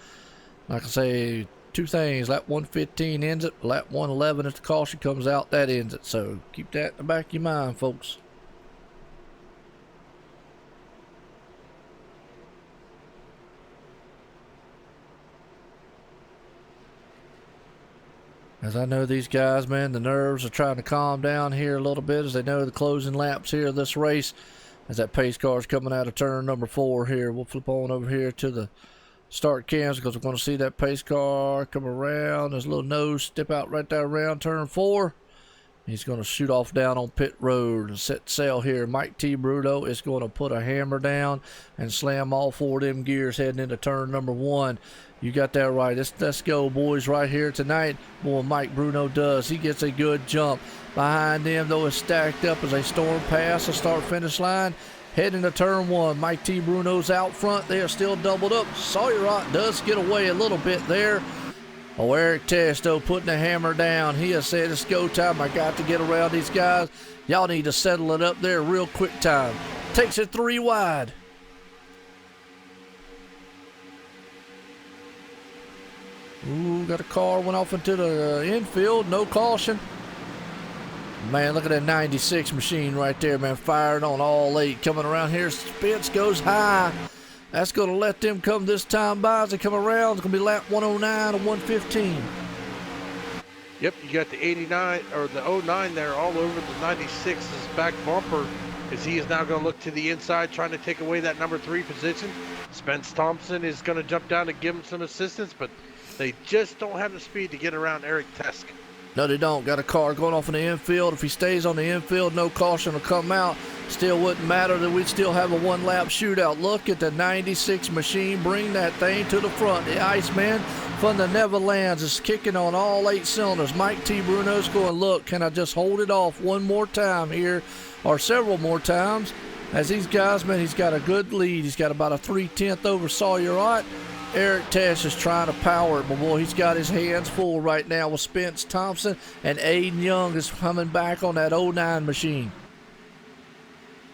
Like I say, two things. Lap 115 ends it. Lap 111, if the caution comes out, that ends it. So keep that in the back of your mind, folks. As I know these guys, man, the nerves are trying to calm down here a little bit as they know the closing laps here of this race. As that pace car is coming out of turn number 4 here. We'll flip on over here to the start cams because we're going to see that pace car come around. There's a little nose step out right there around turn 4. He's going to shoot off down on pit road and set sail here. Mike T. Bruno is going to put a hammer down and slam all 4 of them gears heading into turn number 1. You got that right. Let's go, boys, right here tonight. Boy, Mike Bruno does. He gets a good jump. Behind them, though, is stacked up as they storm past the start-finish line. Heading to turn 1. Mike T. Bruno's out front. They are still doubled up. Sawyerot does get away a little bit there. Oh, Eric Testo putting the hammer down. He has said, it's go time. I got to get around these guys. Y'all need to settle it up there real quick time. Takes it 3 wide. Ooh, got a car, went off into the infield. No caution. Man, look at that 96 machine right there, man. Firing on all 8. Coming around here. Spence goes high. That's going to let them come this time by as they come around. It's going to be lap 109 and 115. Yep, you got the 89 or the 09 there all over the 96's back bumper as he is now going to look to the inside trying to take away that number 3 position. Spence Thompson is going to jump down to give him some assistance, but they just don't have the speed to get around Eric Tesk. No, they don't. Got a car going off in the infield. If he stays on the infield, no caution will come out. Still wouldn't matter that we'd still have a 1-lap shootout. Look at the 96 machine. Bring that thing to the front. The Iceman from the Netherlands is kicking on all 8 cylinders. Mike T. Bruno's going, look, can I just hold it off one more time here or several more times? As these guys, man, he's got a good lead. He's got about a 3/10 over Sawyerot. Eric Tesh is trying to power it, but boy, he's got his hands full right now with Spence Thompson, and Aiden Young is coming back on that 09 machine.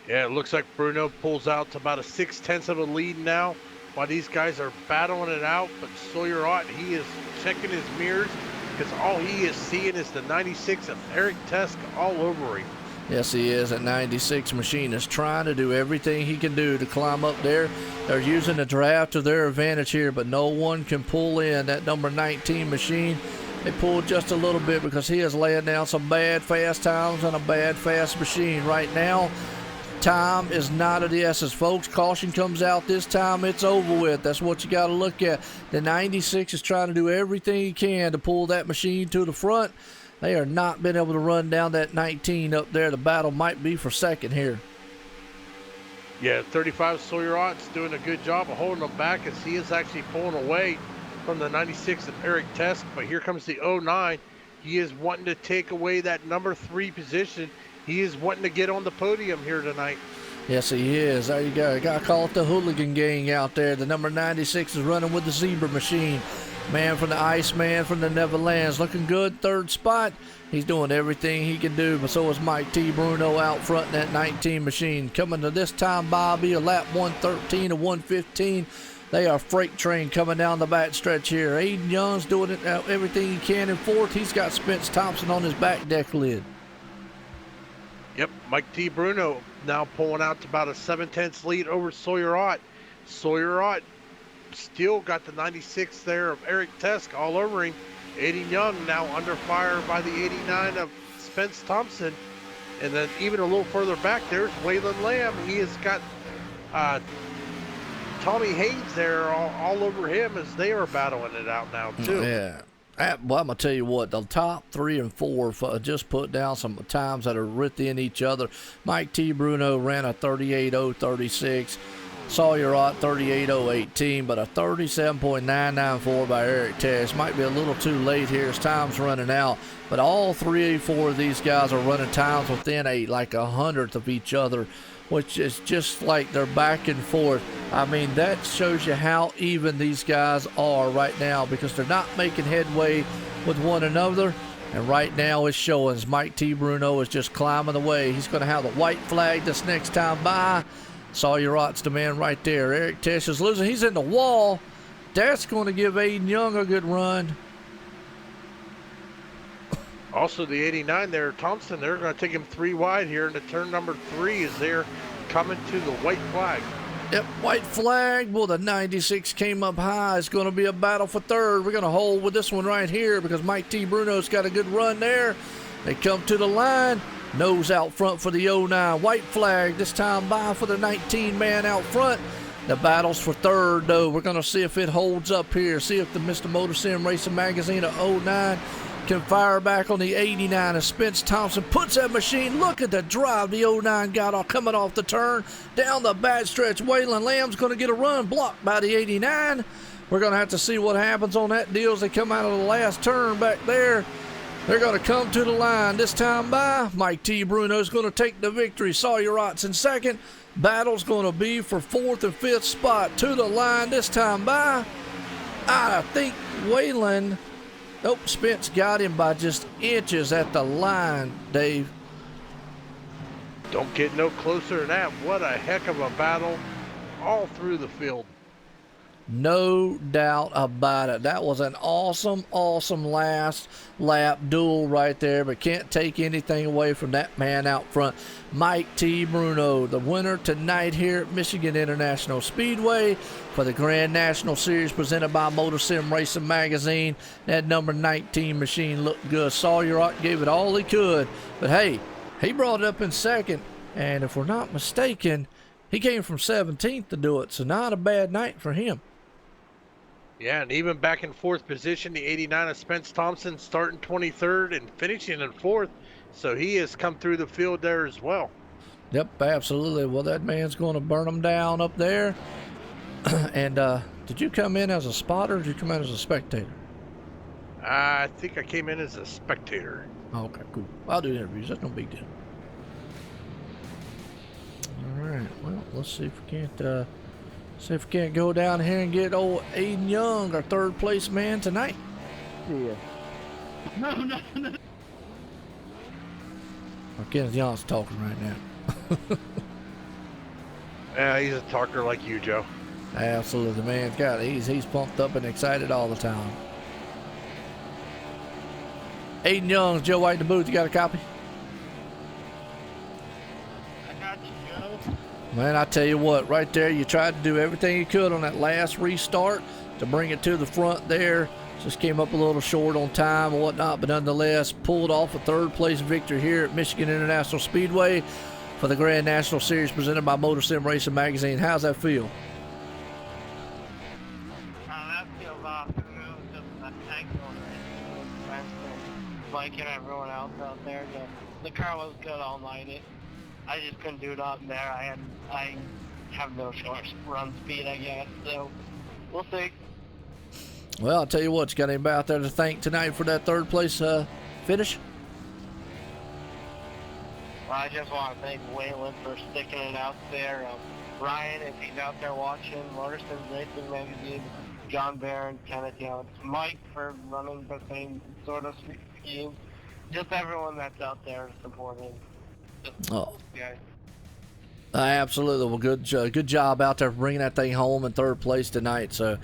Yeah, it looks like Bruno pulls out to about a 6/10 of a lead now while these guys are battling it out, but Sawyerot, he is checking his mirrors because all he is seeing is the 96 of Eric Tesk all over him. Yes, he is. That 96 machine is trying to do everything he can do to climb up there. They're using the draft to their advantage here, but no one can pull in that number 19 machine. They pulled just a little bit because he is laying down some bad fast times on a bad fast machine. Right now, time is not of the essence, folks. Caution comes out this time, it's over with. That's what you got to look at. The 96 is trying to do everything he can to pull that machine to the front. They are not been able to run down that 19 up there. The battle might be for second here. Yeah, 35 Sawyerot's doing a good job of holding them back as he is actually pulling away from the 96 of Eric Tesk. But here comes the 09. He is wanting to take away that number 3 position. He is wanting to get on the podium here tonight. Yes, he is. There you go. Got to call it the hooligan gang out there. The number 96 is running with the zebra machine. Man from the Iceman from the Netherlands, looking good, 3rd spot. He's doing everything he can do, but so is Mike T. Bruno out front in that 19 machine. Coming to this time, Bobby, a lap 113 to 115. They are freight train coming down the back stretch here. Aiden Young's doing it everything he can in 4th. He's got Spence Thompson on his back deck lid. Yep, Mike T. Bruno now pulling out to about a 7/10 lead over Sawyerot. Sawyerot still got the 96 there of Eric Tesk all over him. Aiden Young now under fire by the 89 of Spence Thompson. And then even a little further back, there's Waylon Lamb. He has got Tommy Haynes there all over him as they are battling it out now, too. Yeah. Well, I'm going to tell you what, the top 3 and 4 just put down some times that are within each other. Mike T. Bruno ran a 38.036. Sawyer Ott 38.018, but a 37.994 by Eric Tesh. Might be a little too late here as time's running out, but all 3-4 of these guys are running times within like a hundredth of each other, which is just like they're back and forth. I mean, that shows you how even these guys are right now, because they're not making headway with one another. And right now it's showing as Mike T. Bruno is just climbing the way. He's going to have the white flag this next time by. Sawyer Ott's the man right there. Eric Tesh is losing. He's in the wall. That's going to give Aiden Young a good run. Also, the 89 there, Thompson, they're going to take him 3 wide here into turn number 3 as they're coming to the white flag. Yep, white flag. Well, the 96 came up high. It's going to be a battle for third. We're going to hold with this one right here because Mike T. Bruno's got a good run there. They come to the line. Nose out front for the 09. White flag this time by for the 19-man out front. The battle's for third, though. We're going to see if it holds up here. See if the Mr. MotorSim Racing Magazine of 09 can fire back on the 89 as Spence Thompson puts that machine. Look at the drive the 09 got off coming off the turn. Down the back stretch, Waylon Lamb's going to get a run blocked by the 89. We're going to have to see what happens on that deal as they come out of the last turn back there. They're going to come to the line this time by. Mike T. Bruno's going to take the victory. Sawyer Ott's in second. Battle's going to be for 4th and 5th spot. To the line this time by. I think Waylon. Nope, Spence got him by just inches at the line, Dave. Don't get no closer than that. What a heck of a battle all through the field. No doubt about it. That was an awesome, awesome last lap duel right there, but can't take anything away from that man out front. Mike T. Bruno, the winner tonight here at Michigan International Speedway for the Grand National Series presented by MotorSim Racing Magazine. That number 19 machine looked good. Sawyer Ott gave it all he could, but hey, he brought it up in second, and if we're not mistaken, he came from 17th to do it, so not a bad night for him. Yeah, and even back in 4th position, the 89 of Spence Thompson starting 23rd and finishing in 4th. So he has come through the field there as well. Yep, absolutely. Well, that man's going to burn them down up there. And did you come in as a spotter or did you come in as a spectator? I think I came in as a spectator. Okay, cool. I'll do interviews. That's no big deal. All right. Well, let's see if we can't go down here and get old Aiden Young, our 3rd place man tonight. Yeah. No. Kenneth Young's talking right now. Yeah, he's a talker like you, Joe. Absolutely, man. He's pumped up and excited all the time. Aiden Young's Joe White in the booth. You got a copy? I got you, Joe. Man, I tell you what, right there, you tried to do everything you could on that last restart to bring it to the front there. Just came up a little short on time and whatnot, but nonetheless pulled off a 3rd place victory here at Michigan International Speedway for the Grand National Series presented by MotorSim Racing Magazine. How's that feel? That feels awesome. It was just an excellent race. Mike and everyone else out there. The car was good all night. I just couldn't do it out there. I have no short run speed, I guess. So we'll see. Well, I'll tell you what, you got anybody out there to thank tonight for that 3rd place finish? Well, I just want to thank Waylon for sticking it out there. Ryan, if he's out there watching, MotorSims Racing Magazine, John Barron, Kenneth Young, Mike for running the same sort of scheme. Just everyone that's out there supporting. Oh. Guys. Absolutely. Well, good job out there for bringing that thing home in 3rd place tonight. So,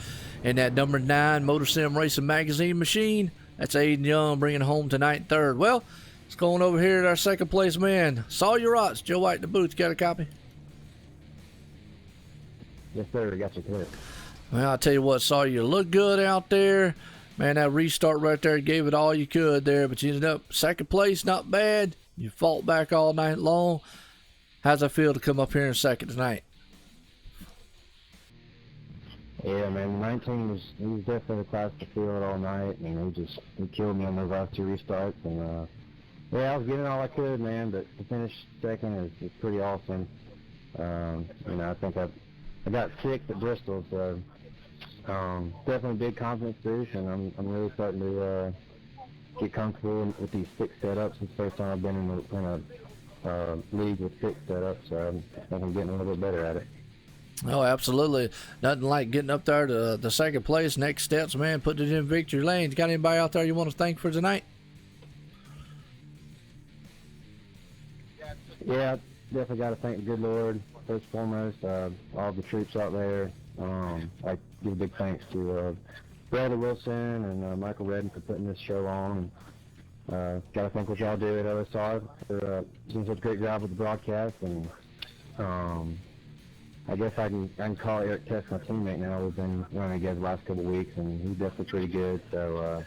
in that number 9 MotorSim Racing Magazine machine, that's Aiden Young bringing home tonight 3rd. Well, let's go on over here to our 2nd place man. Sawyer Ott, Joe White in the booth. You got a copy? Yes, sir. Got you clear. Well, I'll tell you what, Sawyer, you look good out there. Man, that restart right there gave it all you could there, but you ended up second place, not bad. You fought back all night long. How's it feel to come up here in second tonight? Yeah, man, 19 was definitely the class to field all night, and he killed me on those last two restarts, and yeah, I was getting all I could, man, but to finish second is pretty awesome. You know, I think I got sixth at Bristol, so definitely big confidence boost, and I'm really starting to get comfortable with these six setups. It's the first time I've been in a league with six setups, so I think I'm getting a little bit better at it. Oh, absolutely. Nothing like getting up there to the second place. Next steps, man, putting it in victory lane. You got anybody out there you want to thank for tonight? Yeah, definitely got to thank the good Lord, first and foremost, all the troops out there. I give a big thanks to Bradley Wilson and Michael Redden for putting this show on. Got to thank what y'all do at OSR for doing such a great job with the broadcast. And I guess I can call Eric Tess my teammate now. We've been running together the last couple of weeks, and he's definitely pretty good. So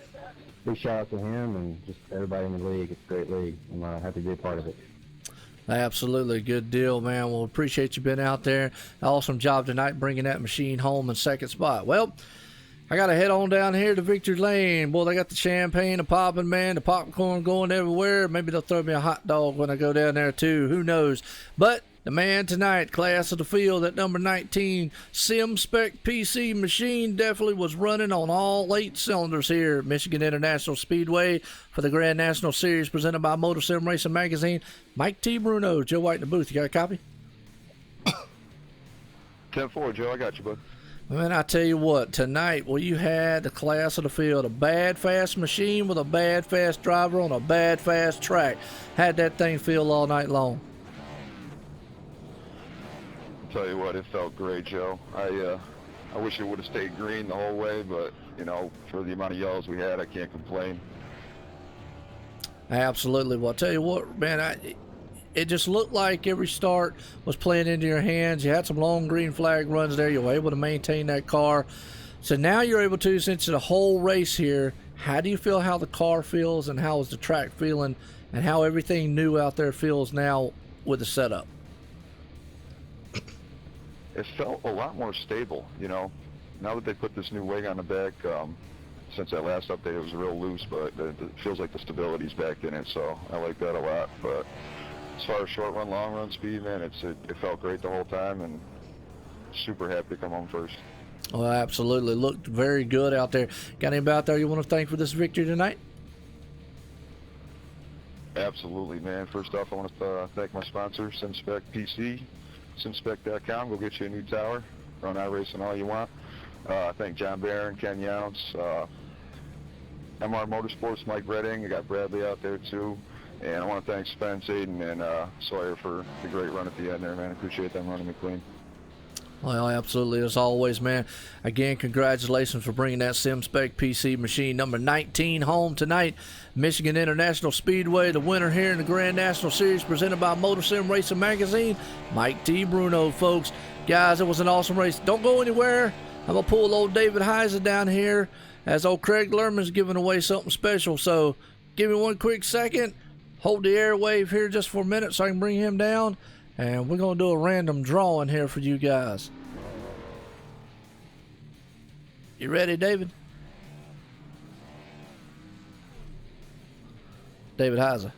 big shout out to him and just everybody in the league. It's a great league. I'm happy to be a part of it. Absolutely. Good deal, man. Well, appreciate you being out there. Awesome job tonight bringing that machine home in second spot. Well, I got to head on down here to Victory Lane. Boy, they got the champagne, the popping, man, the popcorn going everywhere. Maybe they'll throw me a hot dog when I go down there, too. Who knows? But the man tonight, class of the field at number 19, Sim Spec PC machine, definitely was running on all 8 cylinders here at Michigan International Speedway for the Grand National Series presented by MotorSim Racing Magazine. Mike T. Bruno, Joe White in the booth. You got a copy? 10-4, Joe. I got you, bud. Man, I tell you what, tonight, well, you had the class of the field, a bad, fast machine with a bad, fast driver on a bad, fast track. Had that thing feel all night long. Tell you what, it felt great, Joe. I wish it would have stayed green the whole way, but you know, for the amount of yellows we had, I can't complain. Absolutely. Well, I'll tell you what, man, it just looked like every start was playing into your hands. You had some long green flag runs there. You were able to maintain that car. So now you're able to, since the whole race here, how do you feel how the car feels and how is the track feeling and how everything new out there feels now with the setup? It felt a lot more stable, you know. Now that they put this new wing on the back, since that last update it was real loose, but it feels like the stability's back in it, so I like that a lot. But as far as short run, long run speed, man, it felt great the whole time, and super happy to come home first. Oh, absolutely. Looked very good out there. Got anybody out there you want to thank for this victory tonight? Absolutely, man. First off, I want to thank my sponsor, SimSpec PC. Simspec.com, go get you a new tower, run iracing all you want. Thank John Barron, Ken Younts, MR Motorsports, Mike Redding. I got Bradley out there too. And I want to thank Spence, Aiden, and Sawyer for the great run at the end there, man. I appreciate them running me clean. Well, absolutely, as always, man. Again, congratulations for bringing that SimSpec PC machine number 19 home tonight. Michigan International Speedway, the winner here in the Grand National Series presented by MotorSim Racing Magazine. Mike T. Bruno, folks. Guys, it was an awesome race. Don't go anywhere. I'm going to pull old David Heiser down here as old Craig Lerman's giving away something special. So give me one quick second. Hold the airwave here just for a minute so I can bring him down. And we're going to do a random drawing here for you guys. You ready, David? David Heiser.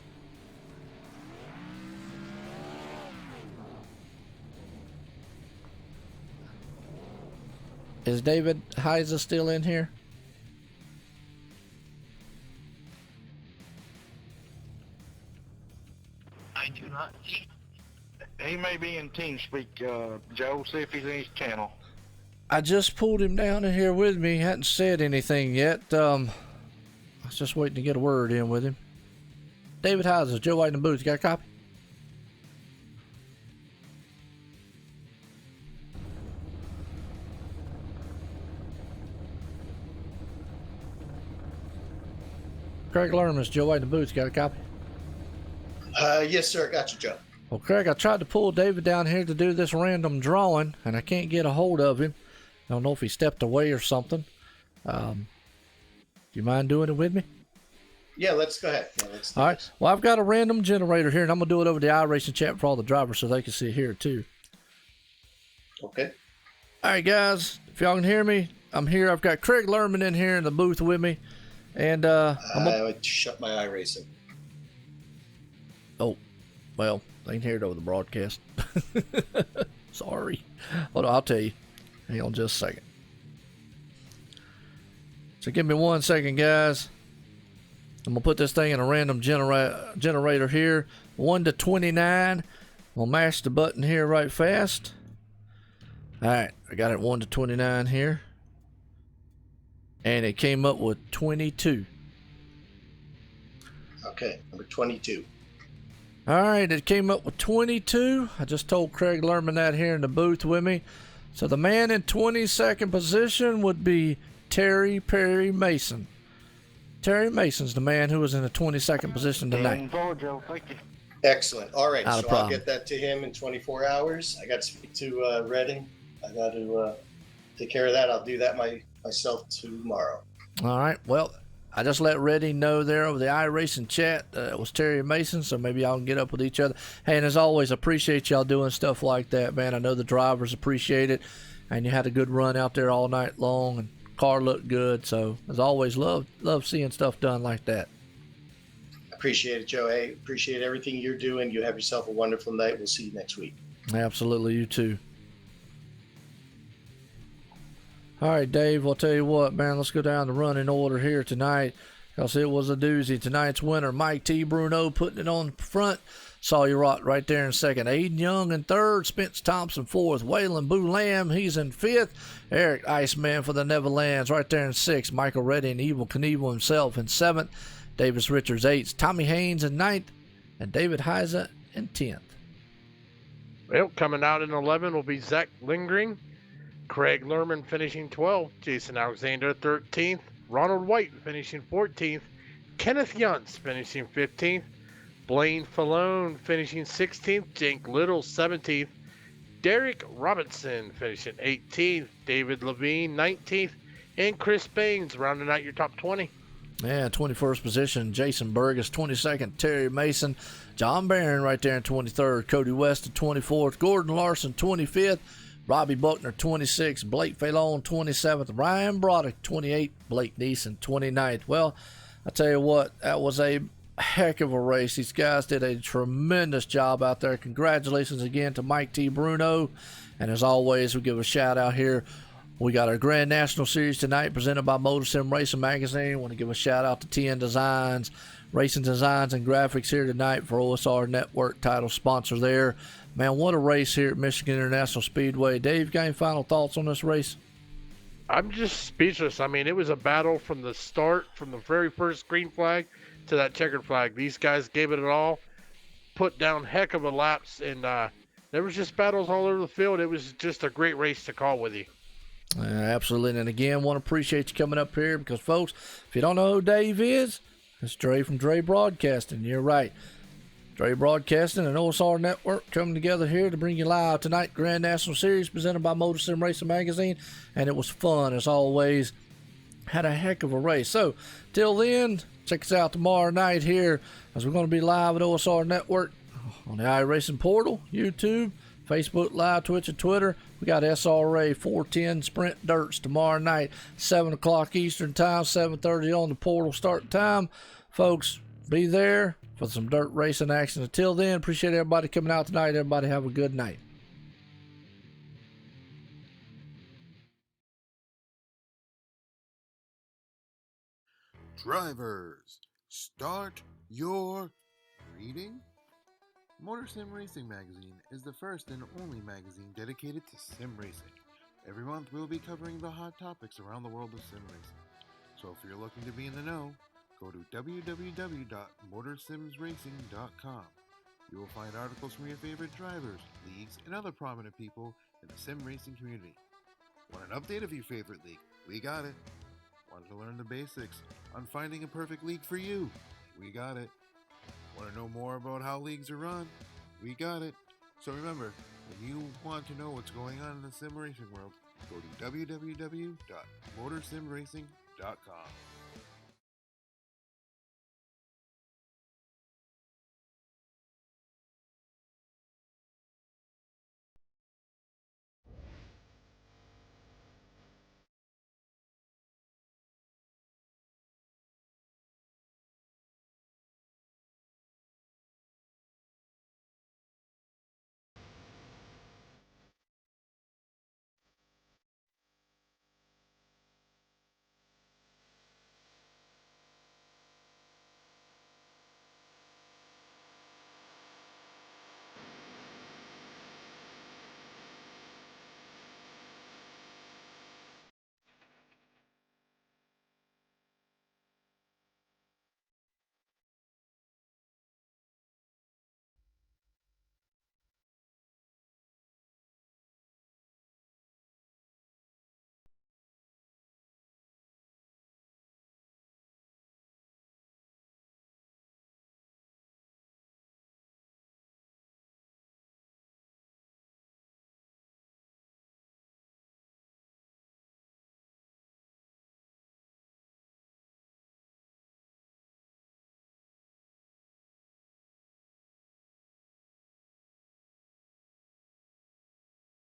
Is David Heiser still in here? I do not see. He may be in TeamSpeak, Joe. See if he's in his channel. I just pulled him down in here with me. He hadn't said anything yet. I was just waiting to get a word in with him. David Heiser, Joe White in the booth. You got a copy? Craig Lerman's, Joe White in the booth. You got a copy? Yes, sir. Got you, Joe. Well, Craig, I tried to pull David down here to do this random drawing, and I can't get a hold of him. I don't know if he stepped away or something. you mind doing it with me? Yeah, let's go ahead. Yeah, let's do All right. this. Well, I've got a random generator here, and I'm going to do it over the iRacing chat for all the drivers so they can see it here, too. Okay. All right, guys. If y'all can hear me, I'm here. I've got Craig Lerman in here in the booth with me. And I would shut my iracing. Oh, well, they can hear it over the broadcast. Sorry. Hold on, I'll tell you. Hang on just a second. So give me 1 second, guys. I'm going to put this thing in a random generator here. 1 to 29. We'll mash the button here right fast. All right, I got it 1 to 29 here. And it came up with 22. Okay, number 22. All right, it came up with 22. I just told Craig Lerman that here in the booth with me. So the man in 22nd position would be Terry Perry Mason. Terry Mason's the man who was in the 22nd position tonight. Excellent. All right, Not a so problem. I'll get that to him in 24 hours. I got to speak to Redding. I got to take care of that. I'll do that myself tomorrow. All right, well, I just let Reddy know there over the iRacing chat it was Terry Mason, so maybe y'all can get up with each other. Hey, and as always, appreciate y'all doing stuff like that, man. I know the drivers appreciate it, and you had a good run out there all night long, and car looked good. So, as always, love seeing stuff done like that. Appreciate it, Joe. Hey, appreciate everything you're doing. You have yourself a wonderful night. We'll see you next week. Absolutely, you too. All right, Dave, I'll tell you what, man, let's go down the running order here tonight. Because it was a doozy. Tonight's winner, Mike T. Bruno, putting it on front. Sawyer Rott right there in second. Aiden Young in third. Spence Thompson fourth. Waylon Boulam, he's in fifth. Eric Iceman for the Neverlands right there in sixth. Michael Reddy and Evil Knievel himself in seventh. Davis Richards eighth. Tommy Haynes in ninth. And David Heiser in 10th. Well, coming out in 11 will be Zach Lingering. Craig Lerman finishing 12th. Jason Alexander 13th. Ronald White finishing 14th. Kenneth Yuntz finishing 15th. Blaine Falone finishing 16th. Jake Little 17th. Derek Robinson finishing 18th. David Levine 19th. And Chris Baines rounding out your top 20. Yeah, 21st position, Jason Burgess. 22nd, Terry Mason. John Barron right there in 23rd. Cody West at 24th. Gordon Larson 25th. Robbie Buckner 26th. Blake Falone 27th. Ryan Broderick 28th. Blake Neeson 29th. Well, I tell you what, that was a heck of a race. These guys did a tremendous job out there. Congratulations again to Mike T. Bruno. And as always, we give a shout out here. We got our Grand National Series tonight presented by MotorSim Racing Magazine. I want to give a shout out to TN Designs, Racing Designs and Graphics here tonight for OSR Network title sponsor there. Man, what a race here at Michigan International Speedway. Dave, got any final thoughts on this race? I'm just speechless. I mean, it was a battle from the start, from the very first green flag to that checkered flag. These guys gave it all, put down heck of a laps, and there was just battles all over the field. It was just a great race to call with you. Absolutely. And again, want to appreciate you coming up here because, folks, if you don't know who Dave is, it's Dre from Dre Broadcasting. You're right. Dre Broadcasting and OSR Network coming together here to bring you live tonight. Grand National Series presented by MotorSim Racing Magazine. And it was fun, as always. Had a heck of a race. So, till then, check us out tomorrow night here as we're going to be live at OSR Network on the iRacing portal, YouTube, Facebook Live, Twitch, and Twitter. We got SRA 410 Sprint Dirts tomorrow night, 7 o'clock Eastern Time, 7:30 on the portal start time. Folks, be there for some dirt racing action. Until then, appreciate everybody coming out tonight. Everybody have a good night. Drivers, start your reading. MotorSim Racing Magazine is the first and only magazine dedicated to sim racing. Every month we'll be covering the hot topics around the world of sim racing. So if you're looking to be in the know, go to www.motorsimsracing.com. You will find articles from your favorite drivers, leagues, and other prominent people in the sim racing community. Want an update of your favorite league? We got it. Want to learn the basics on finding a perfect league for you? We got it. Want to know more about how leagues are run? We got it. So remember, when you want to know what's going on in the sim racing world, go to www.motorsimracing.com.